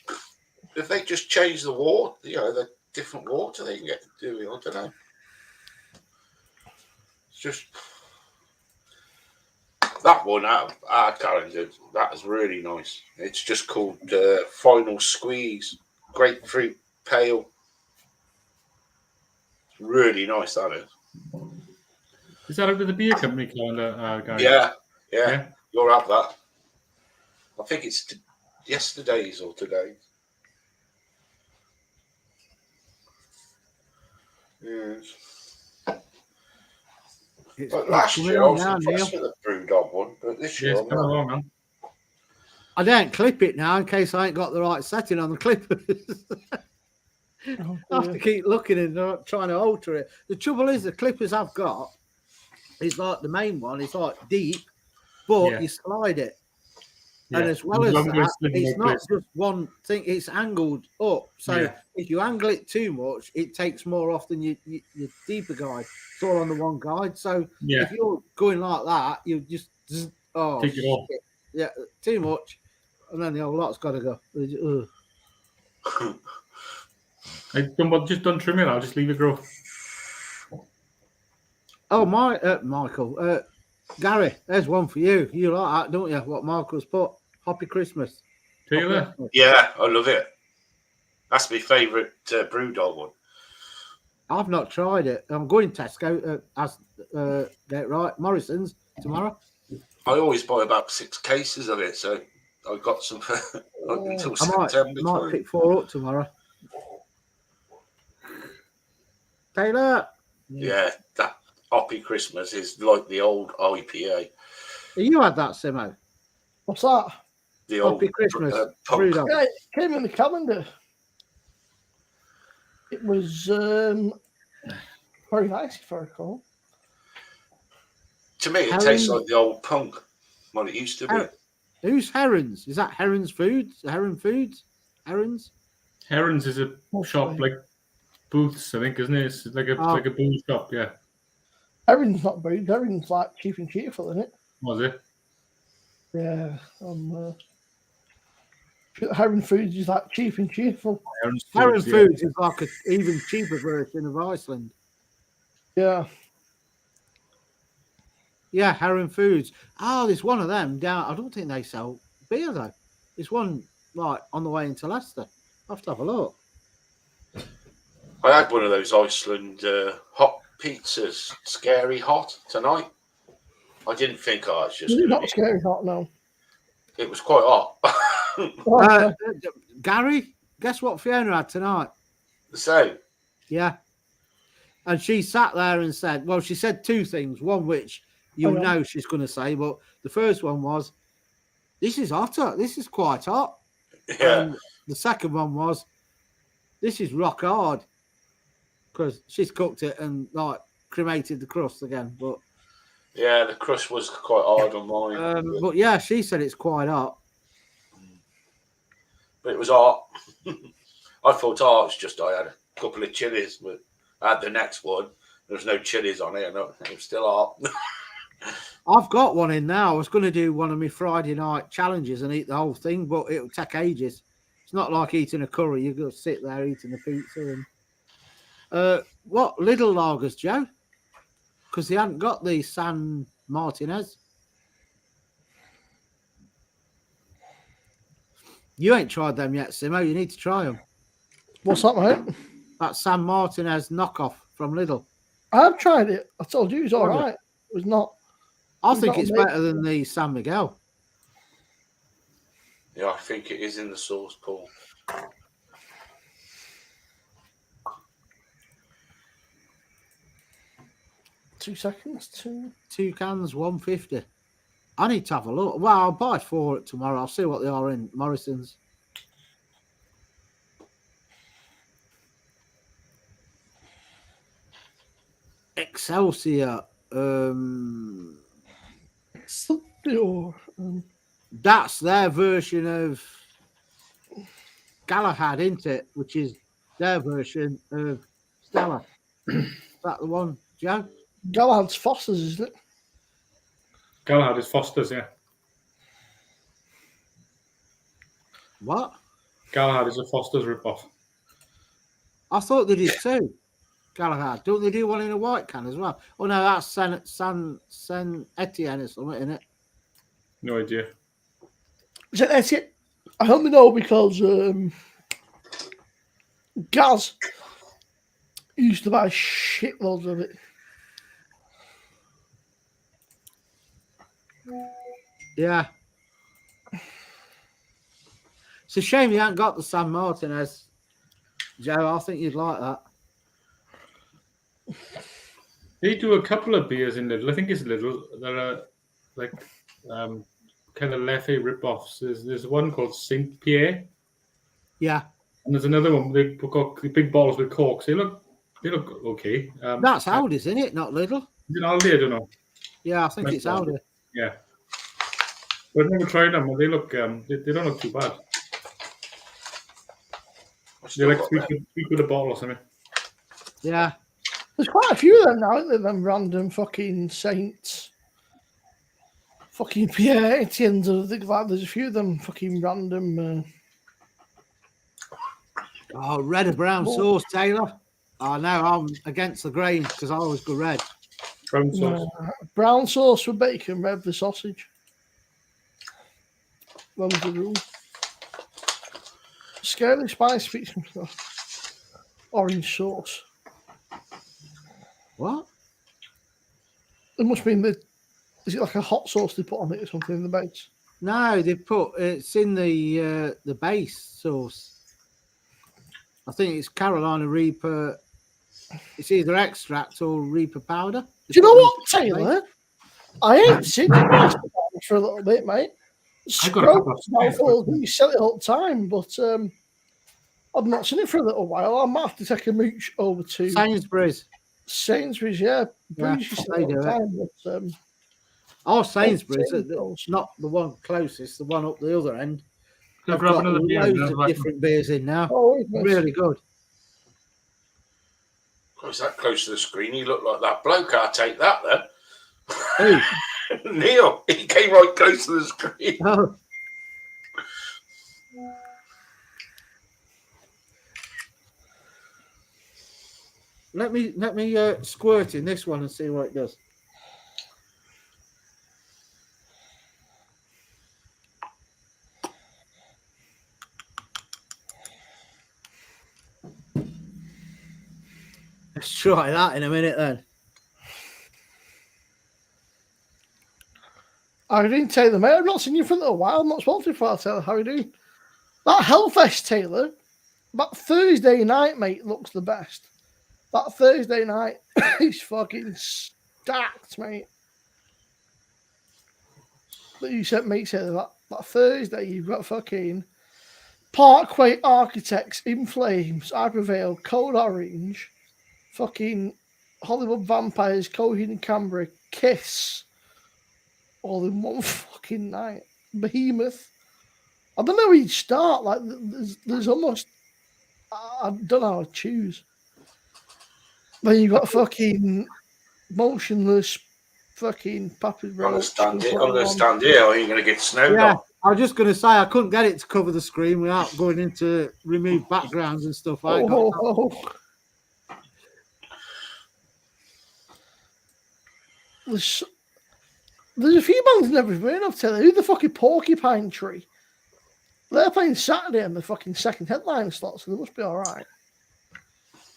If they just change the water, the different water they can get to do it. I don't know. It's just that one out of our calendar. That is really nice. It's just called Final Squeeze Grapefruit Pale. Really nice, that is. Is that out of the beer company calendar, Gary? Yeah. You'll have that. I think it's yesterday's or today's. Yes. But last year I was impressed with the Brewdog one, but this year Yes, I'm come not. on, man. I don't clip it now in case I ain't got the right setting on the clippers. I have to keep looking and trying to alter it. The trouble is, the clippers I've got is like the main one. It's like deep, but you slide it. Yeah. And as well as that, it's not place. just one thing, it's angled up. So if you angle it too much, it takes more off than your deeper guide. It's all on the one guide. So if you're going like that, you just, take it off. Yeah, too much. And then the whole lot's got to go. Just don't trim it. I'll just leave it grow. Oh, Michael. Gary, there's one for you. You like that, don't you? What Michael's put. Happy Christmas. Taylor? Yeah, I love it. That's my favourite Brewdog one. I've not tried it. I'm going Tesco, get it right, Morrison's tomorrow. I always buy about 6 cases of it, so I've got some until September. I might pick 4 up tomorrow. Taylor. Yeah, that Happy Christmas is like the old IPA. You had that, Simo? What's that? The old Happy Christmas. punk. Yeah, it came in the calendar. It was very nice, if I recall. To me, it tastes like the old punk, what it used to be. Who's Herons? Is that Herons Foods? Heron Foods? Herons? Herons is a shop like Booths, I think, isn't it? It's like a booth shop, yeah. Herring's not brewed. Herring's like cheap and cheerful, isn't it? Was it? Yeah. Herring Foods is like cheap and cheerful. Heron Foods is like an even cheaper version of Iceland. Yeah. Yeah, Heron Foods. Oh, there's one of them down. I don't think they sell beer though. There's one like on the way into Leicester. I'll have to have a look. I had one of those Iceland hot pizzas, scary hot tonight. I didn't think, it's just It's not scary hot now. It was quite hot. Gary, guess what Fiona had tonight? The same. Yeah. And she sat there and said, well, she said two things. One which you'll know she's going to say, but the first one was, this is hotter. This is quite hot. Yeah. And the second one was, this is rock hard. Because she's cooked it and like cremated the crust again. But yeah, the crust was quite hard on mine. But yeah, she said it's quite hot. But it was hot. I thought, it's just I had a couple of chilies, but I had the next one. There was no chilies on it, and it was still hot. I've got one in now. I was going to do one of my Friday night challenges and eat the whole thing, but it'll take ages. It's not like eating a curry. You've got to sit there eating a pizza. And what Lidl lagers, Joe? Because they hadn't got the San Martinez. You ain't tried them yet, Simo. You need to try them. What's that, mate? That San Martinez knockoff from Lidl. I've tried it. I told you it was all right. It was not. I think it's better than the San Miguel. Yeah, I think it is in the sauce, Paul. Two seconds. Two cans, 150. I need to have a look. Well, I'll buy 4 tomorrow. I'll see what they are in Morrison's. Excelsior. That's their version of Galahad, isn't it? Which is their version of Stella. Is that the one, Joe? Galahad's Foster's, isn't it? Galahad is Foster's, yeah. What? Galahad is a Foster's ripoff. I thought they did too. Galahad. Don't they do one in a white can as well? Oh no, that's San Etienne or something, isn't it? No idea. Is it Etienne? I only know because Gaz used to buy shitloads of it. Yeah. It's a shame you haven't got the San Martinez, Joe. I think you'd like that. They do a couple of beers in Lidl. I think it's Lidl. There are like kind of Leffe rip-offs. There's one called Saint Pierre. Yeah. And there's another one. They've got big bottles with corks. They look okay. That's Aldi, isn't it? Not Lidl. Is it Aldi? I don't know. Yeah, I think it's Aldi. Yeah. But I've never tried them. They look. They don't look too bad. They're like $3 a bottle or something. Yeah. There's quite a few of them now, isn't there? Them random fucking Saints. Fucking Pierre Etienne's or things like that. There's a few of them fucking random. Oh, red or brown sauce, Taylor. I know I'm against the grain because I always go red. Brown sauce. Brown sauce for bacon, red for sausage. That was the rule. Scaly spice feet some stuff. Orange sauce. What? It must be in the. Is it like a hot sauce they put on it or something in the base? No, they put it's in the base sauce. I think it's Carolina Reaper. It's either extract or Reaper powder. Do you know what, Taylor? I ain't seen it for a little bit, mate. I got a couple of You sell it all the time, but I've not seen it for a little while. I might have to take a mooch over to Sainsbury's. Sainsbury's, yeah. Yeah, Breeze, you sell they it all do the it. time, but, Oh, Sainsbury's. Sainsbury's. Not the one closest, the one up the other end. I'll They've grab got another beer. loads of different beers in now. oh, it's Really good. was that close to the screen? He looked like that bloke. I'll take that Who? then. Neil, he came right close to the screen. Oh. Let me squirt in this one and see what it does. Let's try that in a minute then. I didn't take them out. I've not seen you for a little while. I'm not spoken to you, Taylor. How are you doing? That Hellfest, Taylor, that Thursday night, mate, looks the best. That Thursday night is fucking stacked, mate. That you sent me, Taylor, that Thursday, you've got fucking Parkway Architects, In Flames, I Prevail, Code Orange, fucking Hollywood Vampires, Coheed and Cambria, Kiss, all in one fucking night. Behemoth. I don't know where you'd start. Like, there's almost, I don't know how to choose. Then you got fucking Motionless, fucking Papa's Roach. I'm going to stand here, or you're going to get snowed Yeah, on. I was just going to say I couldn't get it to cover the screen without going into remove backgrounds and stuff. There's a few bands never heard of. Tell you who the fucking Porcupine Tree. They're playing Saturday in the fucking second headline slot, so they must be all right.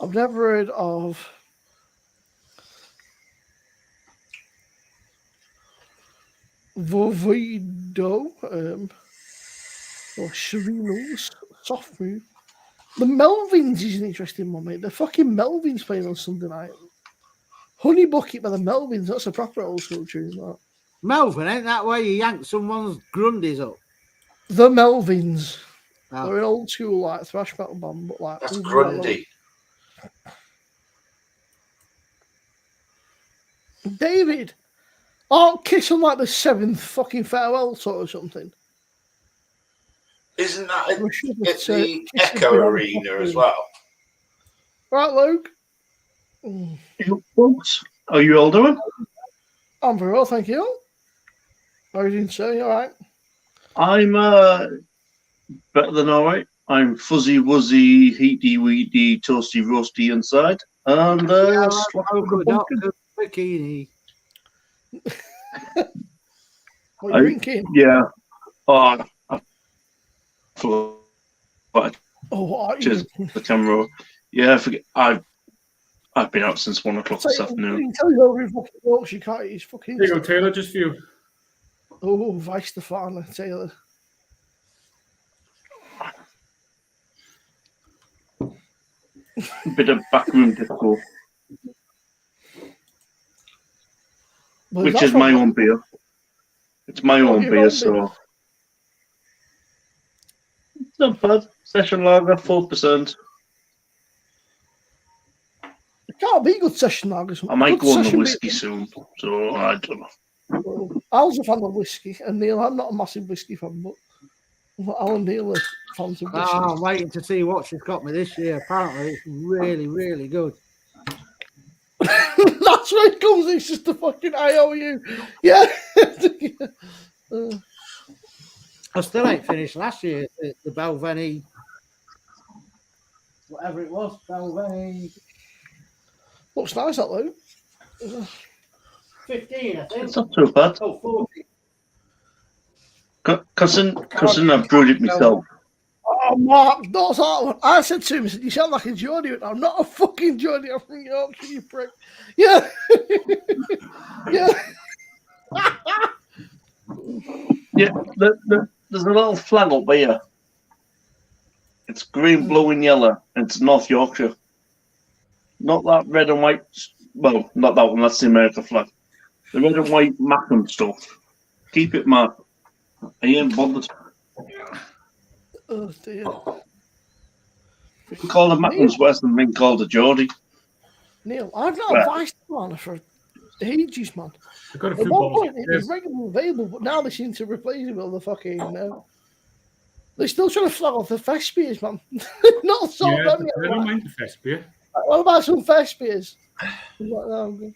I've never heard of Vovido or Serenos, Soft Move. The Melvins is an interesting one, mate. The fucking Melvins playing on Sunday night. Honey Bucket by the Melvins. That's a proper old school tune, that. Melvin, ain't that where you yank someone's grundies up? The Melvins. Oh. They're an old school like thrash metal band, but like That's Grundy. David, aren't Kiss on like the 7th fucking farewell tour or something? Isn't that at It's the Echo Arena as well? Right, Luke. Hey, folks, how are you all doing? I'm very well, thank you. How are you doing, sir? You all right? I'm better than all right. I'm fuzzy wuzzy, heaty weedy, toasty roasty inside, and sloppy with a pumpkin. Bikini. What are you drinking? Yeah. Oh, I forgot Oh, what are you to drinking? the camera. Yeah, I forget. I've been out since 1 o'clock this afternoon. You tell you over in fucking Yorkshire, you can't. He's fucking. There you go, Taylor, just for you. Oh, Vice Stefano, Taylor. A bit of backroom disco, Well, which that's is my what- own beer. It's my own your beer, own so beer. it's not bad. Session lager, 4%. It can't be good session lager. I might Good go on the session whiskey beer. soon, so I don't know. Al's a fan of whiskey, and Neil, I'm not a massive whiskey fan, but Al and Neil are fans of whiskey. I'm waiting to see what she's got me this year. Apparently, it's really, really good. That's where it comes. It's just the fucking IOU. Yeah. I still ain't finished last year. The Belveni, whatever it was, Belveni Looks nice, that Luke. 15, I think. It's not too bad. Oh, 40. Cousin, I've brewed it myself. Oh, Mark, that's that one. I said to him, I said, you sound like a Geordie. I'm not a fucking Geordie. I'm from Yorkshire, you prick. Yeah. Yeah. Yeah, there's a little flag up here. It's green, blue, and yellow. And it's North Yorkshire. Not that red and white. Well, not that one. That's the American flag. The red and white Macam stuff. Keep it, Mark. I ain't bothered. Oh, dear. Being called a Macam's worse than being called a Geordie. Neil, I've not Right. advised man for ages, man. I've got a At few one bottles. point, it was regularly available, but now they seem to replace it with the fucking. They're still trying to flag off the fest beers, man. Not so Yeah, them I yet. don't Like, mind the fest beer. What about some fresh beers? Like, no, good.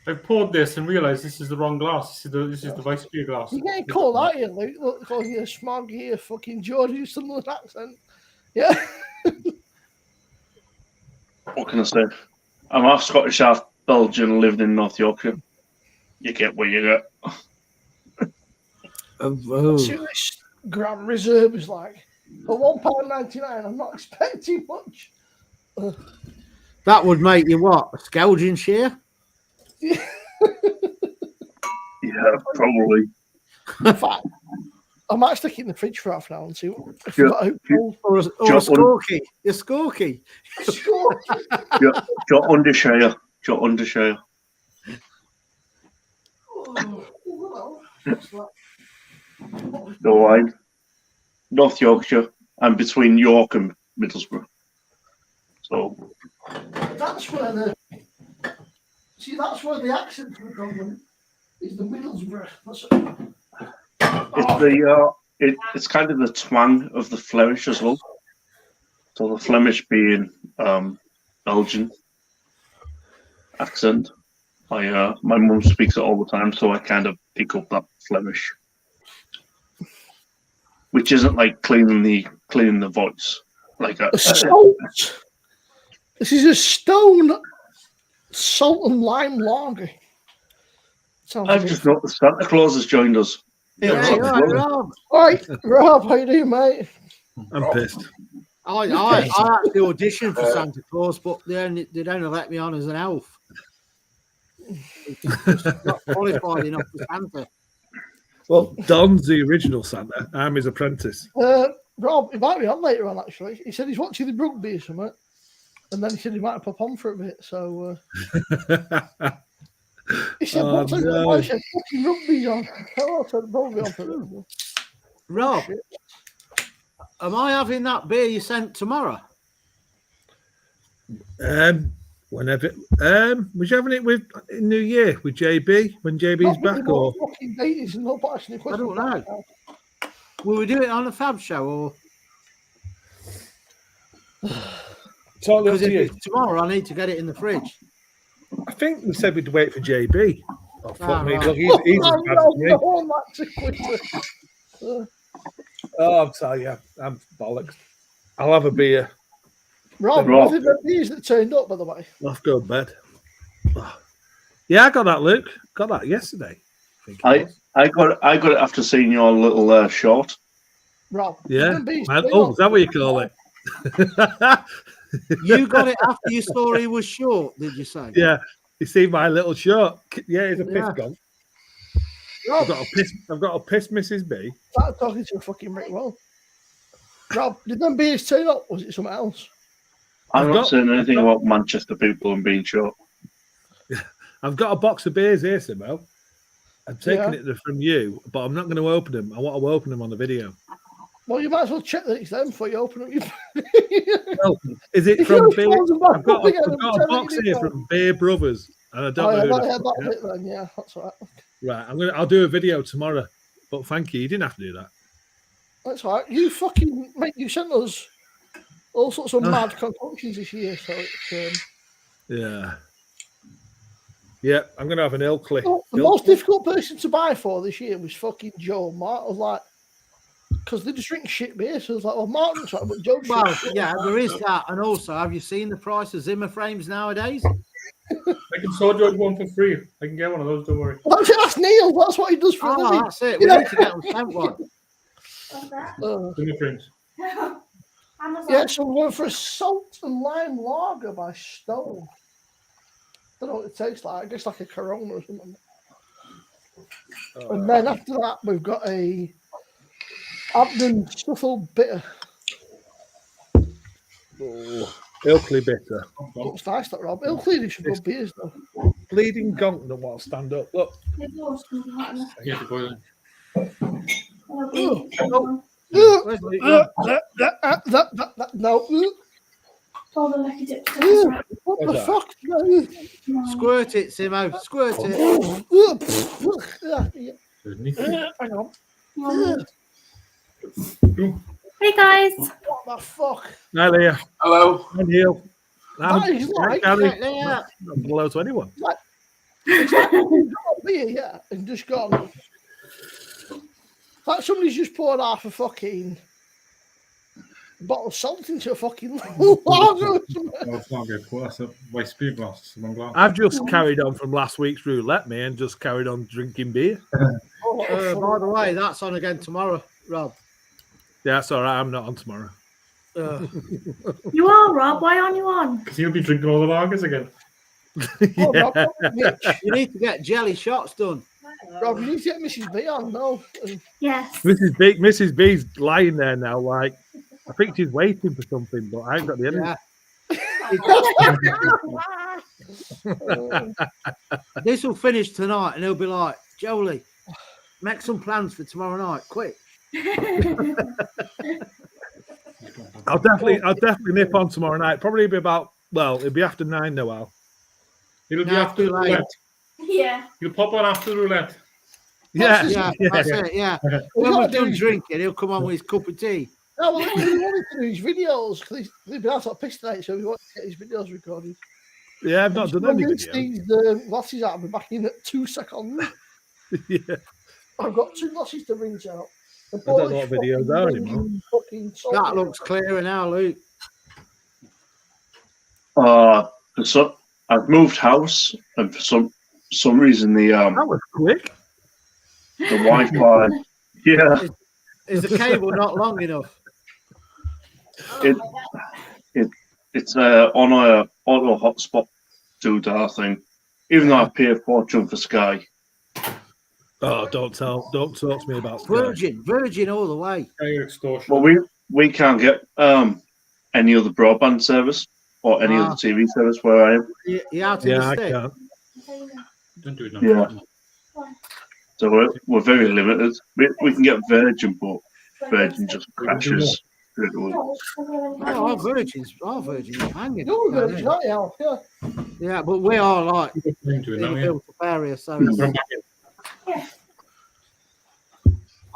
I poured this and realised this is the wrong glass. This is the vice beer glass. You're getting called out here, Luke. Look, calling you a smog here, fucking Geordie Sunderland accent. Yeah. What can I say? I'm half Scottish, half Belgian, lived in North Yorkshire. You get what you get. See what this Grand Reserve is like. For £1.99, I'm not expecting much. That would make you what? A Skelgin share? Yeah, probably. In fact, I might stick it in the fridge for half an hour and see what. If Yeah. got out Or a Scorky? A Scorky? Jot Undershire. Jot Undershire. No line. North Yorkshire. I'm between York and Middlesbrough. So That's where the accent for the problem is, the Middlesbrough. it's kind of the twang of the Flemish as well. So the Flemish being Belgian accent. My mum speaks it all the time, so I kind of pick up that Flemish, which isn't like cleaning the voice like a salt. This is a stone salt and lime lager. I've just noticed Santa Claus has joined us. Yeah, right, Rob. Right, Rob, how you doing, mate? I'm pissed. I actually auditioned for Santa Claus, but they don't let me on as an elf. Just not qualified enough for Santa. Well, Don's the original Santa. I'm his apprentice. Rob, he might be on later on, actually. He said he's watching the rugby or something. And then he said he might pop on for a bit. So he said, "What's no. I said, fucking rugby's on." Oh, I said, "Rugby on for rugby." Rob, am I having that beer you sent tomorrow? Whenever. Was you having it with in New Year with JB when JB's back, or? Fucking days and not asking I don't know. Will we do it on a Fab show or? Totally up Because to if you. it's tomorrow, I need to get it in the fridge. I think we said we'd wait for JB. Oh, fuck me. right. Look, he's as bad as me. Oh, I'm sorry, yeah, I'm bollocks. I'll have a beer. Rob, Rob. what are the beers that turned up, by the way? I'll have to go to bed. Oh. Yeah, I got that, Luke. Got that yesterday. I got it after seeing your little short. Rob, Yeah. them beers Man, turned oh, up. is that what you call it? You got it after your story was short, did you say? Yeah. You see my little short? Yeah, it's a piss Yeah. gun. Rob, I've got a piss Mrs. B. start talking to a fucking Rick Well. Rob, did them beers turn up? Was it something else? I'm I've not got- saying anything about Manchester people and being short. I've got a box of beers here, Simo. I'm taking Yeah. it from you, but I'm not going to open them. I want to open them on the video. Well, you might as well check that it's them before you open them. Oh, is it If from you're Beer? closing back I've got up again a and pretending box you here didn't from Beer Brothers, and I don't know who the that fuck they was it then. Yeah, that's all right. Right, I'll do a video tomorrow. But thank you. You didn't have to do that. That's all right. You fucking mate, you sent us all sorts of mad concoctions this year, so it's Yeah. Yeah, I'm gonna have an Ilkley. the most difficult person to buy for this year was fucking Joe and Mark. I was like, because they just drink shit beer, so I was like, well, Mark looks like, but Joe. Well, yeah, there is that. And also, have you seen the price of Zimmer frames nowadays? I can sword George one for free. I can get one of those. Don't worry. That's Neil. That's what he does for a Oh, living. that's it. We need to get them sent one. Zimmer frames. Yeah, so we went for a salt and lime lager by Stone. I don't know what it tastes like. I guess like a Corona or something. And then after that, we've got a Abden Stuffle Bitter. Oh, Ilkley bitter. Looks nice, that Rob. It'll clean some good beers, though. Bleeding gunk that won't stand up. Look. Yeah, the boiling. Where's the- No. What the What's fuck? Squirt it, Simo. Squirt it. There's nothing. Hang on. Hey guys. What the fuck? Hi, Leah. Hello. Hi, Neil. That is like, Yeah. Not below to anyone. it's like you've got a beer, yeah, and just gone. Like somebody's just poured half a fucking bottle of salt into a fucking lager or something. That's not good. That's a waste beer glass. I've just carried on from last week's roulette, me, and just carried on drinking beer. By the way, that's on again tomorrow, Rob. Yeah, it's all right. I'm not on tomorrow. You are, Rob. Why aren't you on? Because you'll be drinking all the lagers again. Yeah. You need to get jelly shots done. Rob, you need to get Mrs. B on, no. Yes. Mrs. B's lying there now, like, I think she's waiting for something, but I ain't got the energy. Yeah. This will finish tonight, and he'll be like, Jolie, make some plans for tomorrow night, quick. I'll definitely nip on tomorrow night. Probably be about, well, it'll be after 9 now, Al. It'll be No, after too late. roulette. Yeah. You'll pop on after roulette. Yeah, Yeah, that's it, yeah. When we're done drinking, he'll come on with his cup of tea. No, well, we wanted to do his videos because he's been out of piss tonight, so we want to get his videos recorded. Yeah, I've not done any videos. These glasses out, I'll be back in at 2 seconds. Yeah. I've got 2 glasses to rinse out. I don't know what videos are anymore. That looks clearer now, Luke. So I've moved house, and for some reason the That was quick. Wi-Fi, yeah, Is the cable not long enough? it's on a auto hotspot doodah thing. Even though I pay a fortune for Sky. Oh, don't talk to me about Sky. Virgin all the way. Extortion. Well, we can't get any other broadband service or any other TV service where I am. You out in the I stick? can't. Don't do it now. Yeah. So we're very limited. We can get Virgin, but Virgin just crashes. Our Virgin's hanging. You're Virgin, aren't you? Yeah. Yeah, but we are like Into it now, in a yeah. built-up area, so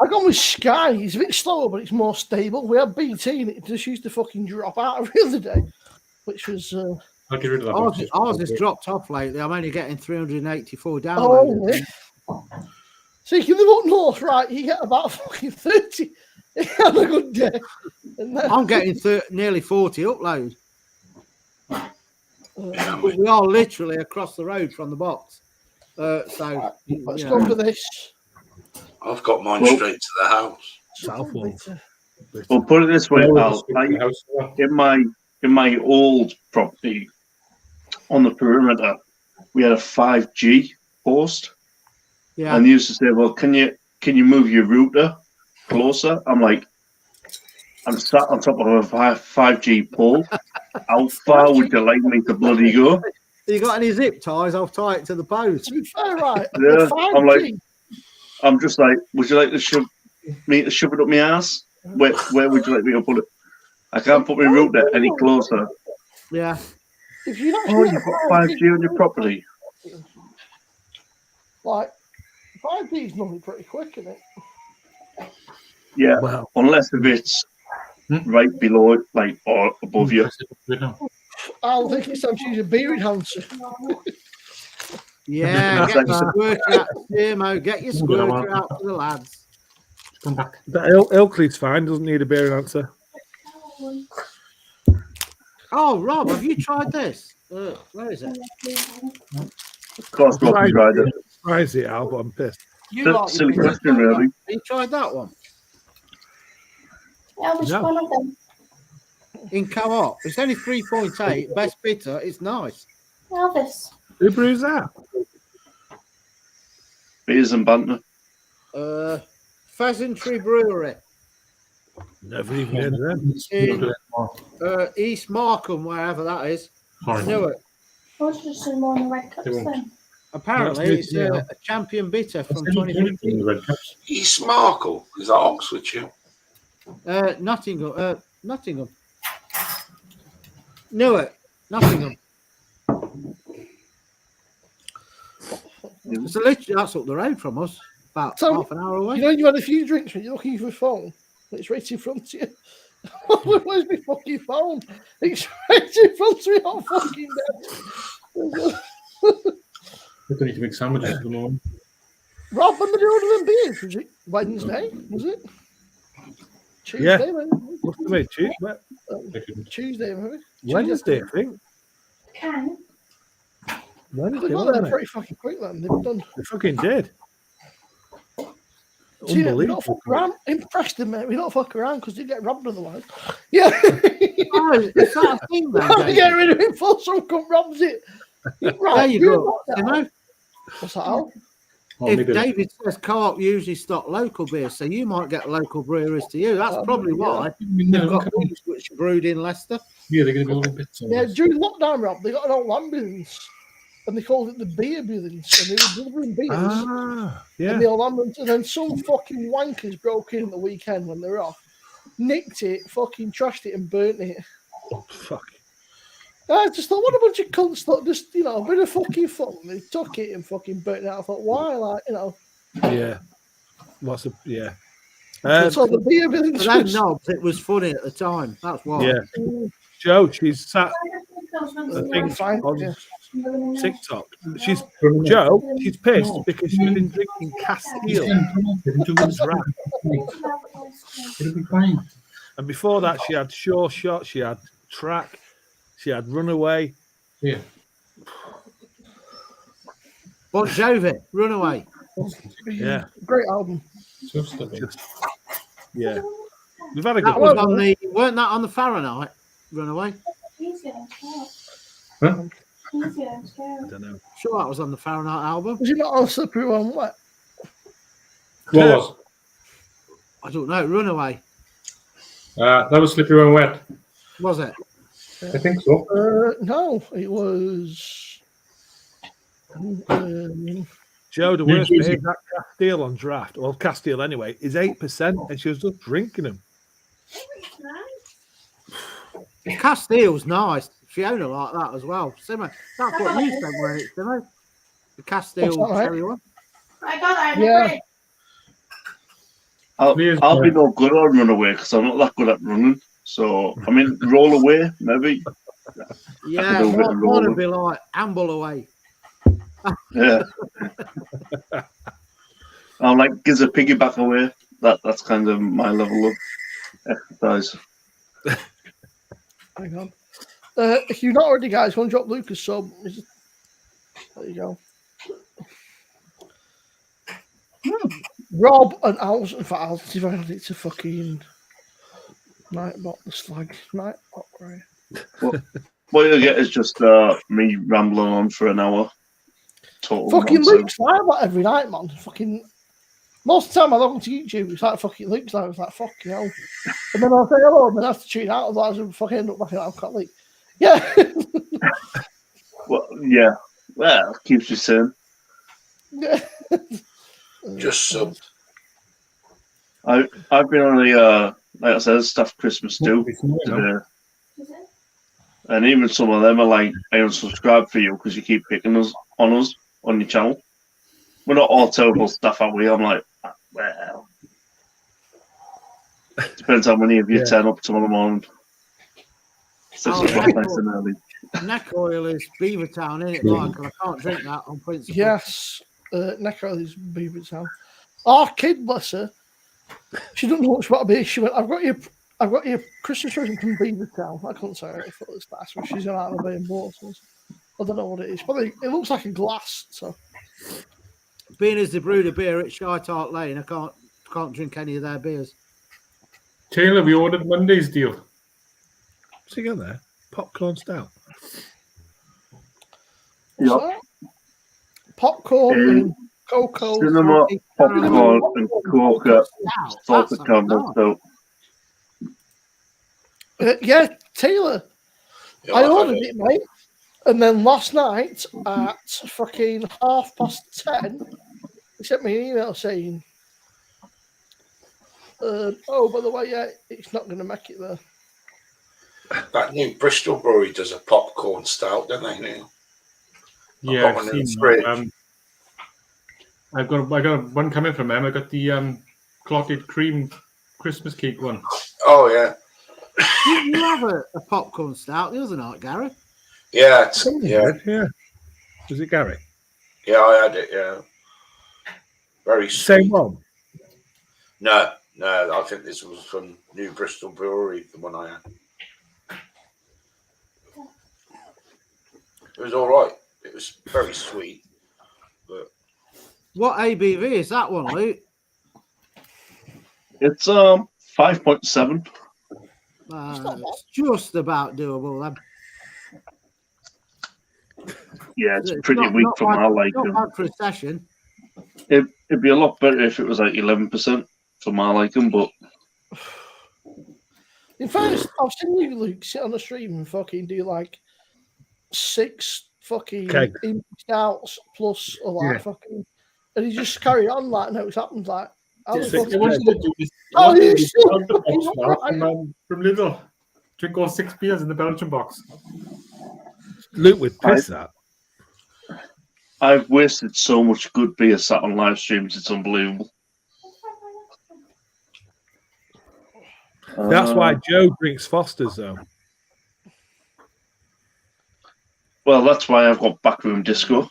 I gone with Sky. It's a bit slower, but it's more stable. We had BT and it just used to fucking drop out every other day, which was. I'll get rid of that. ours has dropped off lately. I'm only getting 384 downloads. Oh, yeah. So you can live up north, right? You get about fucking 30 on a good day. And then, I'm getting nearly 40 uploads. But we are literally across the road from the box. So let's go for this. I've got mine straight to the house. Southwold. Well, put it this way, Al. House. In my old property on the perimeter, we had a 5G post, yeah. and they used to say, "Well, can you move your router closer?" I'm like, I'm sat on top of a 5G pole. How far would you like me to bloody go? You got any zip ties? I'll tie it to the post. To be fair, right? Yeah, The 5G, I'm just like, would you like to shove it up my ass? Where would you like me to put it? I can't put my router any closer. Yeah. if you Oh, you've got 5G on your property. Like 5G is normally pretty quick, isn't it? Yeah, Wow. unless if it's right below it, like, or above you. I'll think it's time to use a beer enhancer. Yeah, get your squirter out, Timo. Get your squirter out for the lads. Come back. Ilkley's fine, doesn't need a beer answer. Oh, Rob, have you tried this? Where is it? Of course, not tried it. Why is it, Al? But I'm pissed. You like Silly your question, really. Have you tried that one? Yeah, which No. one of them? In co-op. It's only 3.8. Best bitter. It's nice. Elvis. Who brews that? Beers and banter. Pheasantry Brewery. Never even heard of them. In East Markham, wherever that is. I knew it. I was just in more in the red cups They won't. then. Apparently, That's it's good, yeah. a champion bitter from 2015. East Markle, is that Oxfordshire? Nottingham. Nottingham. Knew it. Nottingham. It's literally that's up the road from us. About So, half an hour away. You know, you had a few drinks when you're looking for your phone, and it's right in front of you. Where's my fucking phone? It's right in front of me on fucking desk. I don't need to make sandwiches at the moment. Rob, when did you order them beers? Was it Wednesday? Was it? Tuesday, Yeah. maybe? Must have been Tuesday, maybe? Wednesday, I think. Can. Wednesday, They got wasn't there it? pretty fucking quick then. They've done. They fucking did. See, we don't Unbelievable. fuck around. Impressed them, mate. We don't fuck around because they get robbed otherwise. Yeah. Oh, is that a thing then, Get David? rid of it before someone comes robs it. Right, There you go. got You that. know, What's that, Al? Oh, if maybe- David says co-op usually stock local beer, so you might get local breweries to you. That's probably why you've got these which are brewed in Leicester. Yeah, they're going to be all bits. Yeah, during lockdown, Rob, they got an old ambulance and they called it the beer ambulance. And they were delivering beers. Ah, yeah. And the old ambulance, and then some fucking wankers broke in the weekend when they were off, nicked it, fucking trashed it, and burnt it. Fuck. I just thought, what a bunch of cunts thought, just, you know, a bit of fucking fun. They took it and fucking burnt it out. I thought, why? Like, you know. Yeah. What's a yeah. So the beer ambulance. For them knobs, it was funny at the time. That's why. Yeah. Joe, she's sat The thing fine, on yeah. TikTok. She's Joe, she's pissed because she's been drinking Castile draft. It'll be fine. And before that she had Sure Shot, she had Track, she had Runaway. Yeah. Bon Jovi, Runaway. Yeah. Great album. So stubborn. Just yeah. We've had a good That was one. on the weren't that on the Fahrenheit Runaway? Huh? I don't know. Sure, that was on the Fahrenheit album. Was it not on Slippery When Wet? What was? I don't know. Runaway, That was Slippery When Wet. was it? I think so. No, it was. Joe, the New worst Jersey. beer, that Castile on draft, well, Castile anyway, is 8%, and she was just drinking them. Castile's nice. Fiona like that as well. Similar. That's what you said, weren't it, Simo? The Castile What's that, mate? cherry one. I got that. Yeah. I'll be no good on Runaway because I'm not that good at running. So, I mean, Roll Away, maybe. Yeah, A little bit of mine rolling. would be like Amble Away. Yeah. I'm like, gives a piggyback away. That's kind of my level of exercise. Hang on. If you've not already, guys, go and drop Lucas sub. There you go. Rob and Al's, in fact, I'll see if I can get it to fucking Nightbot, the slag. Nightbot, right? What you'll get is just me rambling on for an hour. Total Fucking nonsense. Luke's like that every night, man. Fucking most of the time I log onto YouTube, it's like fucking Luke's like, it's like fucking hell. And then I'll say hello, and then I have to tune out, otherwise I'll fucking end up back in Alcohol League. Yeah. Well, yeah. Well, keeps you sane. Yeah. Just sub. I've been on a like I said, stuff Christmas do today. And even some of them are like, I unsubscribe for you because you keep picking us on your channel. We're not all terrible stuff, are we? I'm like, well, depends how many of you turn up tomorrow morning. 6 Oh, o'clock nice and early. Neck oil is Beavertown, isn't it, Michael? I can't drink that on principle. Yes. Necro is Beavertown. Our kid, bless her, she doesn't know much about beer. She went, I've got your Christmas present from Beavertown. I couldn't say it if it was that, so she's gone out of the bay and bought it. I don't know what it is. Probably it looks like a glass, so Being as they brewed a beer at Shite Hart Lane, I can't drink any of their beers. Taylor, we ordered Monday's deal. What's he got there? Popcorn stout. Yep. So, popcorn and cocoa. Cinema, popcorn, and coca, Stout, salted that's caramel nice. stout. Yeah, Taylor. Yeah, I I've ordered had it, mate. And then last night at fucking 10:30, he sent me an email saying, oh, by the way, yeah, it's not going to make it there. That new Bristol Brewery does a popcorn stout, don't they? Now? Yeah, got I've one in the seen fridge. that. I got one coming from them. I got the clotted cream Christmas cake one. Oh yeah, Didn't you have a popcorn stout the other night, Gary? Yeah, Yeah. Was it Gary? yeah, I had it. Yeah, very sweet. Same one. No, I think this was from New Bristol Brewery, the one I had. It was all right. It was very sweet. But What ABV is that one, Luke? It's 5.7. It's just about doable then. Yeah, it's It's pretty not- weak not for bad- my liking. Not bad for a session. It'd be a lot better if it was like 11% for my liking, but In fairness, I've seen you, Luke, sit on the stream and fucking do like 6 fucking Keg. empty stouts plus a like Yeah. fucking, and he just carry on like no, it's happened like. I was Six fucking- I wanted to do this. Oh, I wanted to you do this still Belgian box fucking now right. from Lidl. Drink all 6 beers in the Belgian box. Luke would piss that. I've wasted so much good beer sat on live streams. It's unbelievable. That's why Joe drinks Foster's, though. Well, that's why I've got backroom disco.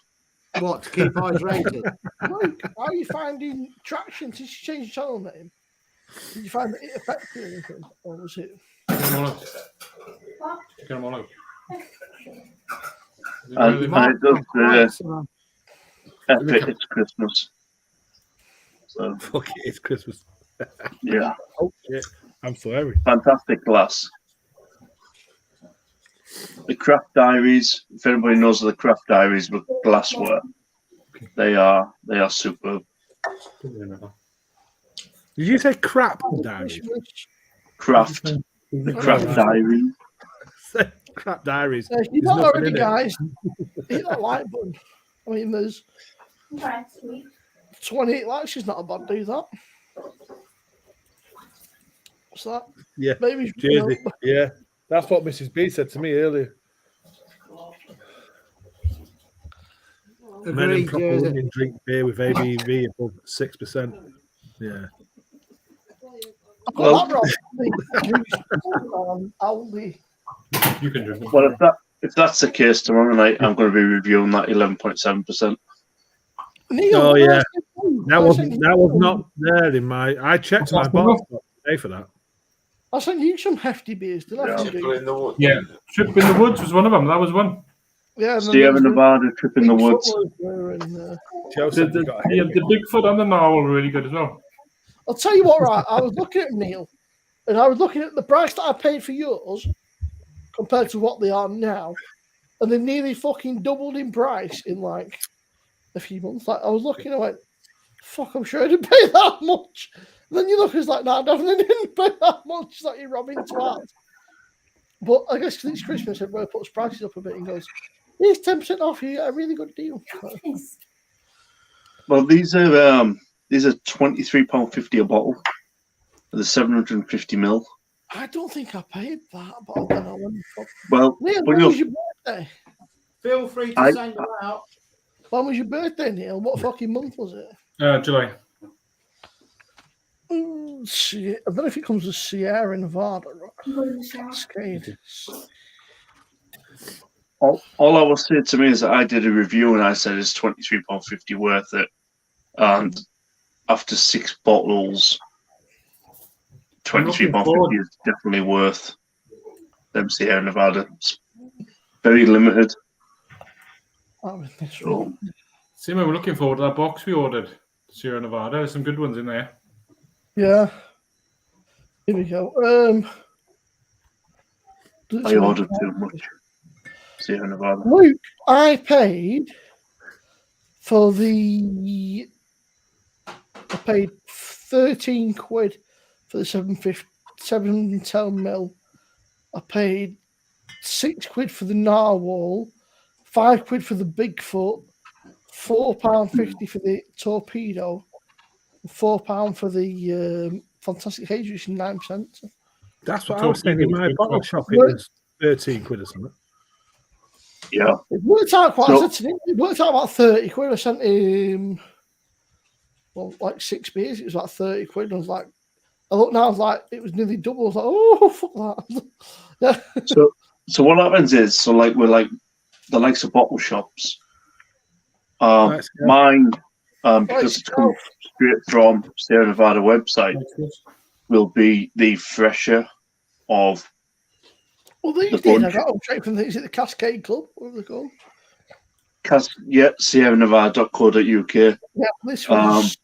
What, to keep hydrated? Luke, how are you finding traction since you changed your channel name? Did you find that it affected you anything, or was it? Get them all out. Get them all out. And it does Right, epic. It's Christmas. So Fuck it, it's Christmas. yeah, Oh, shit. I'm sorry. fantastic glass. The Craft Diaries. If anybody knows of the Craft Diaries with glassware, they are superb. Did you say crap, Diaries? Craft, the Craft Diaries. Crap Diaries. If There's you're not nothing already, in it. guys, hit that like button. I mean, there's 28 likes. Is not a bad do that. What's that? Yeah. Maybe. Cheers. Yeah. That's what Mrs. B said to me earlier. Men Agreed, and proper Jersey. women drink beer with ABV above 6%. Yeah. Well- Aldi. You can drink them. Well, if that's the case, tomorrow night I'm going to be reviewing that 11.7%. Neil, Oh, what yeah. else did you do? That was not there in my. I checked my That's box today for that. I sent you some hefty beers. Did I? Yeah. send People you? in the wood. Yeah. Trip in the Woods was one of them. That was one. Yeah. and then Sierra there's the Nevada, Trip in the big Woods. footwear and, Joe The, said the, we got the, the Bigfoot and the Narwhal were really good as well. I'll tell you what, right? I was looking at Neil, and I was looking at the price that I paid for yours compared to what they are now, and they nearly fucking doubled in price in like a few months. Like I was looking, I went, "Fuck, I'm sure I didn't pay that much." And then you look, it's like, "No, I definitely didn't pay that much." It's like you're robbing twat. But I guess 'cause it's Christmas, everybody puts prices up a bit and goes, "Here's 10% off. You get a really good deal." Well, these are £23.50 a bottle. The 750ml. I don't think I paid that, but I don't know when. Well, Neil, but when was you your birthday? Feel free to I- send them out. When was your birthday, Neil? What fucking month was it? July. I don't know if it comes with Sierra Nevada. Cascade. all I will say to me is that I did a review and I said it's £23.50 worth it. And after 6 bottles, £23.50 is definitely worth them Sierra Nevada. It's very limited. Oh, this So, one. Simo, we're looking forward to that box we ordered. Sierra Nevada. There's some good ones in there. Yeah. Here we go. I ordered too much Sierra Nevada. Luke, I paid for the. I paid 13 quid for the 710ml. I paid 6 quid for the Narwhal, 5 quid for the Bigfoot, £4.50 for the Torpedo, £4 for the Fantastic Haze, which is 9%. That's what I was saying in my bottle shop. It What? was 13 quid or something. Yeah. It worked out quite. So- I said to him, it worked out about 30 quid. I sent him, well, like 6 beers. It was like 30 quid. I was like, I looked now, I was like, it was nearly double. I was like, oh, fuck that. Yeah. So what happens is, so like we're like the likes of bottle shops. Let's go. Mine, because it's come straight from Sierra Nevada website, will be the fresher of. Well, these the days I bunch. got them straight from the, is it the Cascade Club? What are they called? SierraNevada.co.uk. Yeah, this was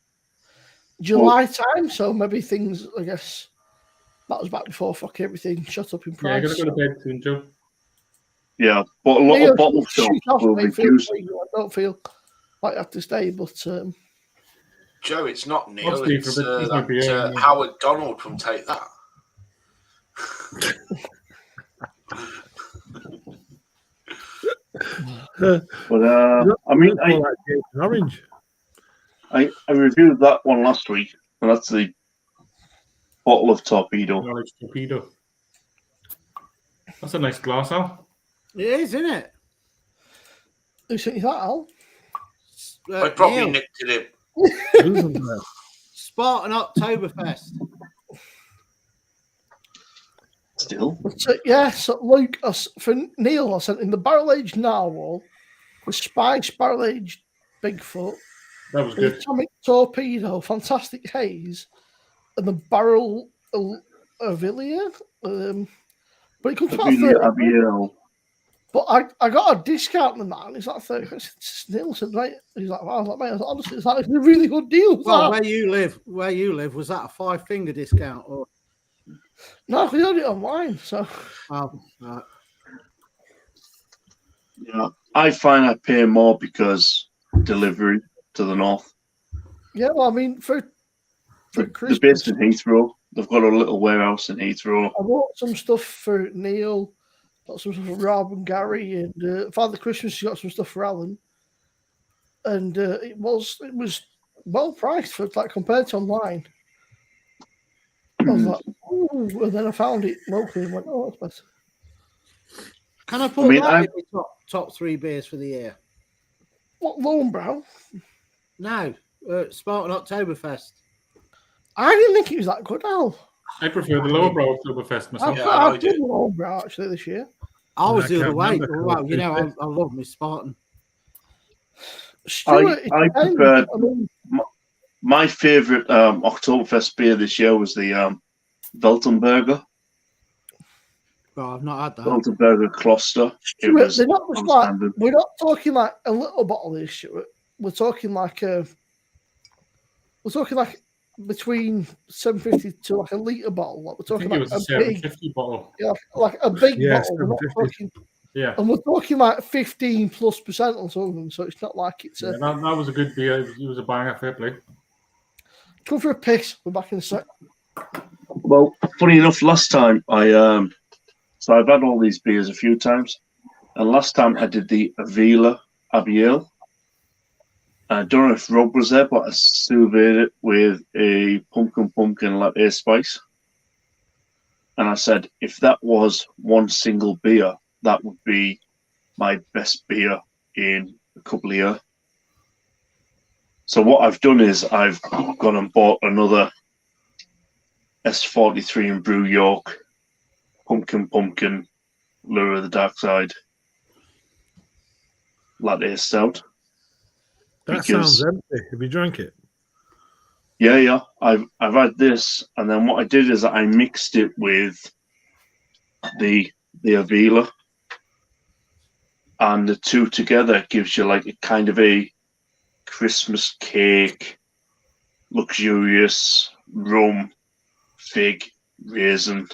July time, so maybe things, I guess, that was back before everything shot up in Yeah, I price. gotta go to bed soon, Joe. Yeah, but a lot of bottle shops will reduce. I don't feel like I have to stay, but Joe, it's not Neil. Obviously, It's for a bit, might be, Howard Donald from Take That. But I mean, orange. I reviewed that one last week, and that's the bottle of Torpedo. Knowledge Torpedo. That's a nice glass, Al. It is, isn't it? who sent you that, Al? I probably Neil. nicked it in. Spartan Oktoberfest. Still, So, yeah, so Luke, for Neil, I sent him the barrel-aged narwhal, the spiced barrel-aged Bigfoot, That was the good. atomic torpedo, fantastic haze, and the barrel Avilia. But it comes to about Avilia 30. Abiel. But I got a discount on that, and it's like 30. Neil said, right. He's like, wow. I was like, mate, honestly, it's like a really good deal. Well, where you live, was that a 5-finger discount or? No, we got it online, so. Oh, right. Yeah, I find I pay more because delivery to the north. Yeah, well, I mean, for They're Christmas, based in Heathrow. They've got a little warehouse in Heathrow. I bought some stuff for Neil, got some stuff for Rob and Gary, and Father Christmas got some stuff for Alan, and it was well priced for like compared to online. I was like, ooh, and then I found it locally and went, oh, that's better. Can I put that in the top 3 beers for the year? What, Lonebrow? No, Spartan Oktoberfest. I didn't think it was that good, Al. I prefer the lower brow Oktoberfest myself. I've done Lonebrow actually this year. I was the I other way. can't Well, you know, I love my Spartan. Stuart, I preferred. My favourite Oktoberfest beer this year was the Weltenberger. Well, I've not had that. Weltenberger Kloster. Stuart, they're not just like, we're not talking like a little bottle of this, Stuart. We're talking like between 750 to like a litre bottle. Like we're talking I think like it was a 750 bottle. Yeah, like a big Yeah, bottle. We're not 750. talking, Yeah. and we're talking like 15+% on some of them, so it's not like it's Yeah, that was a good beer. It was a banger, fair play. Go for a piss. We're back in a sec. Well, funny enough, last time so I've had all these beers a few times, and last time I did the Avila Abiel. I don't know if Rob was there, but I surveyed it with a pumpkin latte spice. And I said, if that was one single beer, that would be my best beer in a couple of years. So what I've done is I've gone and bought another S43 and Brew York pumpkin Lure of the Dark Side latte stout. That sounds empty. Have you drank it? Yeah. I've had this, and then what I did is I mixed it with the Avila, and the two together gives you like a kind of a Christmas cake, luxurious rum, fig, raisin.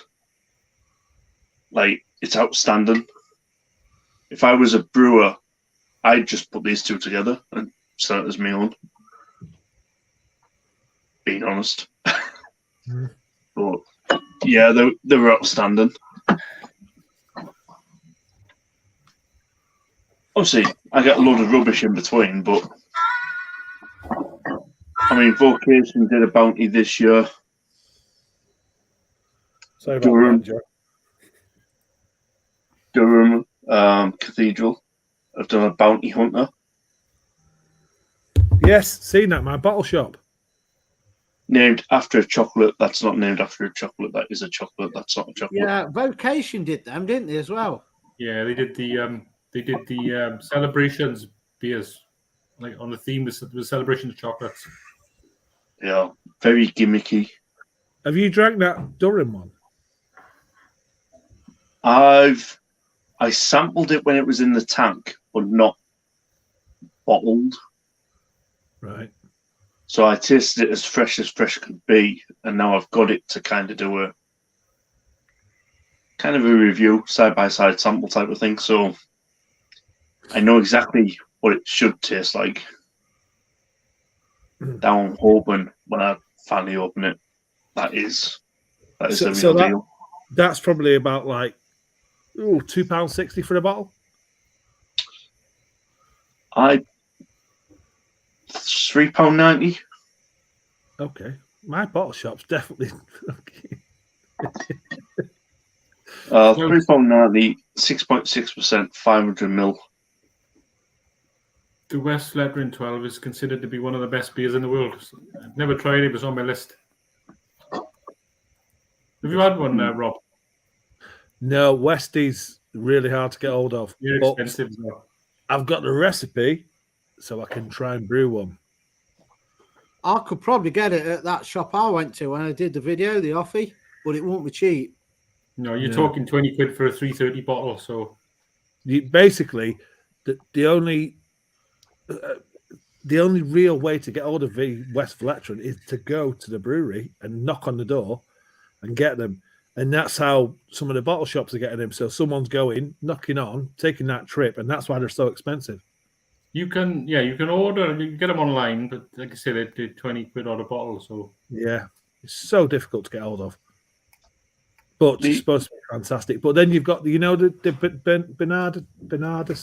Like, it's outstanding. If I was a brewer, I'd just put these two together and sell it as my own. Being honest. But yeah, they were outstanding. Obviously, I get a load of rubbish in between, but I mean, Vocation did a bounty this year. Sorry about that, Joe. Durham Cathedral have done a bounty hunter. Yes, seen that, my bottle shop. named after a chocolate that's not named after a chocolate that is a chocolate that's not a chocolate. Yeah, Vocation did them, didn't they, as well? Yeah, they did the celebrations beers, like on the theme of the celebration of chocolates. Yeah, very gimmicky. Have you drank that Durham one? I sampled it when it was in the tank, but not bottled. Right. So I tasted it as fresh could be, and now I've got it to kind of do a review, side by side sample type of thing. So I know exactly what it should taste like. Now I'm hoping when I finally open it, that is the real deal. That's probably about like £2.60 for a bottle. £3.90. Okay, my bottle shop's definitely. £3.90, 6.6%, 500ml. The West Fletrin 12 is considered to be one of the best beers in the world. I've never tried it, but it's on my list. Have you had one, Rob? No, Westie's really hard to get hold of. They're expensive as well. I've got the recipe, so I can try and brew one. I could probably get it at that shop I went to when I did the video, the Offie, but it won't be cheap. No, you're talking 20 quid for a 330 bottle. So basically, the only real way to get hold of the West Fletrin is to go to the brewery and knock on the door and get them. And that's how some of the bottle shops are getting them. So someone's going, knocking on, taking that trip, and that's why they're so expensive. you can order, you can get them online, but like I said, they do 20 quid on a bottle. So yeah, it's so difficult to get hold of. But it's supposed to be fantastic. But then you've got the Bernardus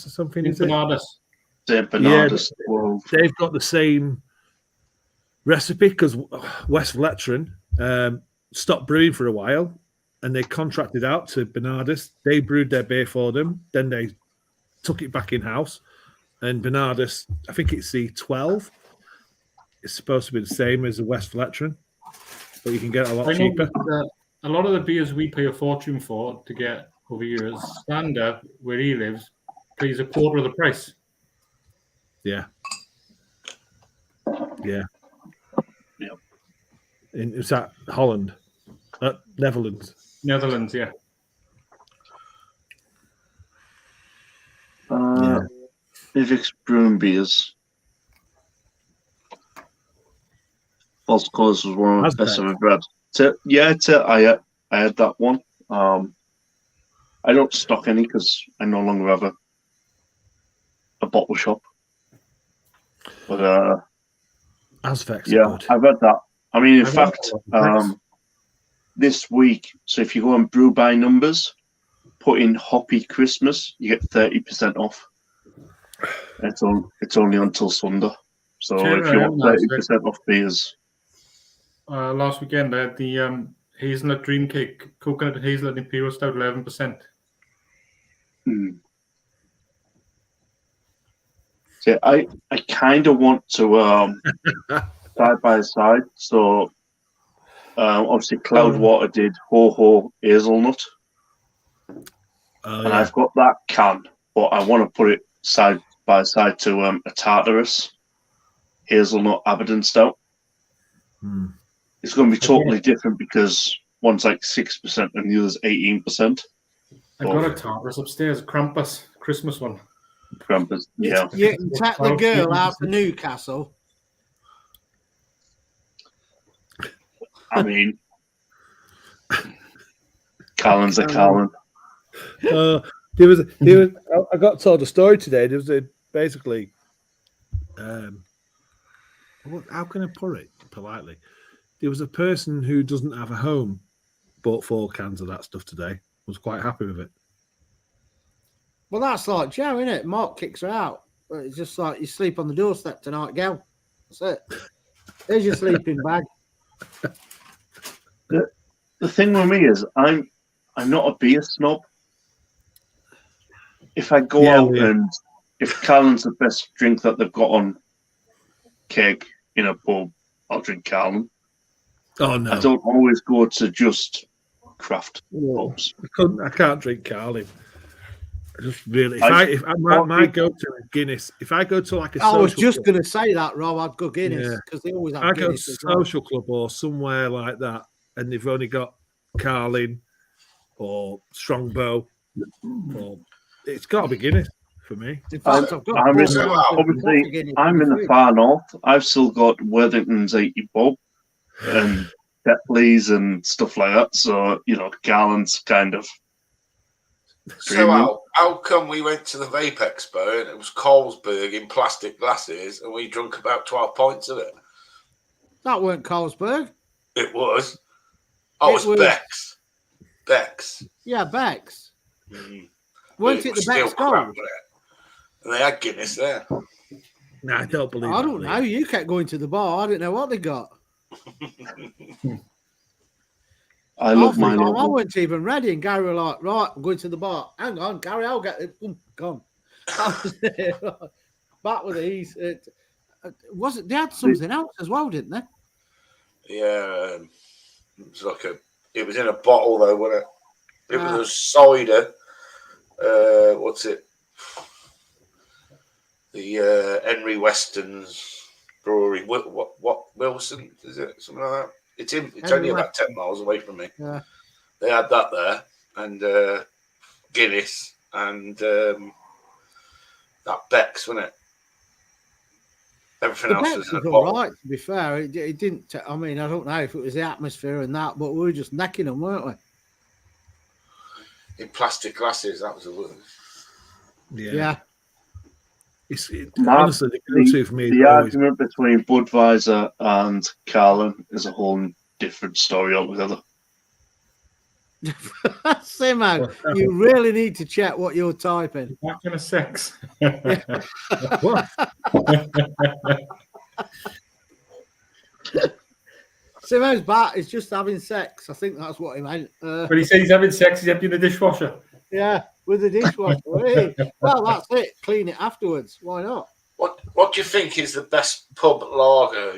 or something. Is Bernardus. Bernardus. Yeah, they've got the same recipe because West Fletrin stopped brewing for a while, and they contracted out to Bernardus. They brewed their beer for them. Then they took it back in house, and Bernardus, I think it's the 12. It's supposed to be the same as the West Fletrin, but you can get it a lot cheaper. A lot of the beers we pay a fortune for to get over here, Stander, where he lives, pays a quarter of the price. Yeah. Is that Holland? Netherlands. Netherlands, yeah. Vivek's Brewing Beers. False Colours was one of the best I've ever had. I had that one. I don't stock any because I no longer have a bottle shop. But Azvec's good. I've had that. I mean, in fact, this week, so if you go on Brew by Numbers, put in Hoppy Christmas, you get 30% off. It's only until Sunday. So if you want 30% off beers. Last weekend, I had the Hazelnut Dream Cake, Coconut and Hazelnut Imperial Stout, 11%. So I kind of want to side by side. So obviously Cloudwater did Ho Ho Hazelnut. And I've got that can, but I want to put it side by side to a Tartarus Hazelnut Aberdeen Stout. It's going to be totally different because one's like 6% and the other's 18%. I got a Tartarus upstairs, Krampus, Christmas one. Krampus, yeah. You can take the girl out to Newcastle. I mean, Callan's a Callan. I got told a story today. There was basically, how can I put it politely? There was a person who doesn't have a home, bought 4 cans of that stuff today. Was quite happy with it. Well, that's like Joe, isn't it? Mark kicks her out. It's just like you sleep on the doorstep tonight, girl. That's it. There's your sleeping bag. The thing with me is I'm not a beer snob. If I go out and if Callan's the best drink that they've got on keg in a pub, I'll drink Callan. Oh no, I don't always go to just craft Whoa. pubs. I can't drink Carling. I just really, my go-to is Guinness. If I go to like a I was social just club, going to say that, Rob. I'd go Guinness Yeah. because they always have I go to Guinness as well. social club or somewhere like that, and they've only got Carling or Strongbow, or it's got to be Guinness for me. In fact, I've got I'm in, So, obviously, I'm in the far north. I've still got Worthington's 80 Bob and Tetley's and stuff like that. So, Garland's kind of So premium. how come we went to the Vape Expo and it was Carlsberg in plastic glasses and we drank about 12 pints of it? That weren't Carlsberg. It was. Oh, It it was- was Beck's. Beck's. Yeah, Beck's. Mm. Weren't But it the was still Beck's crap, Gold? wasn't it? And they had Guinness there. No, I don't believe. I that, don't Lee. know. You kept going to the bar. I didn't know what they got. I love Half the mine. time I weren't even ready, and Gary were like, "Right, I'm going to the bar. Hang on, Gary, I'll get it. Boom, gone." That was it. Back with these. Was it? They had something else as well, didn't they? Yeah. It was like it was in a bottle though, wasn't it? It Ah. was a cider. What's it? The Henry Weston's brewery. What Wilson is it? Something like that. It's only about 10 miles away from me. Yeah. They had that there, and Guinness, and that Beck's, wasn't it? Everything The else Beck's was in a was all bottle. right, to be fair. It didn't. I mean, I don't know if it was the atmosphere and that, but we were just necking them, weren't we? In plastic glasses. That was a word. Yeah. Mark, Honestly, the go-to for me is The always argument between Budweiser and Carlin is a whole different story altogether. Simo, you really need to check what you're typing. That kind of sex. what? Simo's bat is just having sex. I think that's what he meant. But he said he's having sex, he's emptying the dishwasher. Yeah, with the dishwasher. Hey, well, that's it. Clean it afterwards. Why not? What do you think is the best pub lager?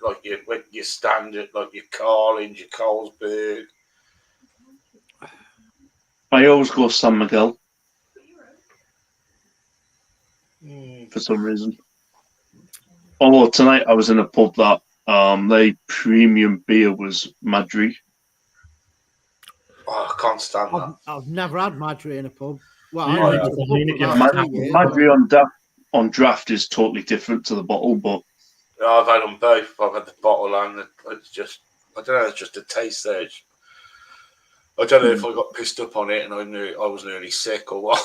Like your standard, like your Carlins, your Carlsberg. I always go San Miguel for some reason. Although tonight I was in a pub that their premium beer was Madrid. Oh, I can't stand that. I've never had Madry in a pub. Well, Yeah, I I went to the mean, pub yeah, for about 3 years. Madrid on draft is totally different to the bottle, but I've had them both. I've had the bottle and it's just, I don't know, it's just a taste there. I don't know if I got pissed up on it and I was nearly sick or what.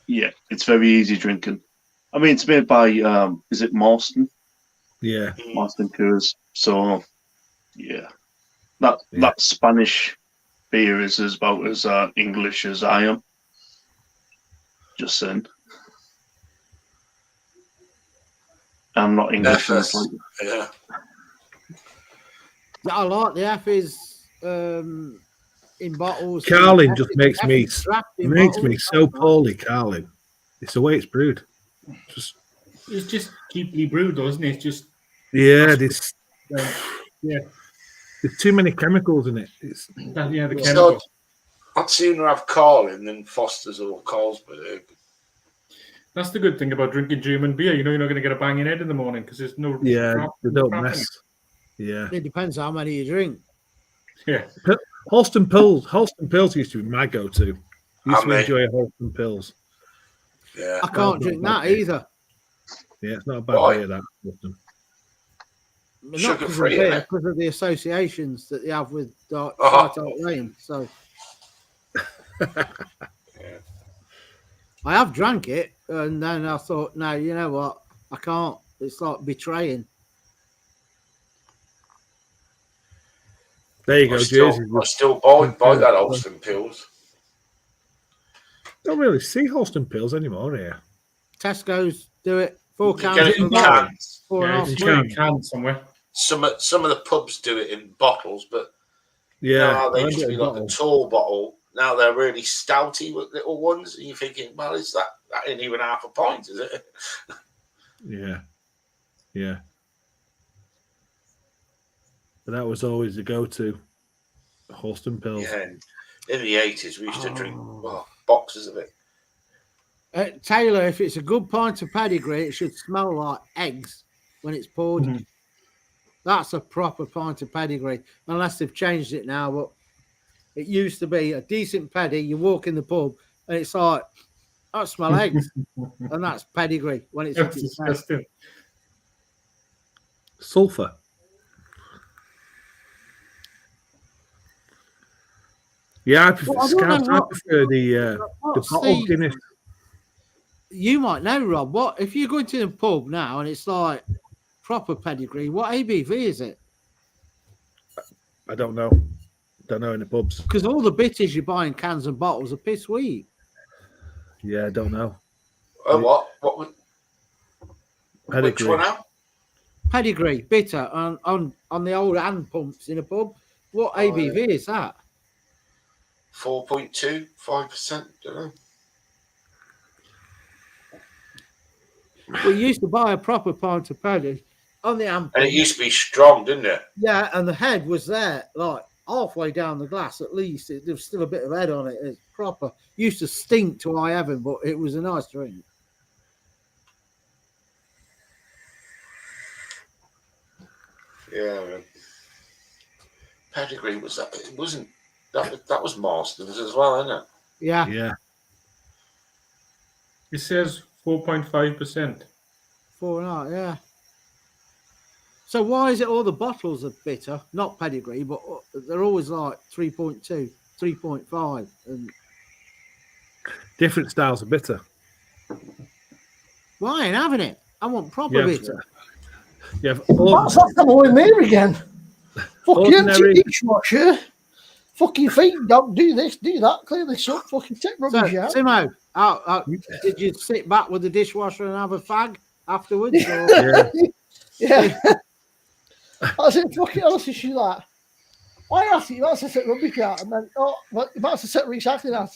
yeah, it's very easy drinking. I mean, it's made by, is it Marston? Yeah. Marston Coors. So, yeah. That Spanish beer is about as English as I am. Just saying. I'm not English. Yeah. I like the F's in bottles. Carlin just makes me so poorly. poorly. Carlin, it's the way it's brewed. It's just cheaply brewed, though, isn't it? It's just This yeah. There's too many chemicals in it. The So chemical. I'd sooner have Carlin than Foster's or Carlsberg. That's the good thing about drinking German beer. You're not going to get a banging head in the morning because there's no. They don't crap in mess. it. Yeah. It depends how many you drink. Yeah. Holston Pills used to be my go-to. Used to me. enjoy a Holston Pills. Yeah. I can't drink that either. Yeah, it's not a bad Why? beer, that. Holston. Not Sugar-free, because of beer, innit? because of the associations that they have with Dark Lane. So I have drank it, and then I thought, no, you know what? I can't. It's like betraying. There you go, Jersey. I still buy that Holston Pills. Don't really see Holston Pills anymore here. Tesco's do it. 4 You cans get it for in about cans. 4.5 it's quid. in a can somewhere. Some of the pubs do it in bottles, but Yeah, how they I used to get be a like bottle. a tall bottle. Now they're really stouty with little ones, and you're thinking, well, is that ain't even half a pint, is it? Yeah. Yeah. But that was always the go-to. Holston pills. Yeah, in the 80s, we used to drink boxes of it. Taylor, if it's a good pint of pedigree, it should smell like eggs when it's poured. Mhm. That's a proper pint of pedigree, unless they've changed it now. But it used to be a decent paddy. You walk in the pub and it's like, I smell eggs, and that's pedigree when it's That's at its best. disgusting. Sulphur. Yeah, I prefer, Well, I don't know Scouts, I what- prefer the What's bottled Guinness. You might know, Rob. What if you're going to the pub now and it's like proper pedigree? What ABV is it? I don't know. Don't know in the pubs. Because all the bitters you buy in cans and bottles are piss sweet. Yeah, I don't know. Oh, what? Which Pedigree. one now? Pedigree, bitter on the old hand pumps in a pub. What ABV is that? 4.2, 5%. Don't know. We used to buy a proper pint of paddy on the hand And it pump. used to be strong, didn't it? Yeah, and the head was there, like halfway down the glass at least. There was still a bit of head on it. It's proper. Used to stink to high heaven, but it was a nice drink. Yeah. Man. Pedigree was that? It wasn't. That was Marston's as well, isn't it? Yeah. Yeah. It says 4.5%. 4.5, yeah. So why is it all the bottles are bitter? Not pedigree, but they're always like 3.2, 3.5. And Different styles of bitter. well, I ain't having it. I want proper Yeah. bitter. Yeah. That's that come with me again. Fucking empty Ordinary- dishwasher. Fucking feet, dog. Do this, do that. Clear this up. Fucking take So, rubbish out. Simo, did you sit back with the dishwasher and have a fag afterwards? Or? Yeah. Yeah. I said, fucking honestly, she's like, why ask you? You might have to set rubbish out, and then, oh, well, you might have to set recycling out.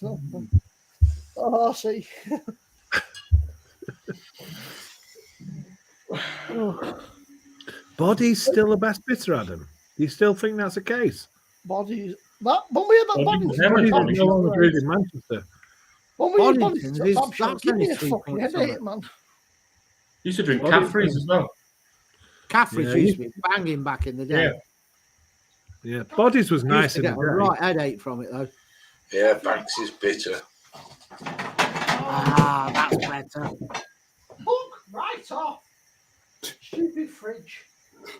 Oh, I see. Oh, Body's still the best bitter, Adam. Do you still think that's the case? bodies. That when we had that Bodies bodies, never Body's done is it. no longer brewed in Manchester. when we had Bodies, bodies, is- I'm sure, that's give me only a 3 fucking points on headache, it. man. Used to drink Bodies, Caffrey's as well. Caffrey's Yeah, used to be banging back in the day. Yeah. Yeah, Bodies was Used nice to in get the a day. right headache from it though. Yeah, Banks is bitter. Ah, that's better. Fuck right off. Stupid fridge. Do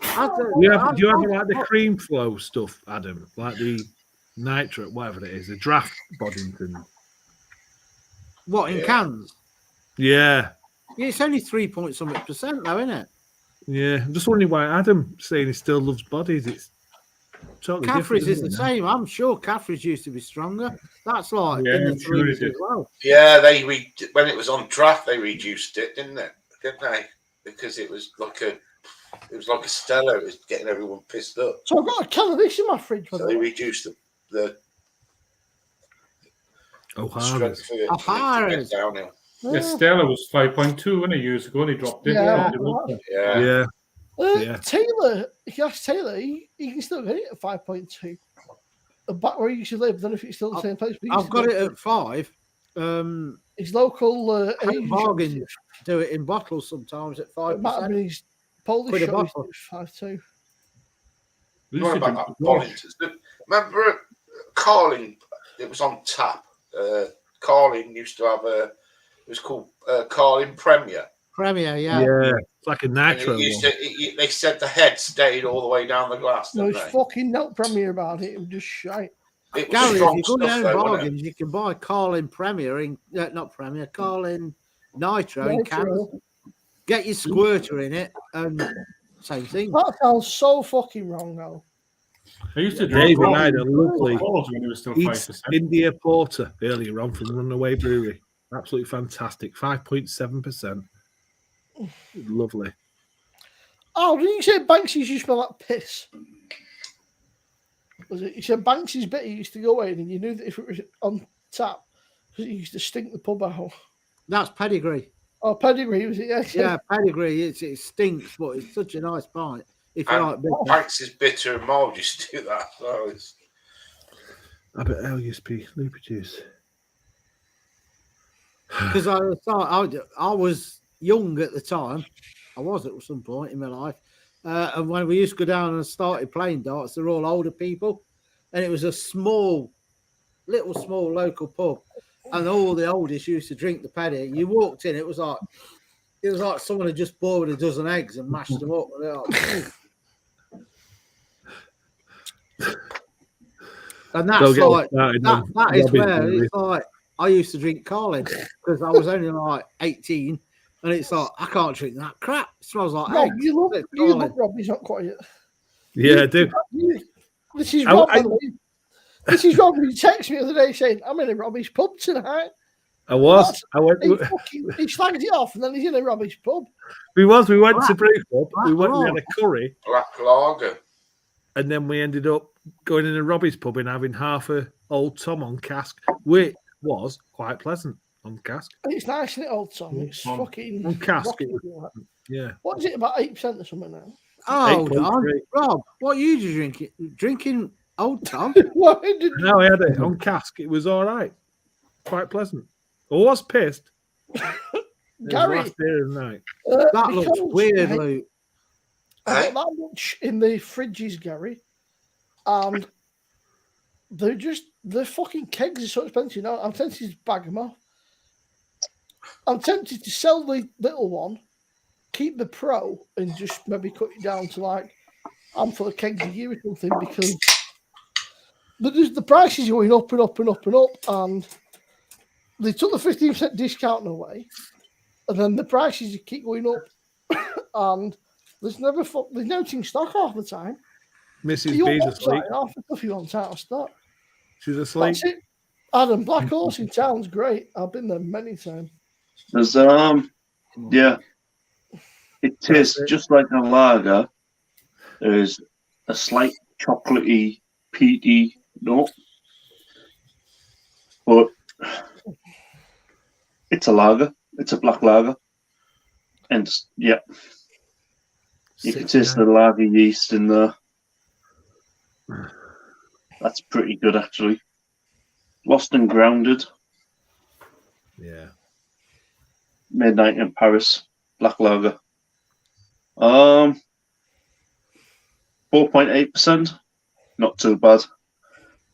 you have like the cream flow stuff, Adam? Like the nitrate, whatever it is, the draft Boddington. What in Yeah. cans? Yeah, Yeah, it's only 3% though, isn't it? yeah. I'm just wondering why Adam saying he still loves Bodies. It's totally Caffrey's different. is the isn't it? same. I'm sure Caffrey's used to be stronger. That's like Yeah, in the I'm sure it threes is. as well. Yeah, when it was on draft, they reduced it, didn't they? Because it was like a Stella. It was getting everyone pissed up. So I've got a can of this in my fridge. By So the they way. reduced the O'Hara's. strength of it. O'Hara's. Downhill. Yeah, Stella was 5.2 when years ago. They dropped it. Yeah. Yeah. Yeah, Uh, Yeah. Taylor, if you ask Taylor, he can still get it at 5.2. Back where he used to live, I don't know if it's still the same place. But he used I've to got do it at 5. His local Asian Bargain shop, do it in bottles sometimes at it might have 5%. been his Polish Quid a shop. bottle. 5.2. We used What to about drink that Bosch. Bollington? Remember Carling? It was on tap. Carling used to have it was called Carling Premier. Premier, yeah, yeah. It's like a And nitro it used one. to, they said the head stayed all the way down the glass. No, Didn't he's they? fucking not premier about it. It was just shite. It was Gary, if strong you go stuff, down though, wasn't it? bargains, you can buy Carlin Premier in not Premier, Carlin Nitro in cans. Nitro. Get your squirter in it, and same thing. That sounds so fucking wrong now. I used to drink David had a lovely Bottles when it was still East 5%. India Porter earlier on from Runaway Brewery. Absolutely fantastic. 5.7%. Lovely. Oh, didn't you say Banksy's used to smell like piss? Was it? You said Banksy's bit he used to go in, and you knew that if it was on tap, because it used to stink the pub out. That's pedigree. Oh, pedigree was it? Yeah. Yeah, pedigree. It stinks, but it's such a nice pint. If you like bitter. Banks' bitter and mild used to do that. So it's... Abbott Ale used to be Looper Juice. Because I was young at the time. I was at some point in my life. And when we used to go down and started playing darts, they're all older people. And it was a small local pub. And all the oldest used to drink the paddy. You walked in, it was like someone had just boiled a dozen eggs and mashed them up. And that's like, that is where it's like, I used to drink Carlin because I was only like 18, and it's like, I can't drink that crap. It smells like Rob, eggs. you look Robbie's not quiet. Yeah, I do. This is Rob. This is Rob who texted me the other day saying, I'm in a Robbie's pub tonight. I went. He slagged it off, and then he's in a Robbie's pub. We went to Brew Pub. We went and had a curry. Black lager. And then we ended up going in a Robbie's pub and having half a Old Tom on cask, which was quite pleasant on cask. It's nice, isn't it, Old Tom? It's fucking on cask. Yeah. What is it, about 8% or something now? Oh, Rob, what are you drinking? Drinking Old Tom? No, I had it on cask. It was all right. Quite pleasant. I was pissed. Gary, last day of the night. That looks weird, Luke. I got that much in the fridges, Gary, and the fucking kegs are so expensive now. I'm tempted to bag them off. I'm tempted to sell the little one, keep the pro, and just maybe cut it down to like a handful of kegs a year or something, because the prices are going up and up and up and up, and they took the 15% discount away, and then the prices keep going up, and there's no team stock half the time. Mrs. B's asleep. Half the stuff you want out of stock. She's asleep. That's it. Adam, Black Horse in town's great. I've been there many times. There's yeah, it tastes just like a lager. There's a slight chocolatey, peaty note, but it's a lager. It's a black lager, and yeah, you can taste the lager yeast in there. That's pretty good, actually. Lost and Grounded. Yeah. Midnight in Paris. Black lager. 4.8%. Not too bad.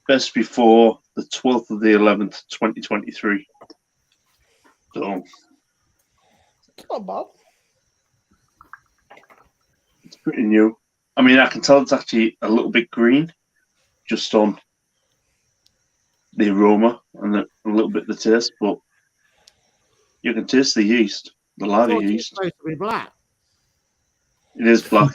Best before the 12th of the 11th, 2023. So. It's not bad. It's pretty new. I mean, I can tell it's actually a little bit green, just on the aroma and a little bit the taste, but you can taste the yeast, the lager yeast. It's supposed to be black. It is black.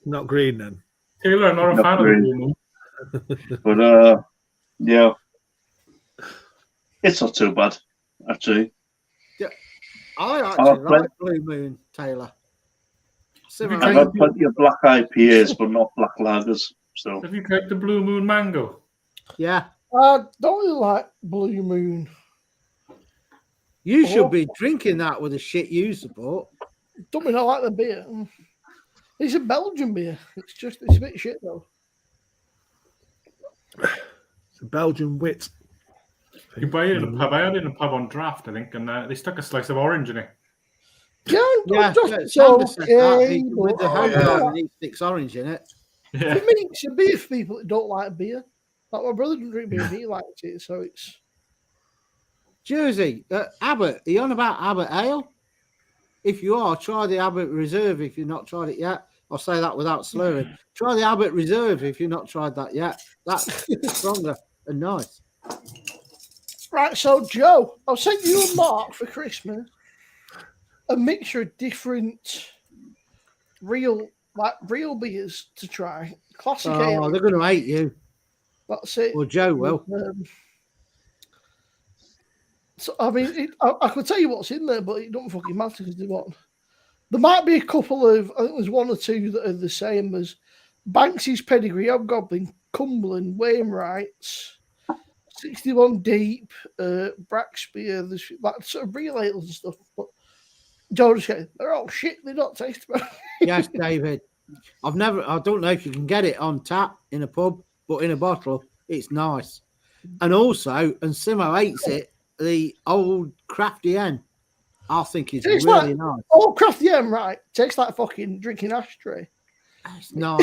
Not green then. Taylor, not a fan of the But yeah, it's not too bad, actually. Yeah, I actually like Blue Moon, Taylor. I've had plenty of black IPAs, but not black lagers. So, have you tried the Blue Moon Mango? Yeah. I don't really like Blue Moon. You should be drinking that with the shit you support. Don't mean I like the beer. It's a Belgian beer. It's a bit shit though. It's a Belgian wit. You buy it in a pub. I had it in a pub on draft, I think, and they stuck a slice of orange in it. Yeah, with the homegrown, he sticks orange in it. Yeah. For me, it's a beer for people that don't like beer. Like my brother doesn't drink beer, and he likes it, so it's. Jersey, Abbott, are you on about Abbott Ale? If you are, try the Abbott Reserve if you've not tried it yet. I'll say that without slurring. Try the Abbott Reserve if you've not tried that yet. That's stronger and nice. Right, so Joe, I'll send you a mark for Christmas. A mixture of different real beers to try. Classic ale. They're going to hate you. That's it. Well, Joe will. So I mean, I could tell you what's in there, but it don't fucking matter because there might be a couple of. I think there's one or two that are the same as Banks's Pedigree, Hobgoblin, Cumberland, Wainwright's, 61 Deep, Braxpear, there's like sort of relatals and stuff. But George said, they're all shit, they don't taste bad. Yes, David. I don't know if you can get it on tap in a pub, but in a bottle, it's nice. And also, and Simo hates it, the old crafty N, I think it's Tastes really like- nice. Oh, Crafty M, right? Tastes like fucking drinking ashtray. It's nice.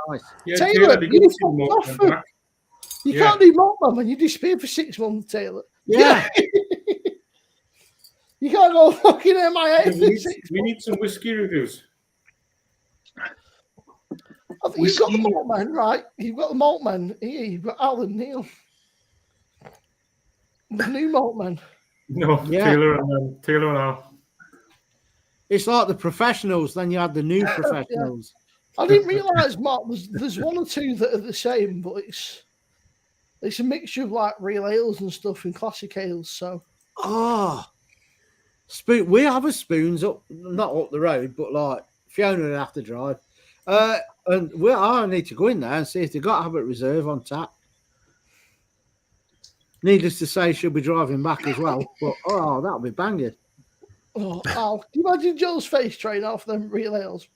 Nice. Yeah, Taylor, Taylor, you you fucked can off come for- back. You Yeah. can't do Maltman when you disappeared for 6 months, Taylor. Yeah. You can't go fucking MIA. We need some whiskey reviews. You've got the Maltman, right? You've got the Maltman here. You've got Alan Neil. The new Maltman. No, Yeah. Taylor and Al. It's like the professionals, then you had the new professionals. I didn't realise, Mark, there's one or two that are the same, but it's a mixture of like real ales and stuff and classic ales. So Oh, spoon. We have a spoons up, not up the road, but like Fiona would have to drive. And I need to go in there and see if they've got Abbott Reserve on tap. Needless to say, she'll be driving back as well. But that'll be banging. oh, Al, can you imagine Joe's face trying off them real ales?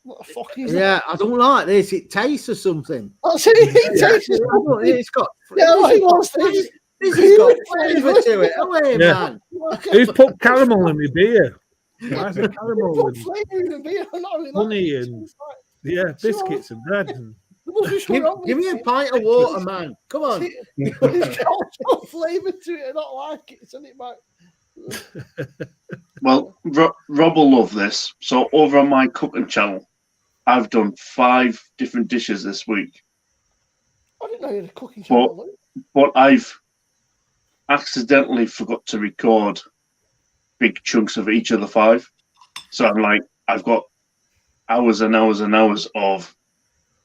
What the fuck is that? Yeah, I don't like this. It tastes of something. I'll say it tastes It's got. Yeah, like what's this? This has got flavour to it. Away, Yeah. man. Who's put caramel in my beer? Why is there caramel Put and flavour in the beer. I'm not having that. honey and biscuits and bread? And... There must be something wrong Give with me a it. pint of water, man. Come on. It's got some flavour to it. I don't like it. Send it back. Well, Rob will love this. So over on my cooking channel, I've done 5 different dishes this week, I didn't know you had a cooking channel. Luke. but I've accidentally forgot to record big chunks of each of the 5. So I'm like, I've got hours and hours and hours of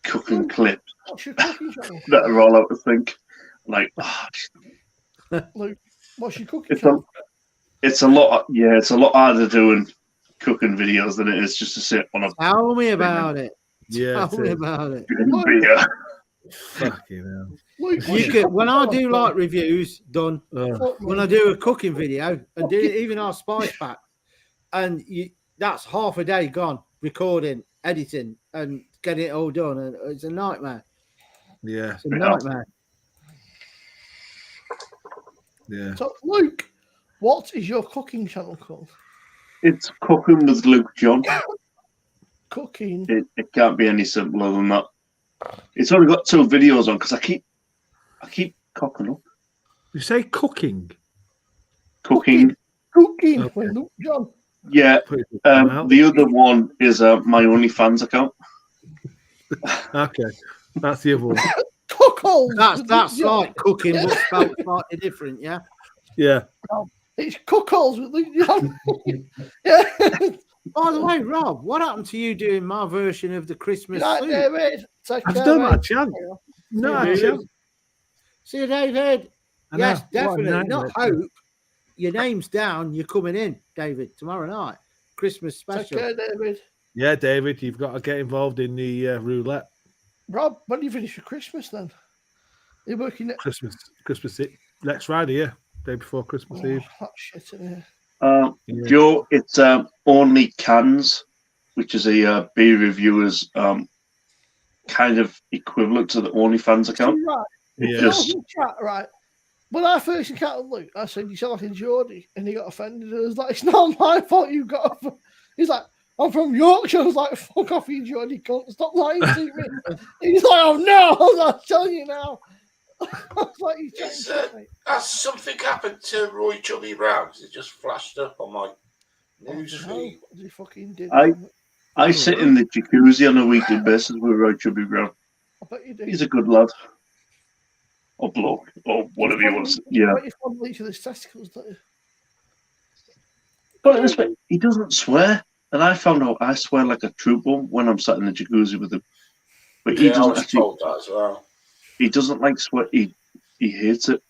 cooking clips What's your cooking channel? that are all out of sync. Like, Luke, what's your cooking it's a, channel? it's a lot. Yeah, it's a lot harder doing cooking videos than it is just to sit on a Tell me about it. Yeah, Tell me about it. beer. fucking hell. Luke, what's You your can, cooking when I channel? do like reviews done, Fuck me. when I do a cooking video and do even our spice pack, and that's half a day gone recording, editing, and getting it all done, and it's a nightmare. Yeah, It's a nightmare. yeah. So, Luke, what is your cooking channel called? It's cooking with Luke John. Cooking. It can't be any simpler than that. It's only got 2 videos on because I keep cocking up. You say cooking? Cooking. Cooking Okay. with Luke John. Yeah. Put it out. The other one is my OnlyFans account. Okay, that's the other one. Cookholes. That's with Luke John. like cooking, but spelled slightly different, yeah. Yeah. It's cookholes with Luke John. Yeah. By the way, Rob, what happened to you doing my version of the Christmas Right, soup? David. Take I've care, done mate. that, chance. No, Yeah, chance. See you, David. I Yes, know. What a definitely. Not nightmare. hope. Your name's down. You're coming in, David, tomorrow night. Christmas Take special. care, David. Yeah, David, you've got to get involved in the roulette. Rob, when do you finish for Christmas then? You're working at Christmas next Friday, yeah, day before Christmas Eve. that shit in here. Yeah. Joe, it's Only Cans, which is a beer reviewer's kind of equivalent to the OnlyFans account. Right. Yeah. Just- In chat, right. When I first encountered Luke, I said, "You sound like a Geordie," and he got offended. I was like, "It's not my fault you got." He's like, "I'm from Yorkshire." I was like, "Fuck off, you Geordie cunt! Stop lying to me." He's like, "Oh no!" I was like, "I'm telling you now." I was like, "You It's, changed me." Has something happened to Roy Chubby Brown? It just flashed up on my news feed. What he fucking did. I sit in the jacuzzi on a weekly basis with Roy Chubby Brown. I bet you do. He's a good lad. Or bloke, or whatever you want to say. Yeah. He's fondly each of his testicles, don't you? But this way, he doesn't swear. And I found out I swear like a trooper when I'm sat in the jacuzzi with him. But he Yeah, I doesn't was actually, told that as well. he doesn't like swear. He hates it.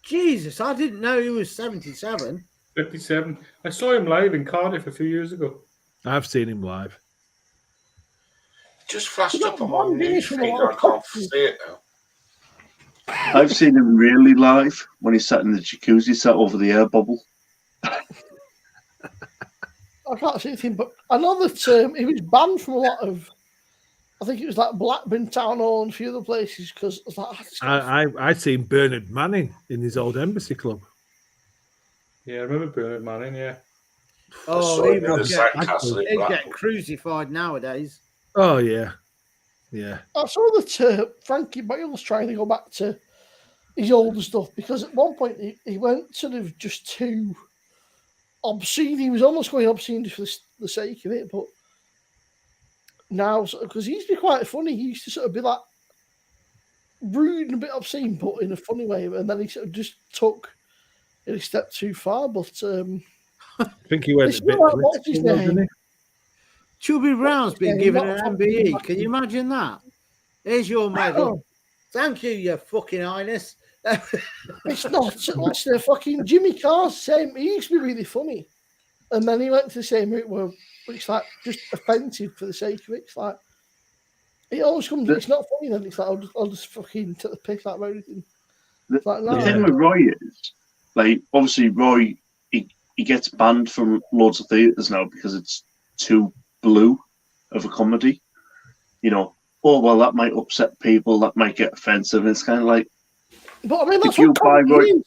Jesus, I didn't know he was 77. 57. I saw him live in Cardiff a few years ago. I've seen him live. It just flashed You up got on my one news dish and a feed. lot I of can't coffee. see it now. I've seen him really live when he sat in the jacuzzi, sat over the air bubble. I can't see anything, but I know that he was banned from a lot of. I think it was like Blackburn Town Hall and a few other places because I'd seen Bernard Manning in his old embassy club. Yeah, I remember Bernard Manning. Yeah. saw Oh, him in the Sandcastle in he'd get Blackpool. crucified nowadays. Oh yeah, yeah. I saw that Frankie Boyle's trying to go back to his older stuff because at one point he went sort of just too obscene. He was almost going obscene just for the sake of it, but now because he used to be quite funny, he used to sort of be like rude and a bit obscene, but in a funny way, and then he sort of just took it a step too far. But I think he went a bit. What's his name? Chubby Brown's been given an Not MBE. fucking- Can you imagine that? Here's your medal. Thank you, your fucking highness. It's not. What's the fucking Jimmy Carr's same? He used to be really funny, and then he went to the same route where it's like just offensive for the sake of it. It's like it always comes. It's not funny. Then it's like I'll just fucking take the piss out of everything. It's like, The thing with Roy is, like, obviously Roy, he gets banned from loads of theatres now because it's too blue of a comedy. You know, oh well, that might upset people, that might get offensive. And it's kind of like, but I mean, that's if you what buy comedy Roy,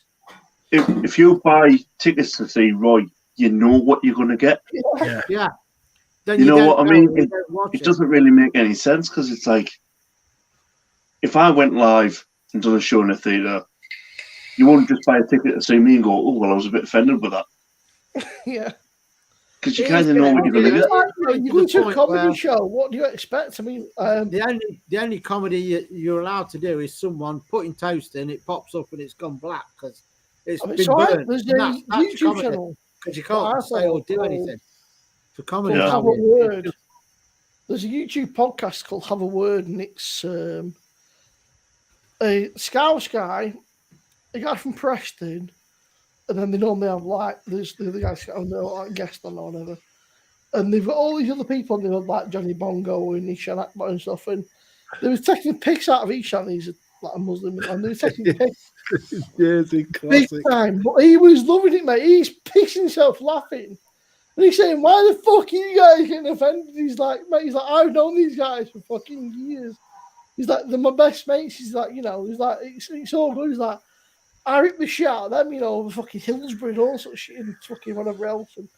is. if you buy tickets to see Roy, you know what you're going to get. Yeah. Yeah. Then You know don't what I go, mean? you don't watch It doesn't really make any sense because it's like, if I went live and done a show in a theatre, you wouldn't just buy a ticket to see me and go, oh, well, I was a bit offended with that. Yeah. Because you kind of know what you're going to get. You go to a comedy show. What do you expect? I mean, The only comedy you're allowed to do is someone putting toast in, it pops up and it's gone black because it's been burnt. There's a That's YouTube comedy, channel. because you that can't I say or do follow anything. For comedy, called Yeah. Have a it's Word. There's a YouTube podcast called Have a Word, and it's a Scouse guy, a guy from Preston, and then they normally have like there's the other guys on there, like guest on or whatever. And they've got all these other people on there, like Johnny Bongo and Ishan Akbar and stuff. And they were taking pics out of Ishan. He's like a Muslim, and they were taking pics Jersey big classic. time. But he was loving it, mate. He's pissing himself laughing. And he's saying, "Why the fuck are you guys getting offended?" He's like, "Mate," he's like, "I've known these guys for fucking years." He's like, "They're my best mates." He's like, you know, he's like, it's all good. He's like, I ripped the shit out of them, you know, over fucking Hillsborough and all sorts of shit and fucking whatever else. And,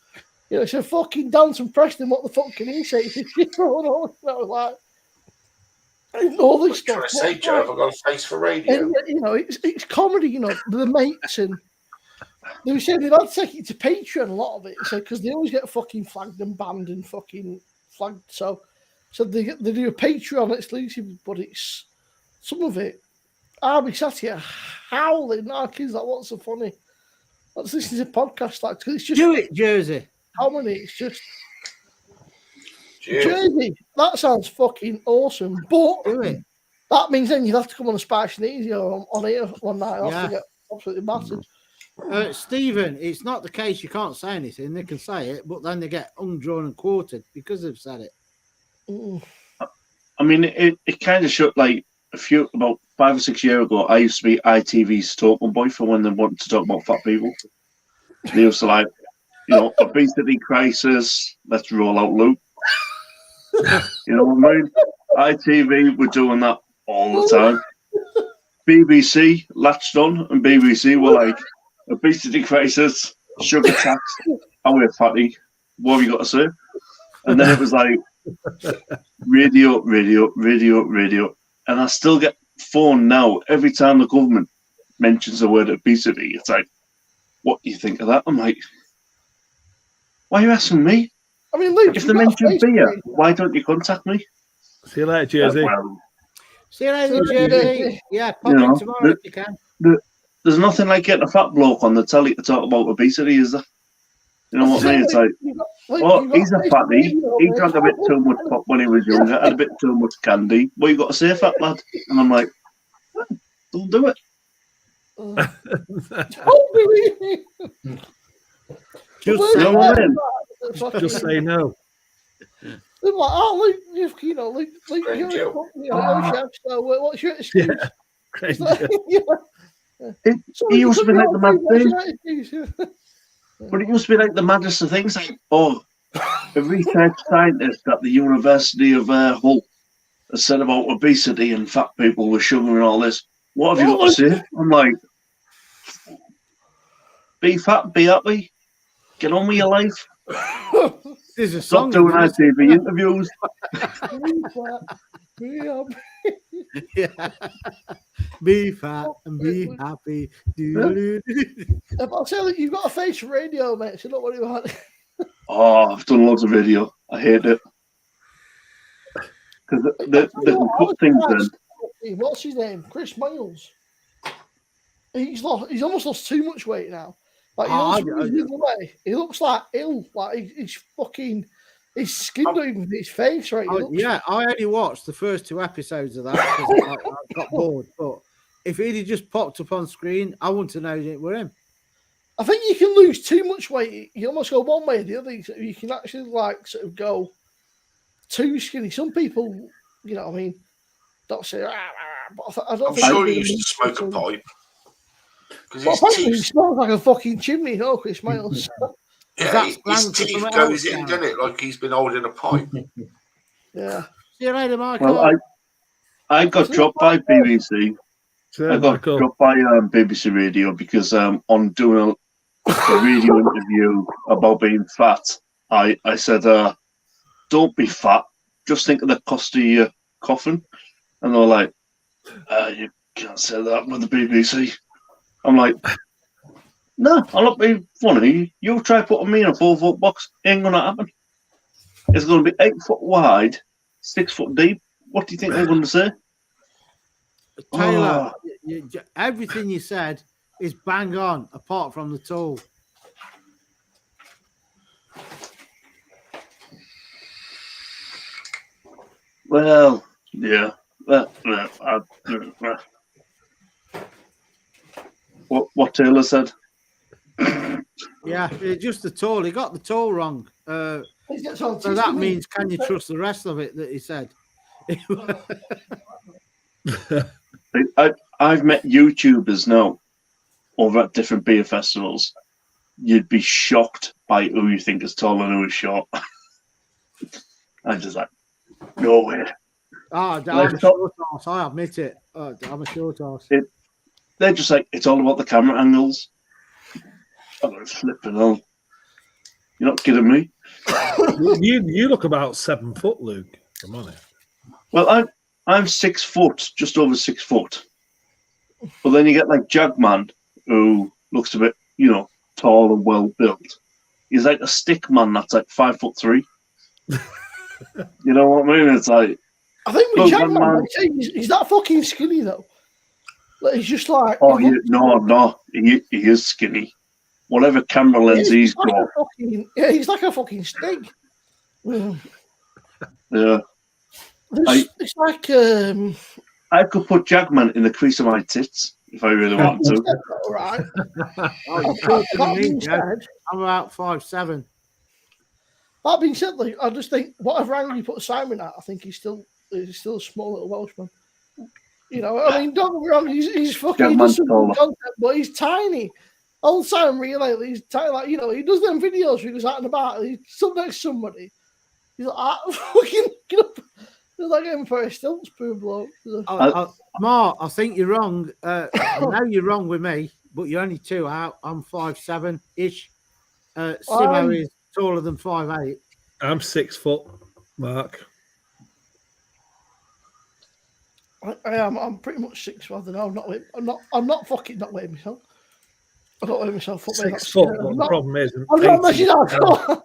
you know, so fucking dance from Preston, what the fuck can he say? You know, like, and all What this are you trying stuff. to say, Joe? Have I got a face for radio? And, you know, it's comedy, you know, the mates, and they were saying they'd had to take it to Patreon, a lot of it, so because they always get fucking flagged and banned and fucking flagged. So they do a Patreon exclusive, but it's some of it. I'll be sat here howling. Our kids like, what's so funny? Let's listen to a podcast like, because it's just do it, Jersey. comedy. It's just Cheers. Jersey. That sounds fucking awesome, but Do it. that means then you'd have to come on a Spice and Easy or on here one night. I'll have to get absolutely battered. Stephen, it's not the case you can't say anything. They can say it, but then they get undrawn and quartered because they've said it. Mm. I mean, it kind of showed, like, about 5 or 6 years ago, I used to be ITV's talking boy for when they wanted to talk about fat people. They used to, like, you know, obesity crisis, let's roll out Luke. You know what I mean? ITV were doing that all the time. BBC latched on, and BBC were like, obesity crisis, sugar tax, how we're fatty, what have you got to say? And then it was like, radio. And I still get phone now every time the government mentions the word obesity. It's like, what do you think of that? I'm like, why are you asking me? I mean, Luke, If they mention beer, why don't you contact me? See you later, Jersey. Well, See you later, Jersey. Yeah, pop You know, in tomorrow if you can. there's nothing like getting a fat bloke on the telly to talk about obesity, is there? You know what I mean? It's like, oh, he's a fatty. He drank a bit too much pop when he was younger, had a bit too much candy. What you got to say, fat lad? And I'm like, don't do it. Don't believe me. Just You know what I mean? Just say no. They're like, oh, Luke, you know, Luke, Great you're joke. a chef, so what's your excuse? Yeah. Granger. He used to be like the mad thing. thing. But it used to be like the maddest of things. Like, a research scientist at the University of Hull has said about obesity and fat people with sugar and all this. What have you got to say? I'm like, be fat, be happy, get on with your life. There's a Stop song. doing ITV interviews. Yeah. Be fat and be happy. I'll tell you, you've got a face for radio, mate, so don't worry about it. Oh, I've done loads of video. I hate it. Because they can put things in. What's his name? Chris Miles. He's almost lost too much weight now. Like he looks like ill. Like he's fucking. His skin don't even fit his face, right? Yeah, I only watched the first 2 episodes of that because I got bored. But if he'd have just popped up on screen, I wouldn't have known it were him. I think you can lose too much weight. You almost go one way or the other. You can actually like sort of go too skinny. Some people, you know what I mean, don't say, but I don't I'm think sure he used to smoke a pipe. Well, apparently he smells like a fucking chimney, no, Chris Miles. Yeah, his teeth goes in, doesn't it? Like he's been holding a pipe. Yeah. See you later, Michael. Well, I got dropped by BBC. I got dropped by BBC Radio because on doing a radio interview about being fat, I said, don't be fat. Just think of the cost of your coffin. And they were like, you can't say that with the BBC. I'm like, no, I'll not be funny. You try putting me in a 4-foot box. Ain't going to happen. It's going to be 8 foot wide, 6 foot deep. What do you think I'm going to say? Taylor, everything you said is bang on, apart from the tool. Well, yeah. What Taylor said. Yeah, it's just the tool. He got the tool wrong. So that means, can you trust the rest of it that he said? I've met YouTubers now over at different beer festivals. You'd be shocked by who you think is tall and who is short. I'm just like, no way. I'm a short horse. I admit it. I'm a short horse. They're just like, it's all about the camera angles. I'm like, flipping on. You're not kidding me. You look about 7 foot, Luke. Come on. Well, I'm 6 foot, just over 6 foot. But then you get like Jagman, who looks a bit, tall and well built. He's like a stick man that's like 5'3". You know what I mean? It's like, I think with Jagman, he's that fucking skinny though. Like, he's just like, no, he is skinny. Whatever camera lens he's got. He's like a fucking stick. Yeah. It's like I could put Jagman in the crease of my tits if I really wanted to. Right. I'm about 5'7". That being said, like, I just think whatever angle you put Simon at, I think he's still a small little Welshman. I mean, don't get me wrong, he's fucking he does some good content, but he's tiny. All the time, really, he's tiny. Like, he does them videos where he goes out and about. He's stood next to somebody. He's like, fucking get up. He's like Empire Stilts, poor bloke. Mark, I think you're wrong. I know you're wrong with me, but you're only 2 out. I'm 5'7" Simo is taller than 5'8". I'm 6 foot, Mark. I am. I'm pretty much 6 foot. I don't know. I'm not fucking not weighing myself. I don't weigh myself up. 6 foot. The problem is, I'm not measuring out.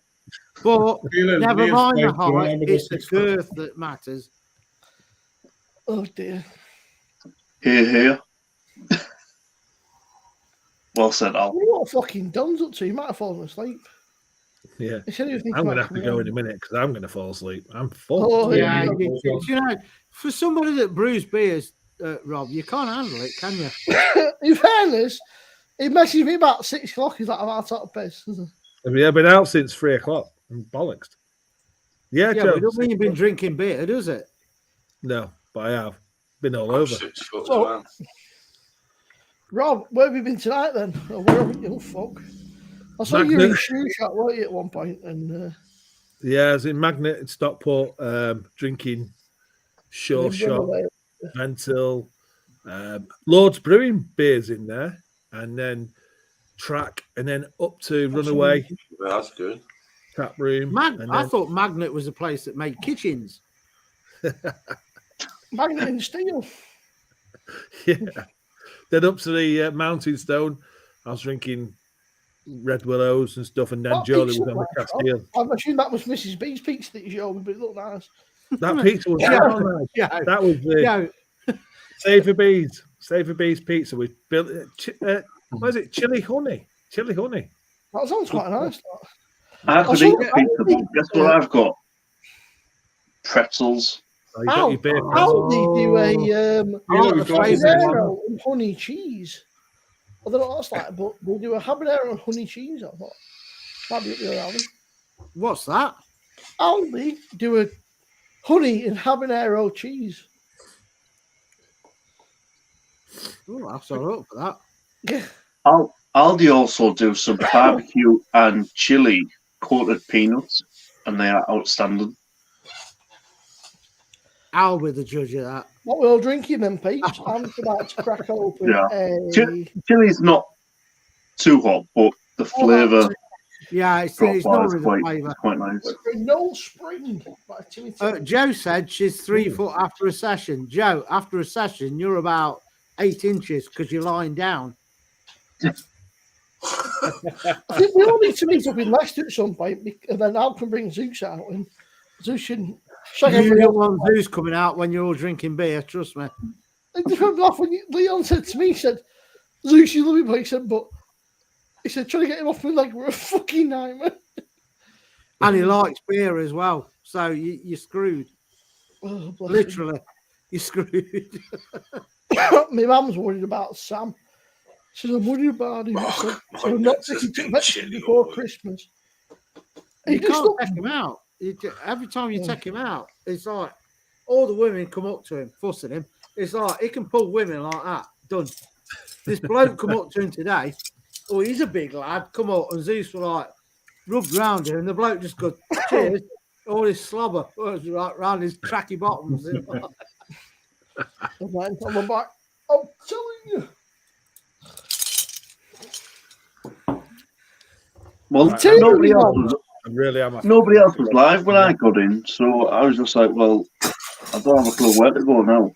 But never mind the height. It's the girth that matters. Oh dear. Here. Well said, Al. What fucking Don's up to? He might have fallen asleep. Yeah. I'm going to have to go in a minute because I'm going to fall asleep. I'm full. Oh, yeah. For somebody that brews beers, Rob, you can't handle it, can you? In fairness, he messaged me about 6 o'clock. He's like, I'm out of piss. Have you been out since 3 o'clock? I'm bollocks. Yeah, but it doesn't mean you've been drinking beer, does it? No, but I have. been all I'm over. 6 foot So- as well. Rob, where have you been tonight then? Or where have you? Oh, fuck. I saw you Magnet. in shoe shop, weren't you, at one point? And Yeah, I was in Magnet in Stockport, drinking Shore you've run Shop, away. Ventil, Lord's Brewing beers in there, and then Track, and then up to Runaway Well, that's good. Tap Room. and I then, thought Magnet was a place that made kitchens. Magnet in steel. yeah. Then up to the Mountain Stone, I was drinking Red Willows and stuff, and then What Jolie pizza was on the was that, Castile. I'm assuming that was Mrs. B's pizza that you showed me, but it looked nice. That pizza was Yeah. so nice. Yeah. That was the Yeah. Savor Bees pizza with what is it? Chili honey. That sounds quite nice. I could saw- eat pizza, but guess what I've got? Pretzels. Oh, you got your beer How pretzel. they do a I like the got flavour habanero and honey cheese? I don't know what that's like, but they do a habanero and honey cheese. I thought might be up your alley. What's that? Aldi do a honey and habanero cheese. Oh, I'll start up for that. Yeah. Aldi also do some barbecue and chili coated peanuts, and they are outstanding. I'll be the judge of that. What we're all drinking then, Pete. I'm about to crack open Yeah. a Chili's not too hot, but the flavour Yeah, it's profile not is really the quite, flavour. quite nice. No Spring by Timothy. Joe said she's 3 foot after a session. Joe, after a session, you're about 8 inches because you're lying down. I think we all need to meet up in Leicester at some point, and then Al can bring Zeus out, and Zeus can shag You everybody don't else. want who's coming out when you're all drinking beer, trust me. I just remember off when Leon said to me, he said, Zeus, you love me, but he said, trying to get him off my leg were a fucking nightmare. And he likes beer as well. So you're screwed. Oh, bless Literally, you're screwed. him. My mum's worried about Sam. She said, I'm worried about him. I said, so I'm not taking to Mexico before Christmas. You He just can't looked, take him out. Every time you take him out, it's like all the women come up to him, fussing him. It's like he can pull women like that. Done. This bloke come up to him today. Oh, he's a big lad. Come up, and Zeus were like rubbed round him, and the bloke just goes, cheers. All this slobber right round his cracky bottoms. I'm back. I'm telling you. Well, Right. nobody else was I really am. Nobody else was live when I got in, so I was just like, well, I don't have a clue where to go now.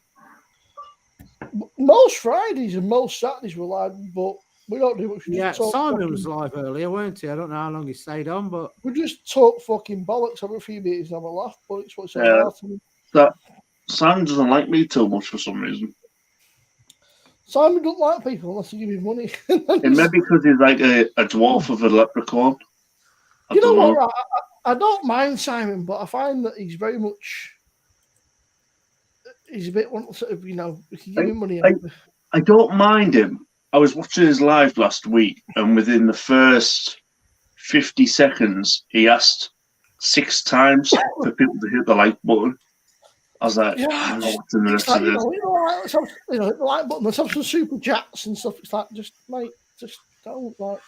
Most Fridays and most Saturdays were live, but we don't do much. We Yeah, just talk Simon fucking- was live earlier, weren't he? I don't know how long he stayed on, but We just talk fucking bollocks every few minutes and have a laugh, but it's what's all Yeah. about. That Sam doesn't like me too much for some reason. Simon don't like people unless you give him money. It may be because he's like a dwarf of a leprechaun. I You know don't what? I don't mind Simon, but I find that he's very much. He's a bit one sort of, we can give him money. I don't mind him. I was watching his live last week, and within the first 50 seconds, he asked 6 times for people to hit the like button. I was like, Yeah, I'm not watching the It's rest like, of this. let's have, hit the like button. Let's have some super chats and stuff. It's like, just mate, just don't like.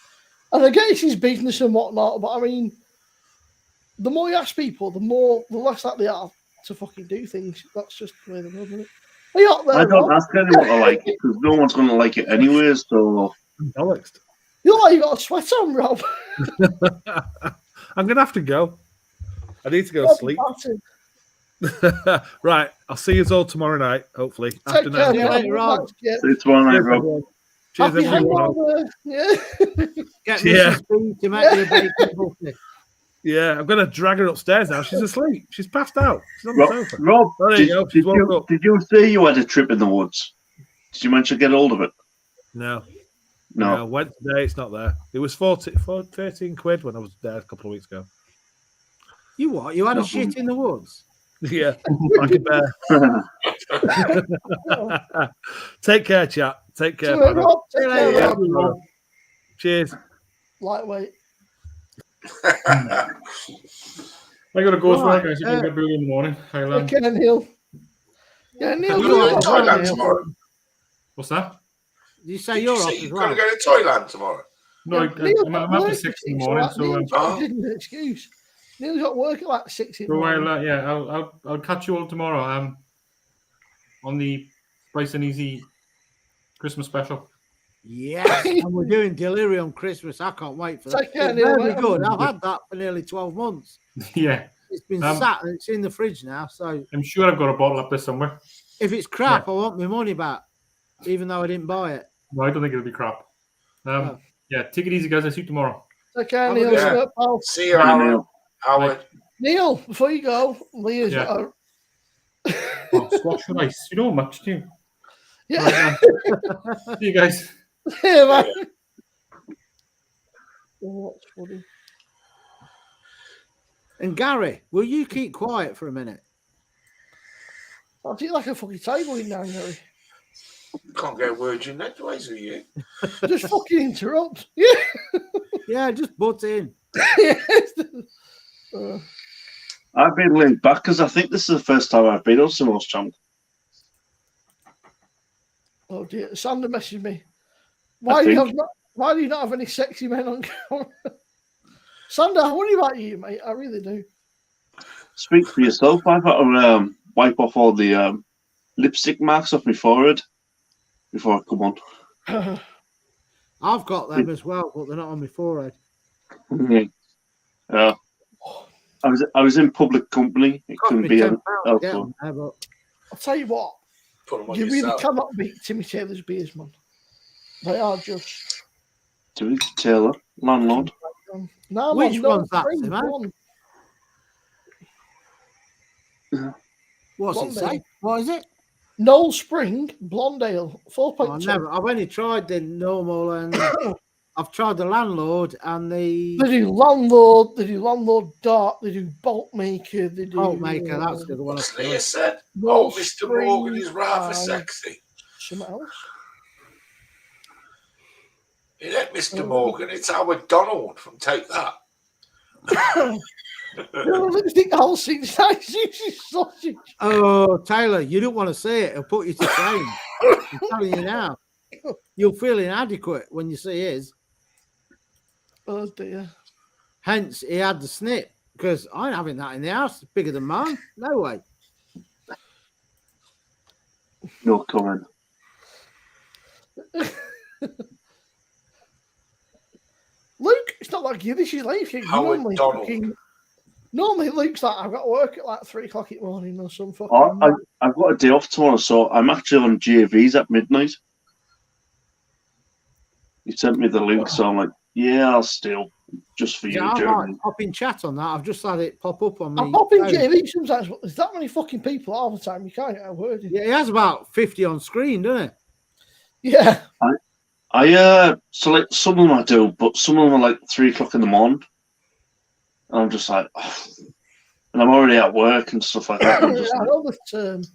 And I get it's his business and whatnot, but I mean, the more you ask people, the less likely they are to fucking do things. That's just the way the world, isn't it? Are you out there, I don't Rob? ask anyone to like it because no one's going to like it anyway. So Alex. You look like you got a sweat on, Rob. I'm gonna have to go. I need to go Rob, sleep. battered. Right, I'll see you all tomorrow night, hopefully. Take After care, now. Yeah, Rob. later on. Yeah. see you tomorrow night, Cheers, Rob. everyone. Cheers, Happy everyone. hangover. Yeah. get Yeah. Mrs. B to make you a bacon buffet. Yeah, I'm gonna drag her upstairs now. She's asleep. She's passed out. She's on the sofa. Rob, There did, you go. did She's woke you, up. did you say you had a trip in the woods? Did you manage to get hold of it? No, No. went today. It's not there. It was 13 quid when I was there a couple of weeks ago. You what? You had a shit in the woods? Yeah, like a bear. Take care, chat. Take care. See you later, brother. Rob. Take care, Yeah. Rob. Cheers. Lightweight. I got to go for Right, that, guys. You can get brewed in the morning. Highland. Ken and Hill. Yeah, Neil, You're you're going off to as well, Thailand Neil. tomorrow. What's that? You say Did you're you off say as you've well. got to go to Thailand tomorrow? No, Neil's I'm got up work at 6 in the so morning, like, so Neil's got Oh. an excuse. Neil's got work at like 6 in the morning. I'll catch you all tomorrow. On the Price and Easy Christmas special. Yes, and we're doing delivery on Christmas. I can't wait for that. Take care, It's Neil, very mate. good. I've had that for nearly 12 months. Yeah, It's been Um, sat and it's in the fridge now. So I'm sure I've got a bottle up there somewhere. if it's crap, I want my money back, even though I didn't buy it. No, I don't think it'll be crap. Oh. Yeah, take it easy, guys. I'll see you tomorrow. Take care, Have a Neil. good- Stuart, pal. See you, Bye, Aaron. Neil. Howard. Neil, before you go, Leah's Yeah. got a... Oh, squash rice. You know much, do you? Yeah, Right, see you guys. yeah, man. Oh, that's funny. And Gary, will you keep quiet for a minute? I'll take like a fucking table in now, Gary. Can't get words in edgeways with you. Just fucking interrupt. Yeah. Yeah, just butt in. Yes. I've been laid back because I think this is the first time I've been on Simo's channel. Oh dear, Sander messaged me. I Why do you think- not have any sexy men on camera? Sander, I worry about you, mate. I really do. Speak for yourself. I've got to wipe off all the lipstick marks off my forehead before I come on. I've got them as well, but they're not on my forehead. Yeah. I was in public company. It Cost couldn't me be £10 an to get elsewhere. them there, but I'll tell you what, Put them on you really yourself. cannot beat Timmy Taylor's beers, man. They are just. Timothy Taylor, landlord. No, Which man, no one's that, spring, Tim, eh? one. what's it Blonde say? ale. What is it? Noel Spring Blonde Ale, Oh, 4.2. I've only tried the normal and I've tried the landlord and the They do landlord dark, they do bolt maker, they do bolt maker. That's the one. What's I've Leah tried. said? Noel Oh, Mr. Spring Morgan is rather and sexy. something else. You let Mr. Morgan, it's Howard Donald from Take That. No, lipstick Halsey sausage. Oh, Taylor, you don't want to see it. It'll put you to shame. I'm telling you now. You'll feel inadequate when you see his. Oh dear. Hence, he had the snip because I ain't having that in the house. It's bigger than mine. No way. No comment. Luke, it's not like you. This is life. You Howard normally Donald. normally Luke's like, I've got to work at like 3 o'clock in the morning or some fucking. I've got a day off tomorrow, so I'm actually on JVs at midnight. He sent me the link, so I'm like, yeah, I'll steal just for you, Yeah, I Jeremy. might pop in chat on that. I've just had it pop up on me. I pop in JV sometimes, but there's that many fucking people all the time. You can't get a word in. Yeah, he has about 50 on screen, doesn't Yeah. I select some of them I do, but some of them are like 3 o'clock in the morning. And I'm just like, oh. And I'm already at work and stuff like that. I'm just I like, know that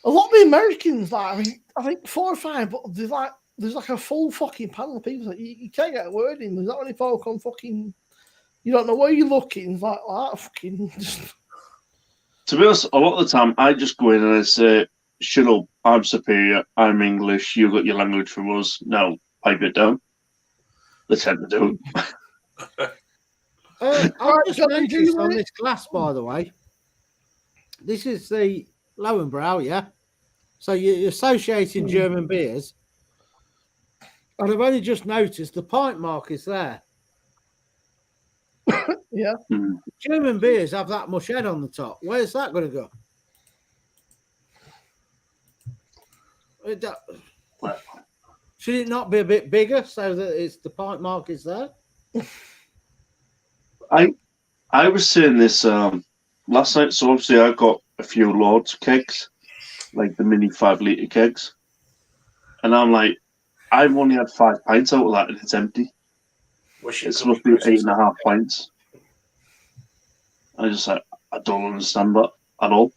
a lot of the Americans, like, I think 4 or 5, but there's like a full fucking panel of people that you can't get a word in. There's that many folk on fucking. You don't know where you're looking. It's like that fucking. to be honest, a lot of the time I just go in and I say, shut up, I'm superior, I'm English, you got your language from us, now pipe it down. They tend to do it. I've just Johnny, do you noticed on want it? this glass, by the way, this is the Lowenbrau, yeah? So you're associating German beers. And I've only just noticed the pint mark is there. Yeah. German beers have that much head on the top. Where's that going to go? Should it not be a bit bigger so that it's the pint mark is there? I was saying this last night, so obviously I got a few Lords kegs, like the mini 5-litre kegs. And I'm like, I've only had 5 pints out of that and it's empty. It's supposed to be 8.5 pints. I just like, I don't understand that at all.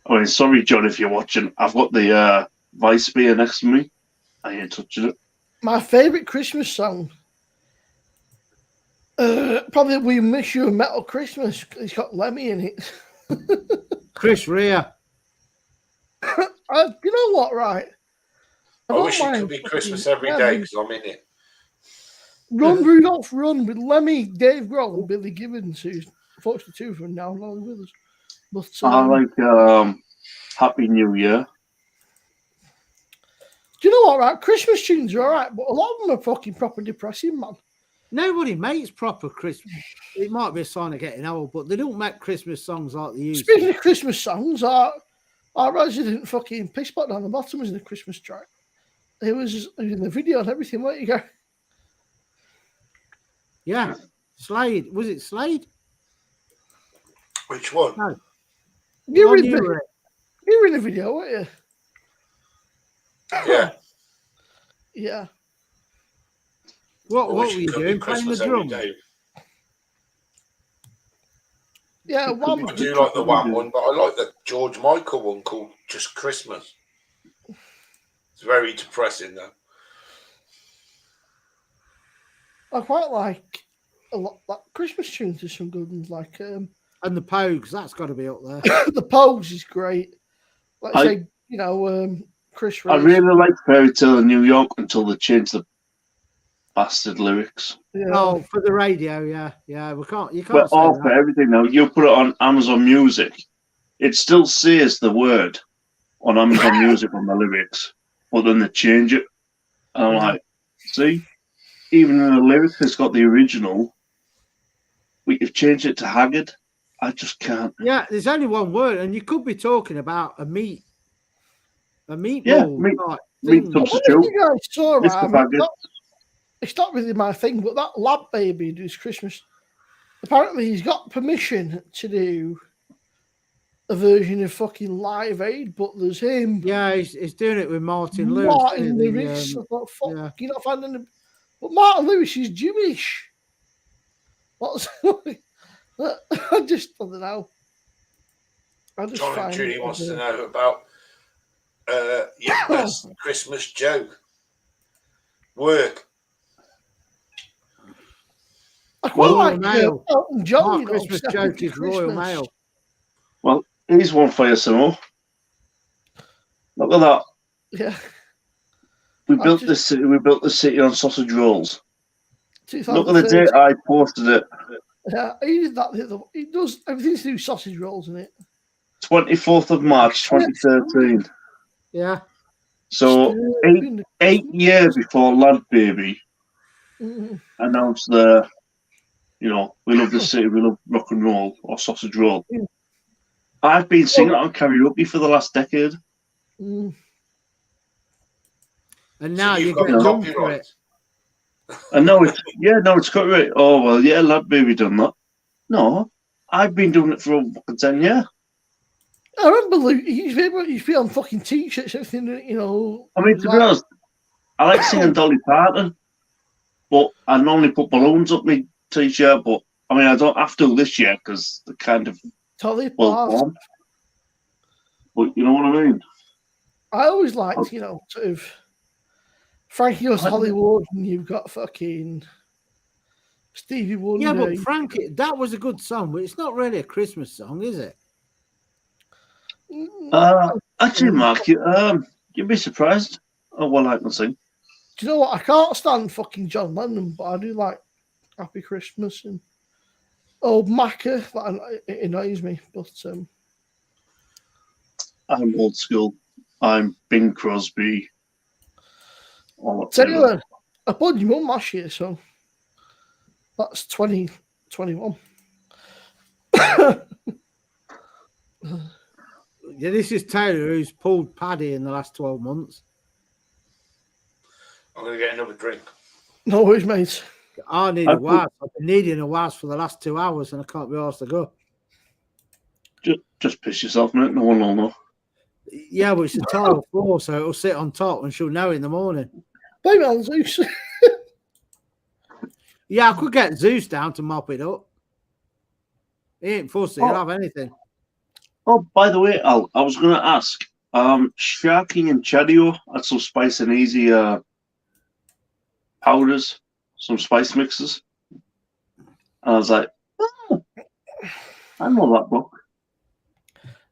I mean, sorry, John, if you're watching. I've got the Vice beer next to me. I ain't touching it. My favourite Christmas song. Probably We Miss You a Metal Christmas. It's got Lemmy in it. Chris Rea. You know what, right? I wish it could be Christmas every day because I'm in it. Run, Rudolph, Run with Lemmy, Dave Grohl, and Billy Gibbons, who's 42 from now, not with us. But I like Happy New Year. do you know what, right? Christmas tunes are all right, but a lot of them are fucking proper depressing, man. Nobody makes proper Christmas. It might be a sign of getting old, but they don't make Christmas songs like they used Speaking to. of Christmas songs, our resident fucking piss pot down the bottom was in the Christmas track. It was in the video and everything. Where you go? Yeah. Slade. Was it Slade? Which one? No. You were, One in you the, were in. you were in the video, weren't you? Yeah. Yeah. What I were wish it you could be doing? Playing the Christmas every drum? day. Yeah, one. I do like the Wham one, but I like the George Michael one called Just Christmas. It's very depressing, though. I quite like a lot. Like Christmas tunes, there's some good ones. Like And the Pogues, that's got to be up there. the Pogues is great. Like I- say, Chris. I Rea. really like Fairy Tale in New York until they changed the bastard lyrics. Yeah. Oh, for the radio, yeah. Yeah, you can't We're say all that. for everything now. You put it on Amazon Music, it still says the word on Amazon Music on the lyrics, but then they change it. And I'm like, see, even in the lyrics, it's got the original. We have changed it to Haggard. I just can't. Yeah, there's only one word, and you could be talking about a meatball Yeah, type meat thing. I wonder substitute. if you guys saw Mr. that. Baggett. It's not really my thing, but that Lab Baby does Christmas. Apparently, he's got permission to do a version of fucking Live Aid, but there's him. Yeah, he's doing it with Martin Lewis. Martin isn't he? Lewis. I thought, fuck, yeah. you're not finding him. But Martin Lewis is Jewish. What's I don't know. I just John and find Judy it wants as to a- know about your best Christmas joke. Work. I quite Royal like Mail. Elton John. My you know, Christmas Step joke Into is Royal Christmas. Mail. Well, here's one for you, Samo. Look at that. Yeah. We I've built just- this city. We built the city on sausage rolls. Look at the 2013. date I posted it. Yeah, he did that. He does everything to do with sausage rolls in it. 24th of March, 2013. Yeah. So Still 8 years before Lad Baby Mm. announced the, we love the city, we love rock and roll or sausage roll. Yeah. I've been singing it on karaoke for the last decade. Mm. And now So you you've got get done for copyright. it. And now it's copyright. Oh, well, yeah, Lad Baby done that. No, I've been doing it for a fucking 10 years. I remember Luke. He's been on fucking t-shirts, everything. I mean, to be honest, I like singing Dolly Parton, but I normally put balloons up my t-shirt. But I mean, I don't have to this year because they're kind of Dolly well Parton. formed. But you know what I mean? I always liked, sort of Frankie Goes to Hollywood, and you've got fucking Stevie Wonder. Yeah, but Frankie, that was a good song, but it's not really a Christmas song, is it? Actually, Mark, you'd be surprised at what I can sing. Do you know what? I can't stand fucking John Lennon, but I do like Happy Christmas and Old Macca. It annoys me, but I'm old school. I'm Bing Crosby. tell you what, I bought your mum last year, so that's 2021. Yeah, this is Taylor who's pulled Paddy in the last 12 months. I'm going to get another drink. No worries, mate. I need a was. I've been needing a was for the last 2 hours and I can't be asked to go. Just piss yourself, mate. No one will know. Yeah, but it's a tile floor, so it'll sit on top and she'll know in the morning. Blame it on Zeus. Yeah, I could get Zeus down to mop it up. He ain't fussy, he'll have anything. Oh, by the way, Al, I was going to ask. Sharky and Chadio had some spice and easy powders, some spice mixes. And I was like, oh, I know that book.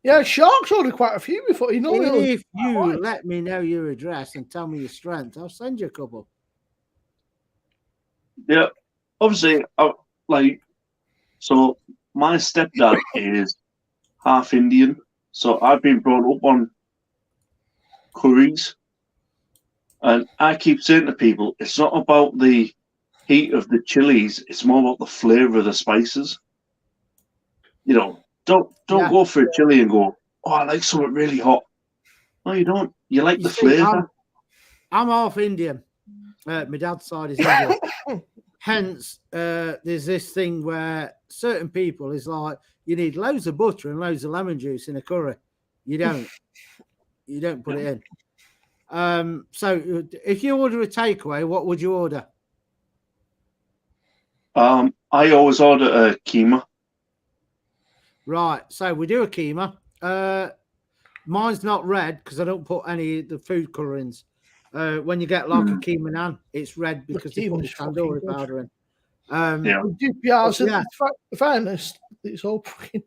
Yeah, Shark's ordered quite a few before. You know, If you let me know your address and tell me your strength, I'll send you a couple. Yeah, obviously, so my stepdad is half Indian, so I've been brought up on curries, and I keep saying to people, it's not about the heat of the chilies; it's more about the flavor of the spices. You know, don't go for a chili and go, oh, I like something really hot. No, you don't. You like the flavor. I'm half Indian. My dad's side is Indian. Hence, there's this thing where certain people is like, you need loads of butter and loads of lemon juice in a curry. You don't. You don't put it in. So if you order a takeaway, what would you order? I always order a keema. Right. So we do a keema. Mine's not red because I don't put any of the food colorings. When you get like a keema naan, it's red because they put the tandoori powder in. Fairness, it's all fucking.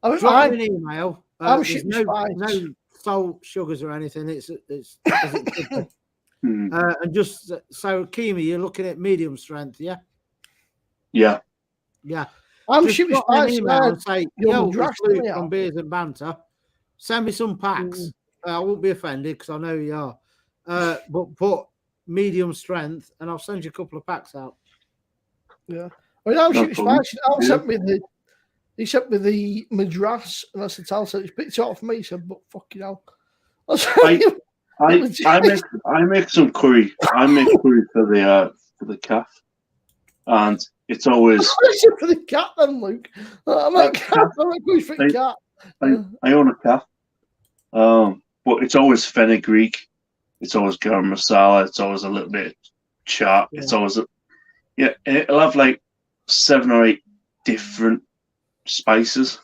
Drop me an email. I'm There's no salt, sugars, or anything. It's and just so keema, you're looking at medium strength, yeah. Yeah. I'm just shooting drop me an email and say, yo, draft it's Luke from Beers and Banter. Send me some packs. I won't be offended because I know you are. But put medium strength, and I'll send you a couple of packs out. Yeah. Well, I'm shooting spicy. He sent me the Madras, and I said, "Tal said he picked it off me." He said, "But fucking hell." I make some curry. I make curry for the calf, and it's always for the cat. Then Luke, I'm a cat. I'm a curry for the cat. I own a calf, but it's always fenugreek. It's always garam masala. It's always a little bit of chart. Yeah. It's always it'll have like 7 or 8 different spices,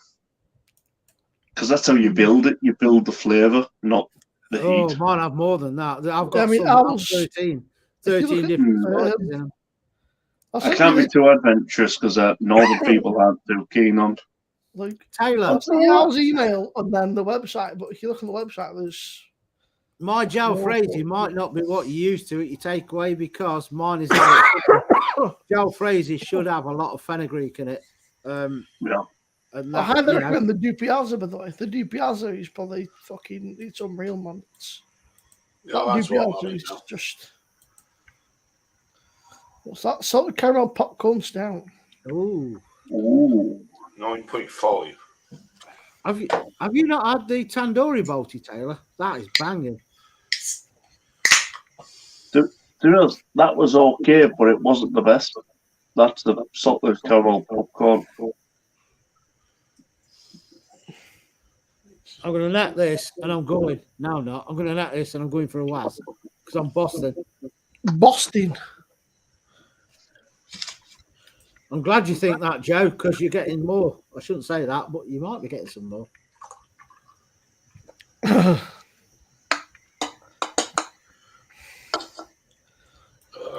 because that's how you build it. You build the flavor, not the heat. Mine have more than that. I've got 13 different spices in them. I can't be too adventurous because northern people aren't too keen on. Like Taylor, I'll email and then the website. But if you look on the website, there's my jalfrezi might not be what you used to at your takeaway, because mine is jalfrezi should have a lot of fenugreek in it. Yeah. And I highly recommend the Dupiazza, by the way. The Dupiazza is probably it's unreal, man. Dupiazza is just. What's that? Salted caramel popcorn stout. Ooh. 9.5. Have you not had the tandoori balti, Taylor? That is banging. That was okay, but it wasn't the best. That's the salted caramel popcorn. I'm going to net this and I'm going. No, I'm not. I'm going to net this and I'm going for a Waz because I'm Boston. I'm glad you think that, Joe, because you're getting more. I shouldn't say that, but you might be getting some more.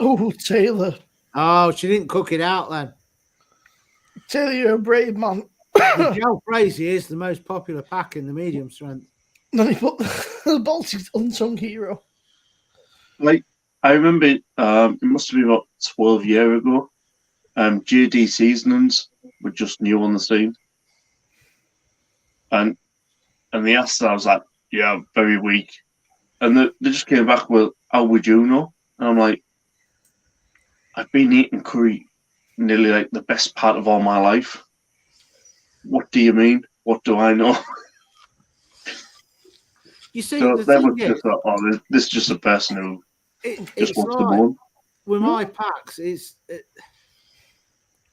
Oh, Taylor. Oh, she didn't cook it out then. Taylor, you're a brave man. The jalfrezi is the most popular pack in the medium strength. Then he put the Baltic unsung hero. Like, I remember it must have been about 12 years ago. JD Seasonings were just new on the scene. And they asked, I was like, yeah, very weak. And they just came back with, how would you know? And I'm like, I've been eating curry nearly like the best part of all my life. What do you mean? What do I know? You see, so they were just like, oh, this is just a person who just wants to moan. With my packs,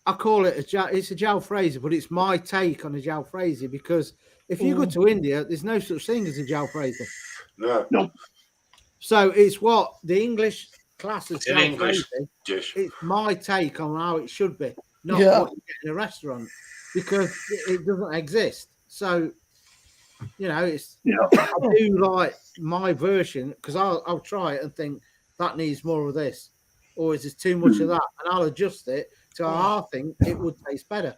I call it it's a jalfrezi, but it's my take on a jalfrezi, because if you go to India, there's no such thing as a jalfrezi. No. So it's what the English class as an English dish. It's my take on how it should be, not what you get in a restaurant, because it doesn't exist. So, it's I do like my version, because I'll try it and think that needs more of this, or is there too much of that, and I'll adjust it. So I think it would taste better.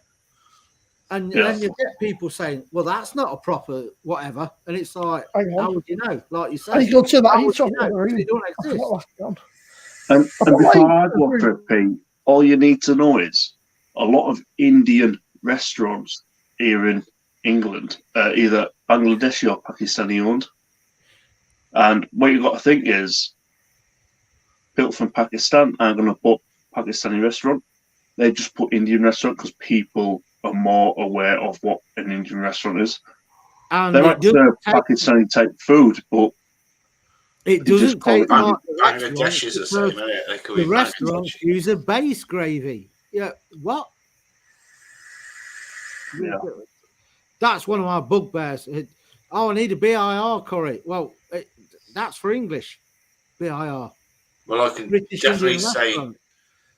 And Yeah. then you get people saying, well, that's not a proper whatever. And it's like, Hang on. how would you know? Like you I said, go to that how heat would you top know? in the 'Cause room. it don't I exist. forgot last time. And But before like, I go for it, Pete, all you need to know is a lot of Indian restaurants here in England are either Bangladeshi or Pakistani owned. And what you've got to think is people from Pakistan aren't going to put Pakistani restaurant. They just put Indian restaurant because people are more aware of what an Indian restaurant is. And They it might doesn't serve take, Pakistani type food, but it just doesn't call take it like the Bangladesh restaurants is the same, because isn't it? They could the be restaurants Bangladesh. use a base gravy. Yeah, what? yeah. That's one of my bugbears. Oh, I need a BIR curry. Well, that's for English. BIR. Well, I can British definitely Indian say restaurant.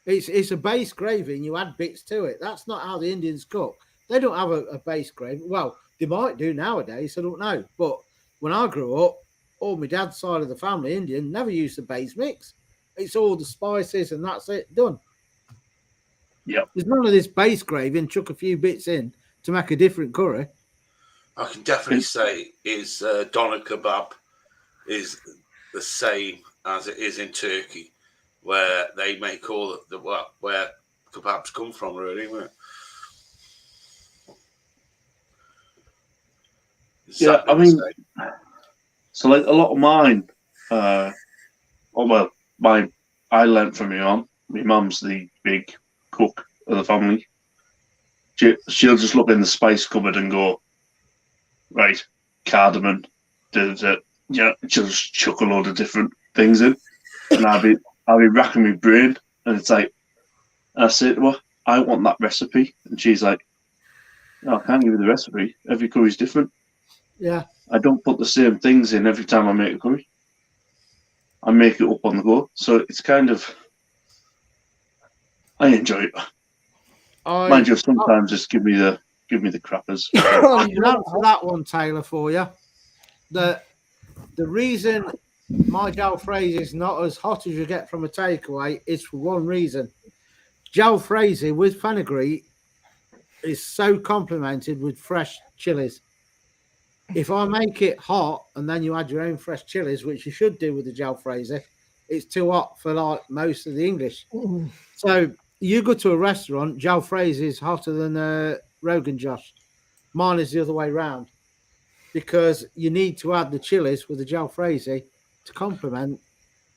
It's a base gravy and you add bits to it. That's not how the Indians cook. They don't have a base gravy. Well, they might do nowadays. I don't know. But when I grew up, all my dad's side of the family, Indian, never used the base mix. It's all the spices and that's it. Done. Yep. There's none of this base gravy and chuck a few bits in to make a different curry. I can definitely say is doner kebab is the same as it is in Turkey, where they make all the where kebabs come from, really. Isn't it? Yeah, Exactly I mean, the same. so like a lot of mine, I learnt from my mum. My mum's the big cook of the family. She'll just look in the spice cupboard and go, right, cardamom, she'll just chuck a load of different things in, and I'll be racking my brain, and it's like, and I say to her, I want that recipe, and she's like, no, I can't give you the recipe. Every curry's different. Yeah. I don't put the same things in every time I make a curry. I make it up on the go, so it's kind of, I enjoy it. Mind you, sometimes just give me the crappers. I can answer that one, Taylor, for you. The reason my jalfrezi is not as hot as you get from a takeaway is for one reason. Jalfrezi with fenugreek is so complemented with fresh chilies. If I make it hot and then you add your own fresh chilies, which you should do with the jalfrezi, it's too hot for like most of the English. So you go to a restaurant, jalfrezi is hotter than Rogan Josh. Mine is the other way round because you need to add the chilies with the jalfrezi to complement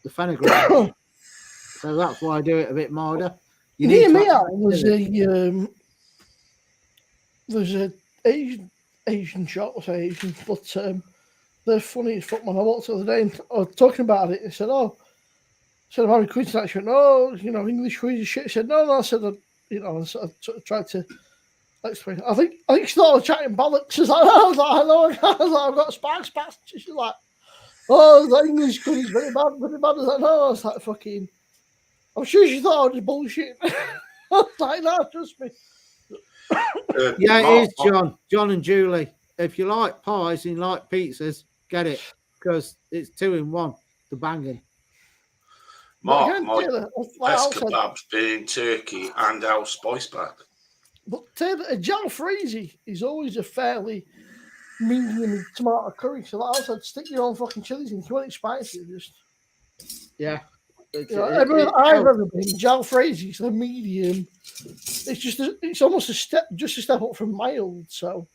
the fenugreek. So that's why I do it a bit milder. You need Near to me add out was there's a Asian shop, I say Asian, but they're funny as fuck, man. I walked the other day and I was talking about it and said, I'm having quiz tonight. She went, oh, English quiz is shit. I said, no, I said, I sort of tried to explain. I think she thought I was chatting bollocks. She's like, I was like, I've got sparks. She's like, oh, the English quiz is very bad, very bad. I was like, no, I was like, fucking, I'm sure she thought I was bullshit. I was like, no, trust me. Yeah, it is, John and Julie. If you like pies and you like pizzas, get it because it's 2 in 1. The banging. Mark, my best kebab's been in Turkey and our spice pack. But a jalfrezi is always a fairly medium tomato curry. So like I said, stick your own fucking chilies in. If you want it spicy, just everywhere I've ever been, jalfrezi is a medium. It's almost a step up from mild. So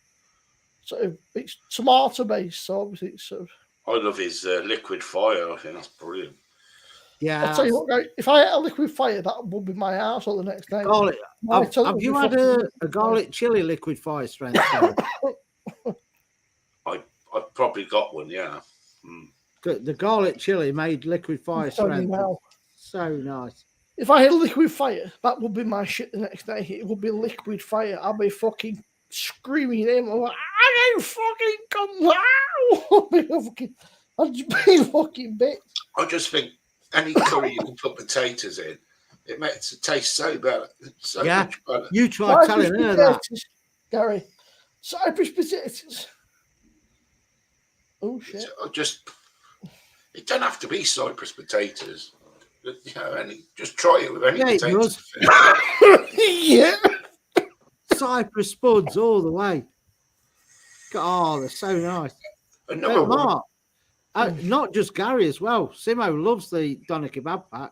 it's tomato based. So obviously it's sort of. I love his liquid fire. I think that's brilliant. Yeah, I'll tell you what, guys, if I had a liquid fire, that would be my house all the next day. Garlic. Have you had a garlic chili liquid fire strength? I've probably got one, yeah. The garlic chili made liquid fire strength. So nice. If I had liquid fire, that would be my shit the next day. It would be liquid fire. I'd be fucking screaming at him. I'm like, I don't fucking come now. I'd just be fucking bits. I just think any curry you can put potatoes in, it makes it taste so better. So much better. You try telling her that. Gary. Cypress potatoes. Oh shit. It don't have to be Cypress potatoes. Just try it with any potatoes. Yeah. Cypress spuds all the way. Oh, they're so nice. Another one. Mark, not just Gary as well. Simo loves the doner kebab pack.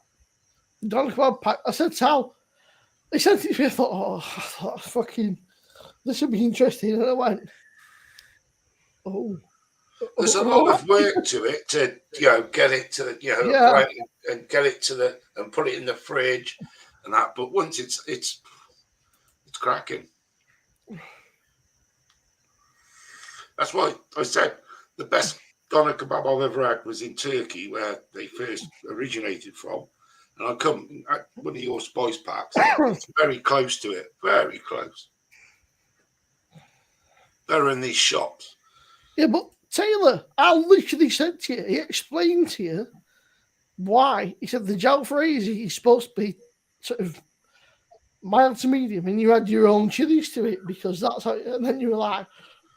Doner kebab pack. I said, Sal, they sent it to me. I thought, fucking, this would be interesting. And I went, there's a lot of work to it to, get it to the, and get it to and put it in the fridge and that. But once it's cracking. That's why I said the best doner kebab I've ever had was in Turkey, where they first originated from. And I come at one of your spice packs. It's very close to it. Very close. Better in these shops. Yeah, but Taylor, I literally said to you, he explained to you why. He said the jalfrezi is supposed to be sort of mild to medium, and you add your own chilies to it because that's how. And then you were like,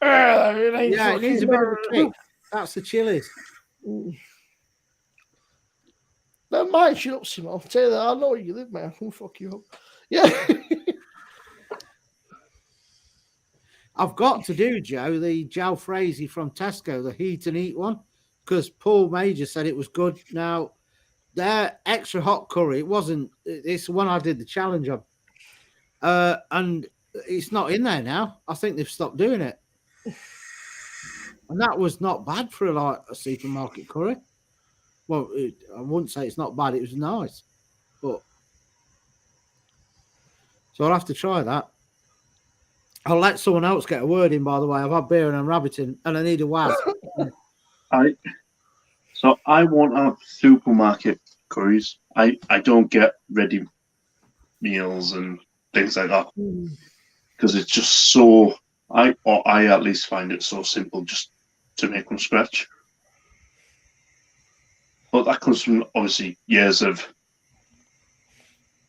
it needs a bit of a kick. That's the chilies. Never mind, shut up, Simon. Taylor, I know where you live, man. I can fuck you up. Yeah. I've got to do, Joe, the jalfrezi from Tesco, the heat and eat one, because Paul Major said it was good. Now, their extra hot curry, it's the one I did the challenge on. And it's not in there now. I think they've stopped doing it. And that was not bad for a supermarket curry. Well, I wouldn't say it's not bad. It was nice. So I'll have to try that. I'll let someone else get a word in, by the way. I've had beer and I'm rabbiting, and I need a waz. I won't have supermarket curries. I don't get ready meals and things like that because it's just so. I at least find it so simple just to make from scratch. But that comes from obviously years of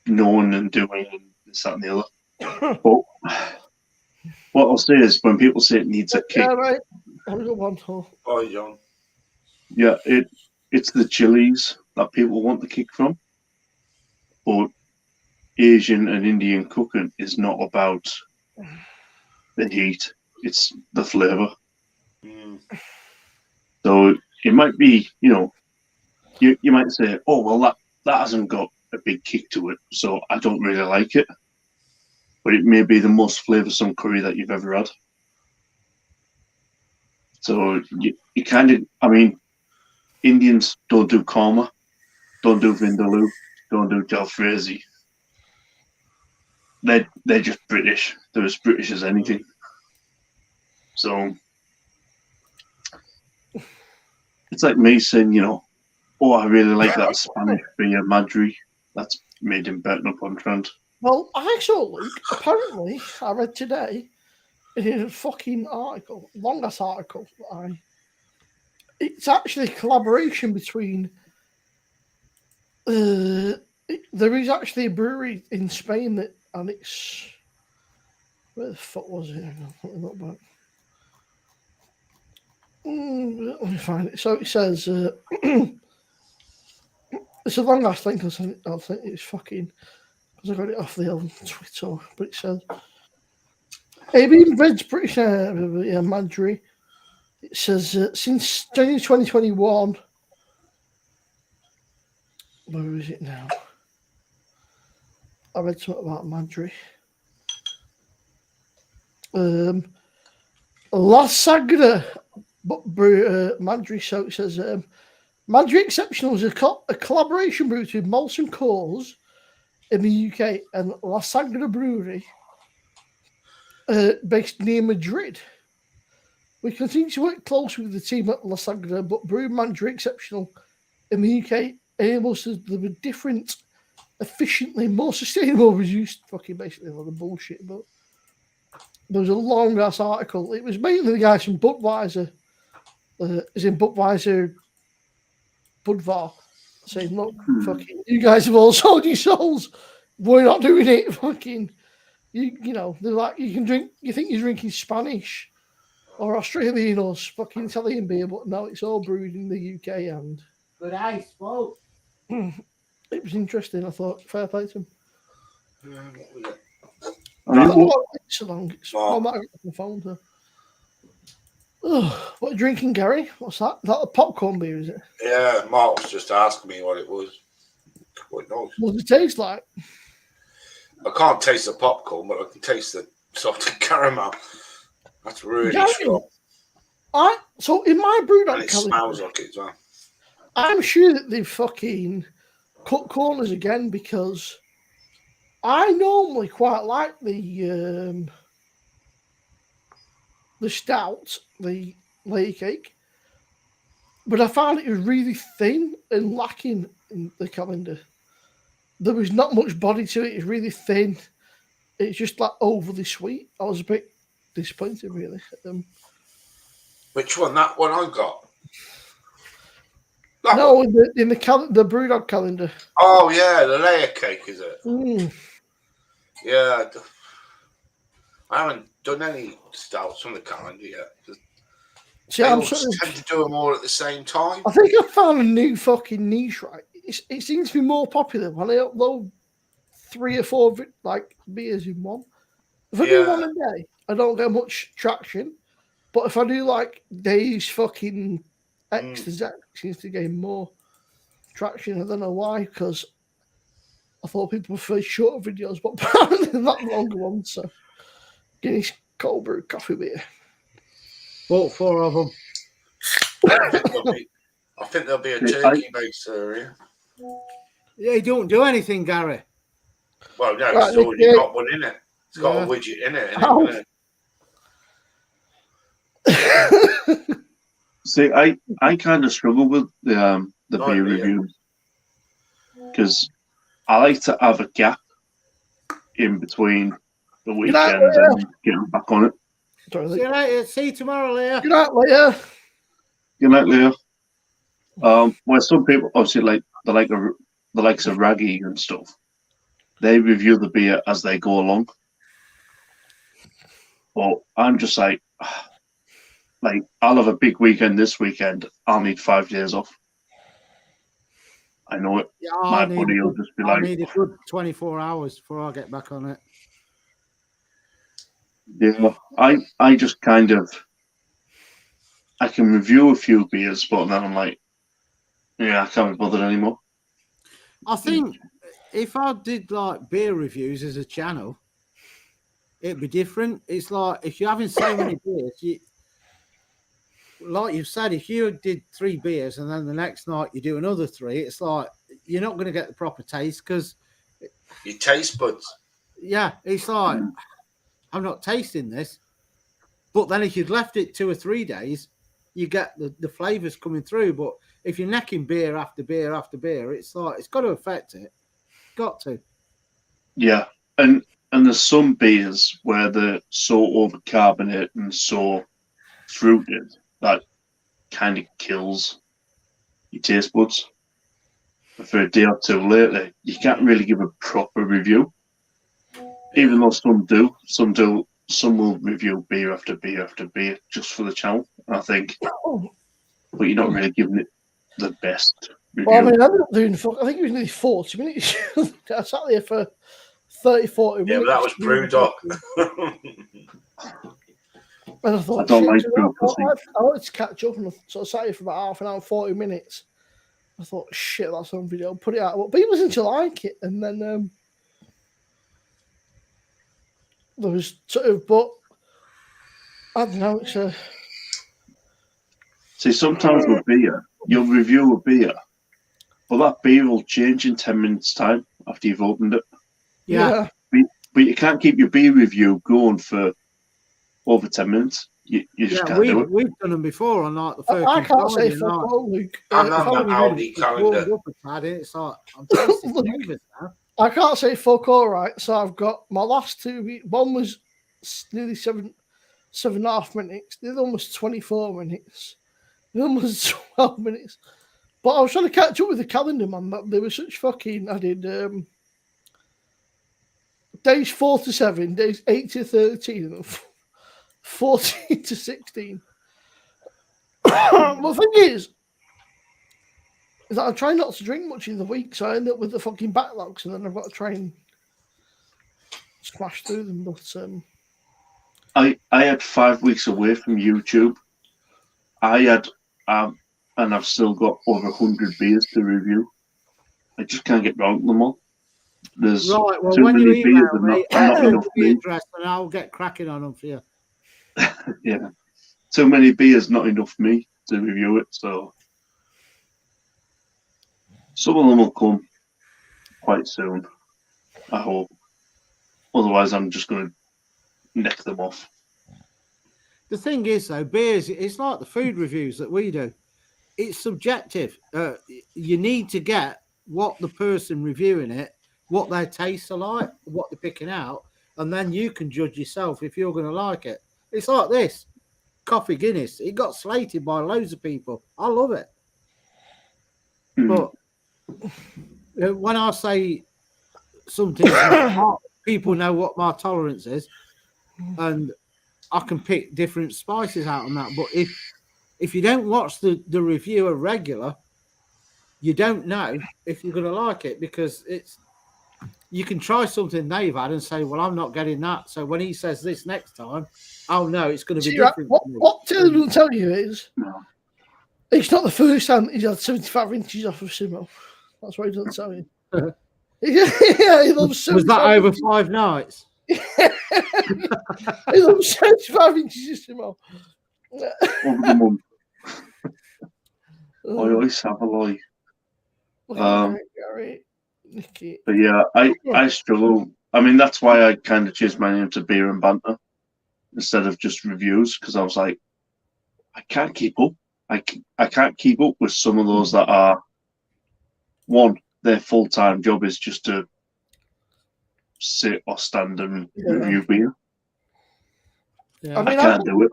knowing and doing and this, that, and the other. But what I'll say is, when people say it needs a kick, Yeah, right. I've got one too. Oh, John. Yeah, it's the chilies that people want the kick from. But Asian and Indian cooking is not about the heat; it's the flavor. So it might be, you might say, "Oh, well, that hasn't got a big kick to it, so I don't really like it." But it may be the most flavoursome curry that you've ever had. So you kind of, Indians don't do korma, don't do vindaloo, don't do jalfrezi. They're just British. They're as British as anything. So it's like me saying, oh, I really like that Spanish beer, Madri. That's made in Bertrand. Well, actually, apparently, I read today in a fucking article, long-ass article, it's actually a collaboration between. There is actually a brewery in Spain and it's. Where the fuck was it? Let me find it. So it says. It's a long-ass link. I'll think it's fucking. I got it off the old Twitter, but it says AB Red's British Madri. It says since January 2021. Where is it now? I read something about Madri. La Sagra Madri. So it says Madri Exceptional is a collaboration brew with Molson Coors in the UK and La Sagra Brewery based near Madrid. We continue to work closely with the team at La Sagra, but Brew Madri Exceptional in the UK enables us to be different, efficiently, more sustainable, reduced fucking basically a lot of bullshit. But there was a long ass article. It was mainly the guys from Budweiser, as in Budweiser Budvar, saying, look, fucking, you guys have all sold your souls. We're not doing it. Fucking, they're like, you can drink, you think you're drinking Spanish or Australian or fucking Italian beer, but no, it's all brewed in the UK. And good ice, folks. It was interesting. I thought, fair play to him. I don't know why it's so long. Oh. I might have got my phone to. Oh, what are you drinking, Gary? What's that? Is that a popcorn beer, is it? Yeah, Mark was just asking me what it was. What knows? What does it taste like? I can't taste the popcorn, but I can taste the salted caramel. That's really Gary, strong. So in my brewdog And it calendar, smells like it as well. I'm sure that they've fucking cut corners again because I normally quite like the stout, the layer cake, but I found it was really thin and lacking in the calendar. There was not much body to it. It's really thin. It's just like overly sweet. I was a bit disappointed, really, at them. Which one? That one I got? No, in the brewdog calendar. Oh yeah, the layer cake, is it? Mm. Yeah. I haven't done any stouts from the calendar yet. See, I tend to do them all at the same time. I think I found a new fucking niche, right? It seems to be more popular when I upload 3 or 4 beers in one. If I do one a day, I don't get much traction. But if I do days fucking X to Z, it seems to gain more traction. I don't know why, because I thought people prefer shorter videos, but apparently not longer ones. So, Guinness cold brew coffee beer. Bought 4 of them. I think there'll be a turkey base area. Yeah, you don't do anything, Gary. Well, no, it's already got one in it. It's got a widget in it. Isn't it? See, I kind of struggle with the beer reviews because I like to have a gap in between the weekends and getting back on it. See you later. See you tomorrow, Leah. Good night, Leah. Good night, Leah. Well, some people obviously the likes of Raggy and stuff. They review the beer as they go along. But I'm just like I'll have a big weekend this weekend. I'll need 5 days off. I know it. Yeah, my body will just be I need a good 24 hours before I get back on it. Yeah, I just kind of I can review a few beers, but then I'm like, yeah, I can't be bothered anymore. I think if I did beer reviews as a channel, it'd be different. It's like if you're having so many beers, like you've said, if you did 3 beers and then the next night you do another 3, it's like you're not going to get the proper taste because your taste buds. Yeah, it's like I'm not tasting this. But then if you'd left it 2 or 3 days, you get the flavors coming through. But if you're necking beer after beer after beer, it's like it's got to affect it. Got to. Yeah, and there's some beers where they're so overcarbonated and so fruited that kind of kills your taste buds. For a day or 2 later, you can't really give a proper review. Even though some do. Some will review beer after beer after beer just for the channel, I think. But you're not really giving it the best review. Well, I mean, I ended up doing, I think it was nearly 40 minutes. I sat there for 30, 40 minutes. Yeah, but that was Brewdog. And I thought, I don't like brew I wanted to catch up, and so I sat here for about half an hour, 40 minutes. I thought, shit, that's on video. Put it out. But people seem to like it, and then there was sort of, but I don't know. It's a. See, sometimes with beer, you'll review a beer, but that beer will change in 10 minutes' time after you've opened it. Yeah. But you can't keep your beer review going for over 10 minutes. You just can't do it. We've done them before on the first. I can't say for Luke. I'm on the Aldi calendar. It's like I'm tasting flavors now. I can't say fuck all right. So I've got my last 2. One was nearly 7.5 minutes. The other one was 24 minutes. The other one was 12 minutes. But I was trying to catch up with the calendar, man. They were such fucking. I did days 4 to 7, days 8 to 13, and 14 to 16. Well, the thing is that I try not to drink much in the week, so I end up with the fucking backlogs, and then I've got to try and smash through them. But I had 5 weeks away from YouTube. I had, and I've still got over 100 beers to review. I just can't get round them all. There's Right, well, too when you many beers email and me, not I'll enough give you me. address and I'll get cracking on them for you. Yeah, too many beers, not enough me to review it. So some of them will come quite soon, I hope. Otherwise, I'm just going to neck them off. The thing is, though, beers, it's like the food reviews that we do. It's subjective. You need to get what the person reviewing it, what their tastes are like, what they're picking out, and then you can judge yourself if you're going to like it. It's like this coffee Guinness. It got slated by loads of people. I love it. But when I say something's not hot, people know what my tolerance is, and I can pick different spices out on that. But if you don't watch the reviewer regular, you don't know if you're going to like it, because you can try something they've had and say, well, I'm not getting that. So when he says this next time, I'll know it's going to be different. What Taylor will tell you is, it's not the first time he's had 75 inches off of Simo. That's what he doesn't tell you. Yeah, he loves 75 Was that over inches. 5 nights? He loves 75 inches of Simo. Over the month. I always have a lie. Gary, Nicky. But yeah, I struggle. I mean, that's why I kind of changed my name to Beer and Banter instead of just reviews, because I was like, I can't keep up. I can't keep up with some of those that are, one, their full-time job is just to sit or stand and review beer. Yeah. I mean, I can't do it.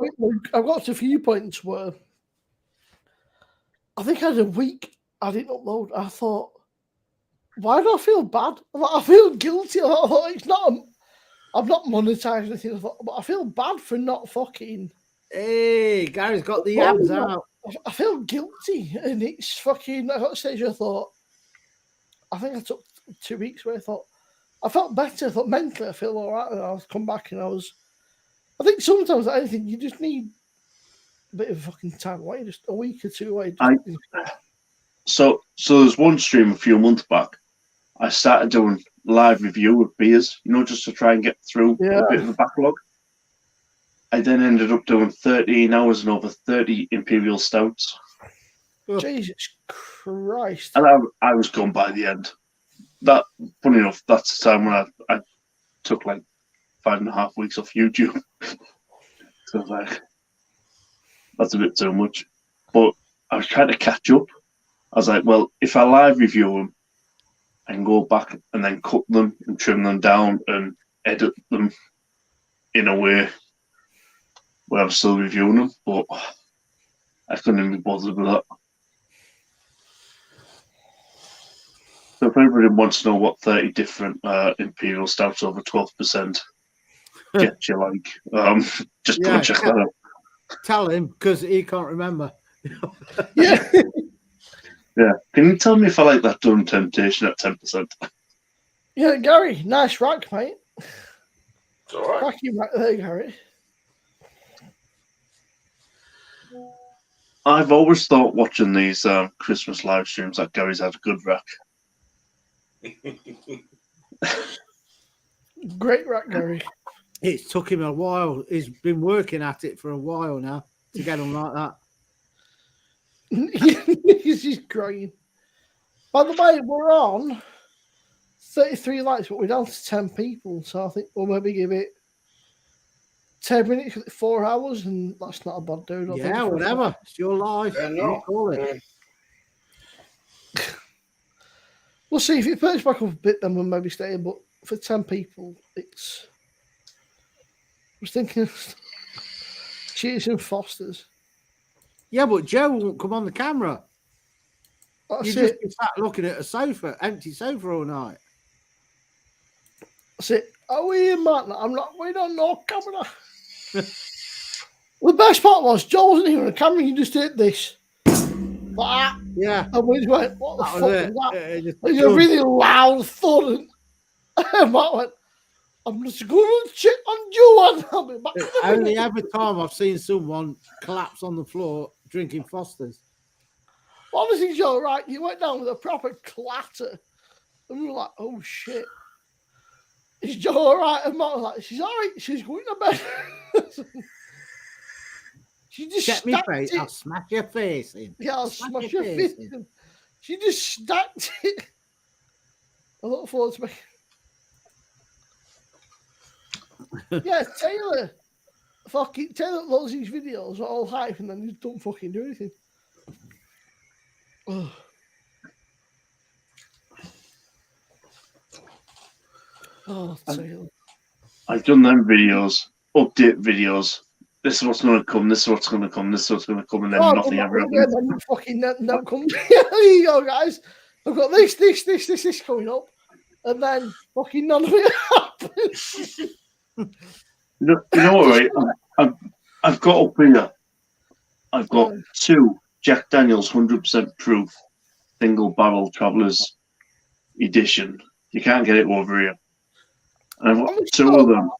I've got to a few points where I think I had a week I didn't upload. I thought, why do I feel bad? I feel guilty. I thought, I'm not monetizing anything. But I feel bad for not fucking. Hey, Gary's got the abs out. I feel guilty, and it's fucking. I got a stage where I thought, I think I took 2 weeks where I thought I felt better. I thought mentally I feel all right, and I was come back and I think sometimes like anything you just need a bit of fucking time away, just a week or two away. So there's one stream a few months back. I started doing live review of beers, just to try and get through a bit of a backlog. I then ended up doing 13 hours and over 30 Imperial Stouts. Jesus Christ. And I was gone by the end. That, funny enough, that's the time when I took like 5.5 weeks off YouTube. So I was like, that's a bit too much. But I was trying to catch up. I was like, well, if I live review them, I can go back and then cut them and trim them down and edit them in a way where I'm still reviewing them. But I couldn't even be bothered with that. So if anybody wants to know what 30 different Imperial Stouts over 12% gets you like, just go and check that out. Tell him, because he can't remember. Yeah. Yeah. Can you tell me if I like that Durham Temptation at 10%? Yeah, Gary, nice rack, mate. It's all right. Cracking rack there, Gary. I've always thought watching these Christmas live streams that Gary's had a good rack. Great rack, Gary. It took him a while. He's been working at it for a while now to get them like that. He's just crying. By the way, we're on 33 likes, but we're down to 10 people. So I think we'll maybe give it 10 minutes, 4 hours, and that's not a bad dude. Yeah, whatever. It's your life. Yeah, You no. call it. We'll see if it perks back up a bit, then we'll maybe stay in. But for 10 people, it's. I was thinking of Cheers and Foster's. Yeah, but Joe won't come on the camera. That's You just it. be sat looking at a sofa, empty sofa all night. That's it. Are we in, man? We don't know camera. The best part was Joe wasn't even on the camera. He just did this. Like that. Yeah. And we just went, what the That fuck was was it. that? It just It was a really loud thud. And Matt went, I'm just going to check on you and I'll be back. in a Only minute." every time I've seen someone collapse on the floor drinking Foster's. Honestly, Joe, right? You went down with a proper clatter. And we were like, oh shit. Is Joe all right? And Mark was like, she's all right. She's going to bed. She just Get me stacked face. I'll it. smash your face in. Yeah, I'll smash your face in. in. She just stacked it. I look forward to Yeah, Taylor. Fucking Taylor loves these videos, are all hype, and then you don't fucking do anything. Ugh. Oh, Taylor. I've done them videos, update videos. This is what's going to come. This is what's going to come. This is what's going to come, and then nothing ever happens. Then fucking no come. There you go, guys. I've got this coming up, and then fucking none of it happens. You know what, right? I've got up here. I've got 2 Jack Daniels 100% proof single barrel Travelers edition. You can't get it over here. And I've got 2 of them.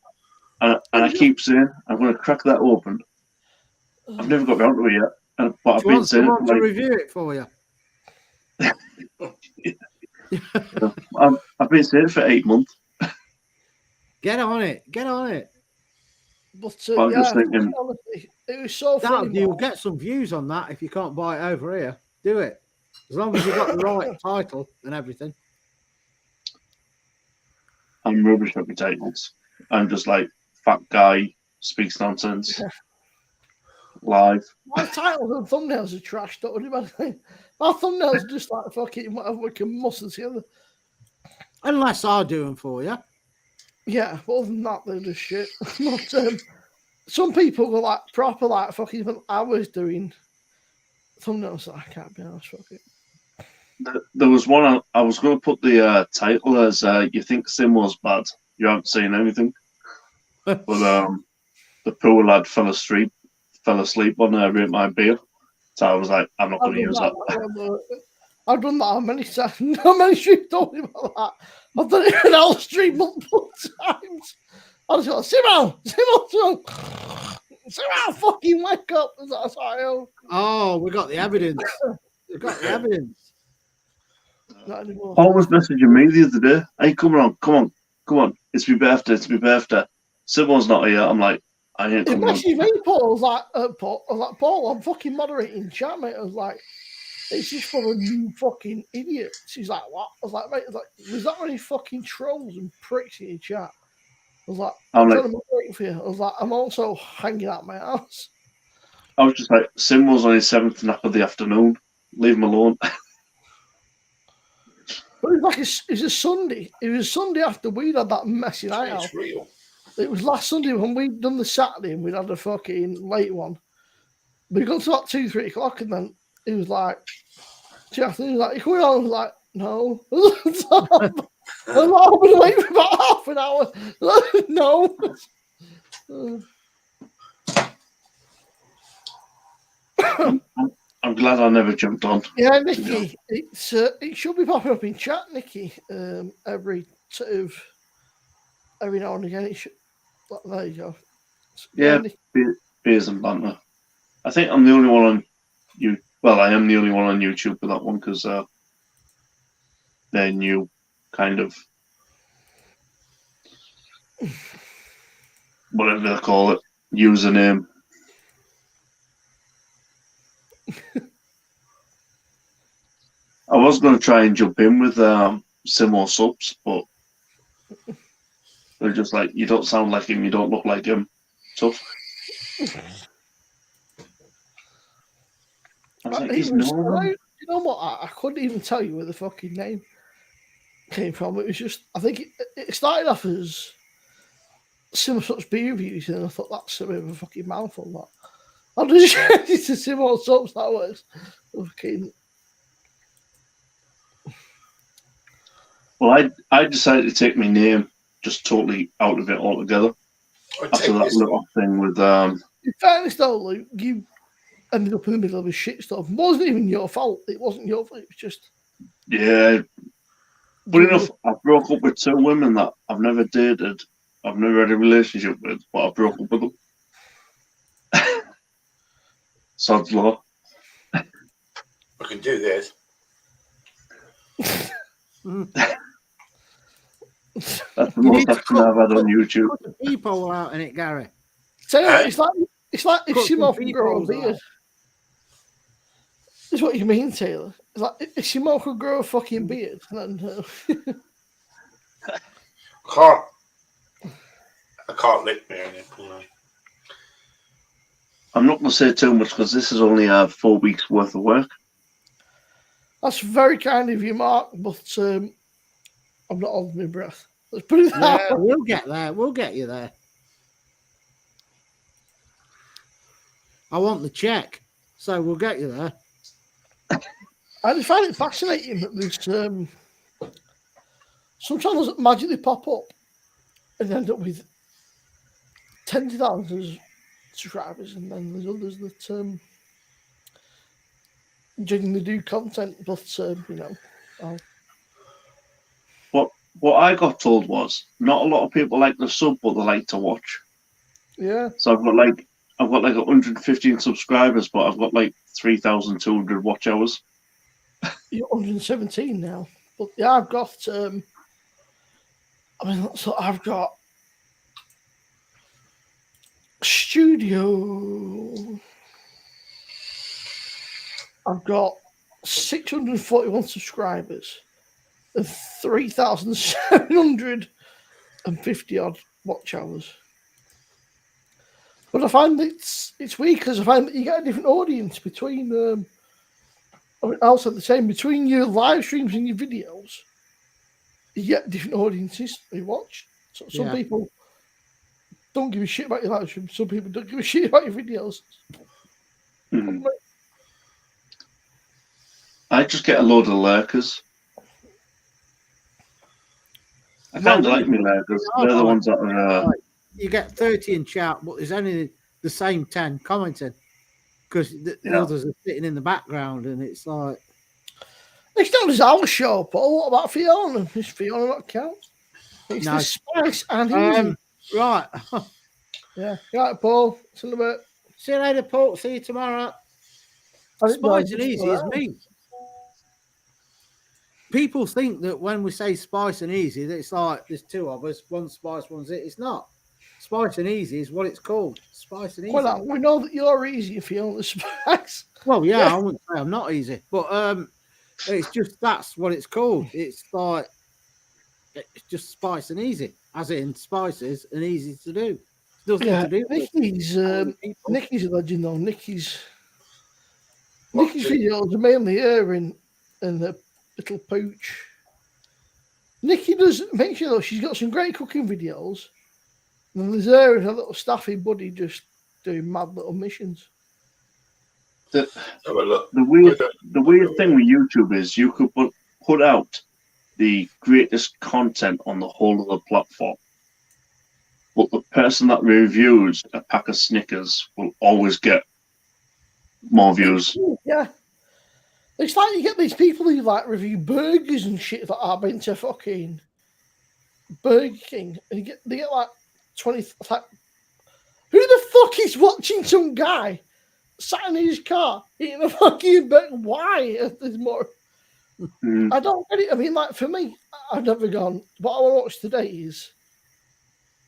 And I keep saying, I'm going to crack that open. I've never got around to it yet. But I've been saying it. To review it for you. I've been saying it for 8 months. Get on it. Get on it. But I'm just thinking, it was so funny. You'll get some views on that if you can't buy it over here. Do it. As long as you've got the right title and everything. I'm rubbish at my titles. I'm just like, fat guy speaks nonsense. Live. My titles and thumbnails are trash. Don't worry about it. My thumbnails are just like fucking whatever we can muscle together. Unless I do them for you. Yeah, but other than that, they're just shit. But, some people go like proper, like fucking even hours doing thumbnails. So I can't be honest, fuck it. There was one I was going to put the title as "You Think Sim Was Bad, You Haven't Seen Anything," but the poor lad fell asleep on Rate My Beer, so I was like, I'm not going to use that. I've done that how many times? How many streams told me about that? I've done it in our stream multiple times. I just go, Simo, fucking wake up. That's how Oh, we got the evidence. We've got the evidence. Not anymore. Paul was messaging me the other day. Hey, come on. It's my birthday. Simo's not here. I'm like, I ain't coming on. Me, Paul. I was like, Paul, I'm fucking moderating chat, mate. I was like, it's just full of new fucking idiots. He's like, what? I was like, mate, there's that many fucking trolls and pricks in your chat. I was like, I'm trying to moderate for you. I was like, I'm also hanging out my house. I was just like, Sim was on his 7th nap of the afternoon. Leave him alone. But it was a Sunday. It was Sunday after we'd had that messy night out. Real. It was last Sunday when we'd done the Saturday and we'd had a fucking late one. We got to about 2-3 o'clock and then it was like, he was like, you coming on? I was like, no. I'm going to wait for about half an hour. No. I'm glad I never jumped on. Yeah, Nikki, it should be popping up in chat, Nikki. Every now and again, it should. There you go. Yeah, beers and banter. I think I'm the only one on you. Well, I am the only one on YouTube for that one because they're new, kind of. Whatever they call it, username. I was going to try and jump in with Simo subs, but they're just like, you don't sound like him, you don't look like him. Tough. I was like, he's normal. You know what? I couldn't even tell you where the fucking name came from. It was just, I think it started off as Simo Such beer reviews, and I thought that's a bit of a fucking mouthful. That I'll just change it to Simo Such. That was fucking. Well, I decided to take my name just totally out of it altogether after that little thing with. In fairness, though, Luke, you ended up in the middle of a shit stuff. It wasn't even your fault. It wasn't your fault. It was just. Yeah. But enough, I broke up with 2 women that I've never dated I've never had a relationship with, but I broke up with them. Sod's law. I can do this. That's the You most need to action I've had on YouTube. Put the people out in it, Gary. So Hey. it's like if Cut some Simo could grow a peoples beard. out. Is what you mean, Taylor? It's like if Simo could grow a fucking beard, then I can't lick me or anything. No. I'm not going to say too much because this is only 4 weeks worth of work. that's very kind of you, Mark. But I'm not holding my breath. Let's put it that Yeah, way. we'll get there. We'll get you there. I want the check, so we'll get you there. I just find it fascinating that there's some channels that magically pop up and end up with tens of thousands of subscribers, and then there's others that genuinely do content, but What I got told was not a lot of people like the sub, but they like to watch. yeah. So I've got like 115 subscribers, but I've got like 3,200 watch hours. You're 117 now, but yeah, I've got. I've got studio. I've got 641 subscribers and 3,750 odd watch hours. But I find it's weird because I find that you get a different audience between. Also the same between your live streams and your videos. You get different audiences who watch. So some people don't give a shit about your live stream. Some people don't give a shit about your videos. Mhm. I just get a load of lurkers. I kind of like me lurkers. They're the ones that are. You get 30 in chat, but there's only the same 10 commenting because the others are sitting in the background, and it's like. It's not as our show, Paul. What about Fiona? Is Fiona not count? It's No. the spice and easy. Right. Yeah. Right, Paul. See you in a bit. See you later, Paul. See you tomorrow. Spice and easy is me. People think that when we say spice and easy, that it's like there's two of us, one's spice, one's it. It's not. Spice and easy is what it's called. Spice and easy. Well, we know that you're easy if you're on the spice. Well, yeah, I wouldn't say I'm not easy, but it's just that's what it's called. It's like it's just spice and easy, as in spices and easy to do. Nothing to do with Nikki's a legend though. Nikki's videos are mainly her and the little pooch. Nikki does make sure though she's got some great cooking videos. And there's her and her little staffy buddy just doing mad little missions. The weird thing with YouTube is you could put out the greatest content on the whole of the platform, but the person that reviews a pack of Snickers will always get more views. Yeah. It's like you get these people who like review burgers and shit that are been to fucking Burger King, and they get like 20. Like, who the fuck is watching some guy sat in his car eating a fucking burger? Why? There's more. I don't get it. I mean, like for me, I've never gone. What I want to watch today is,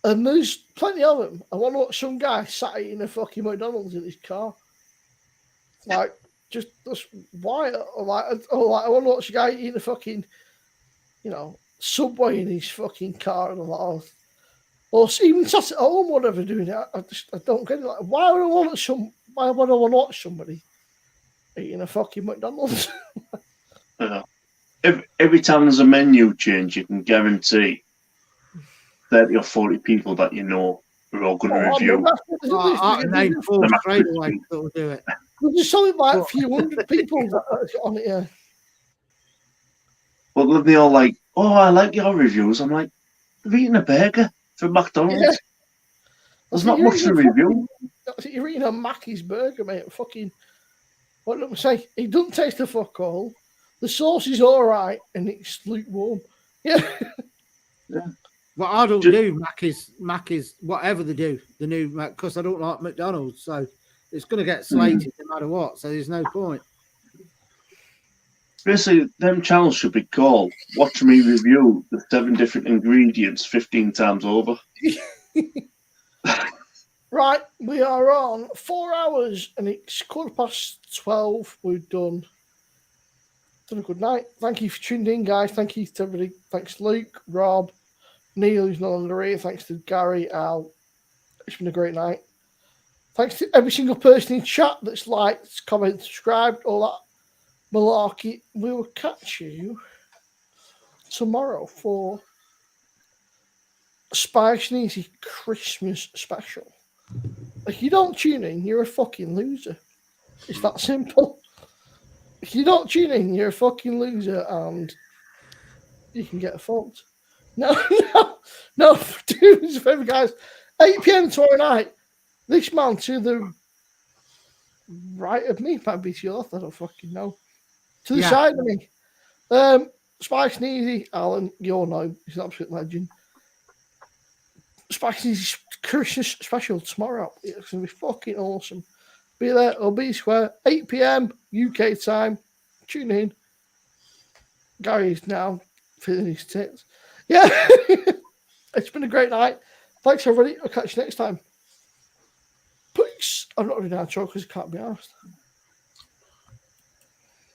and there's plenty of them. I want to watch some guy sat eating a fucking McDonald's in his car. Like, just why? Or like, I want to watch a guy eating a fucking, Subway in his fucking car and all that. Or even sat at home, whatever, doing it. I don't get it. Like, why would I want to watch somebody eating a fucking McDonald's? Every time there's a menu change, you can guarantee 30 or 40 people that you know are all going to review. I can name 4 straight away that will do it. There's something like a few hundred people that are on it. Yeah. But then they all like, oh, I like your reviews. I'm like, they're eating a burger from McDonald's. Yeah. There's not much to review. You're eating a Mackey's burger, mate. Fucking, what did I say? It doesn't taste a fuck all. The sauce is all right, and it's lukewarm. Yeah. What I don't Ju- do, Mac is whatever they do, the new Mac, because I don't like McDonald's, so it's going to get slated no matter what. So there's no point. Basically, them channels should be called "Watch Me Review the 7 different ingredients 15 times over." Right, we are on 4 hours and it's 12:15. We're done. Done a good night. Thank you for tuning in, guys. Thank you to everybody. Thanks, Luke, Rob, Neil, who's no longer here. Thanks to Gary, Al. It's been a great night. Thanks to every single person in chat that's liked, commented, subscribed, all that malarkey. We will catch you tomorrow for Spice and Easy Christmas special. If you don't tune in, you're a fucking loser. It's that simple. If you don't tune in, you're a fucking loser and you can get fucked. No. Do us a favour, guys. 8 p.m. tomorrow night. This man to the right of me, might be to your left, I don't fucking know. To the side of me. Spice and Easy, Alan, you'll know, he's an absolute legend. Spice and Easy Christmas special tomorrow. It's going to be fucking awesome. Be there or be square. 8 p.m. UK time. Tune in. Gary's now feeling his tits. Yeah. It's been a great night. Thanks, everybody. I'll catch you next time. Peace. I'm not really down because it can't be asked.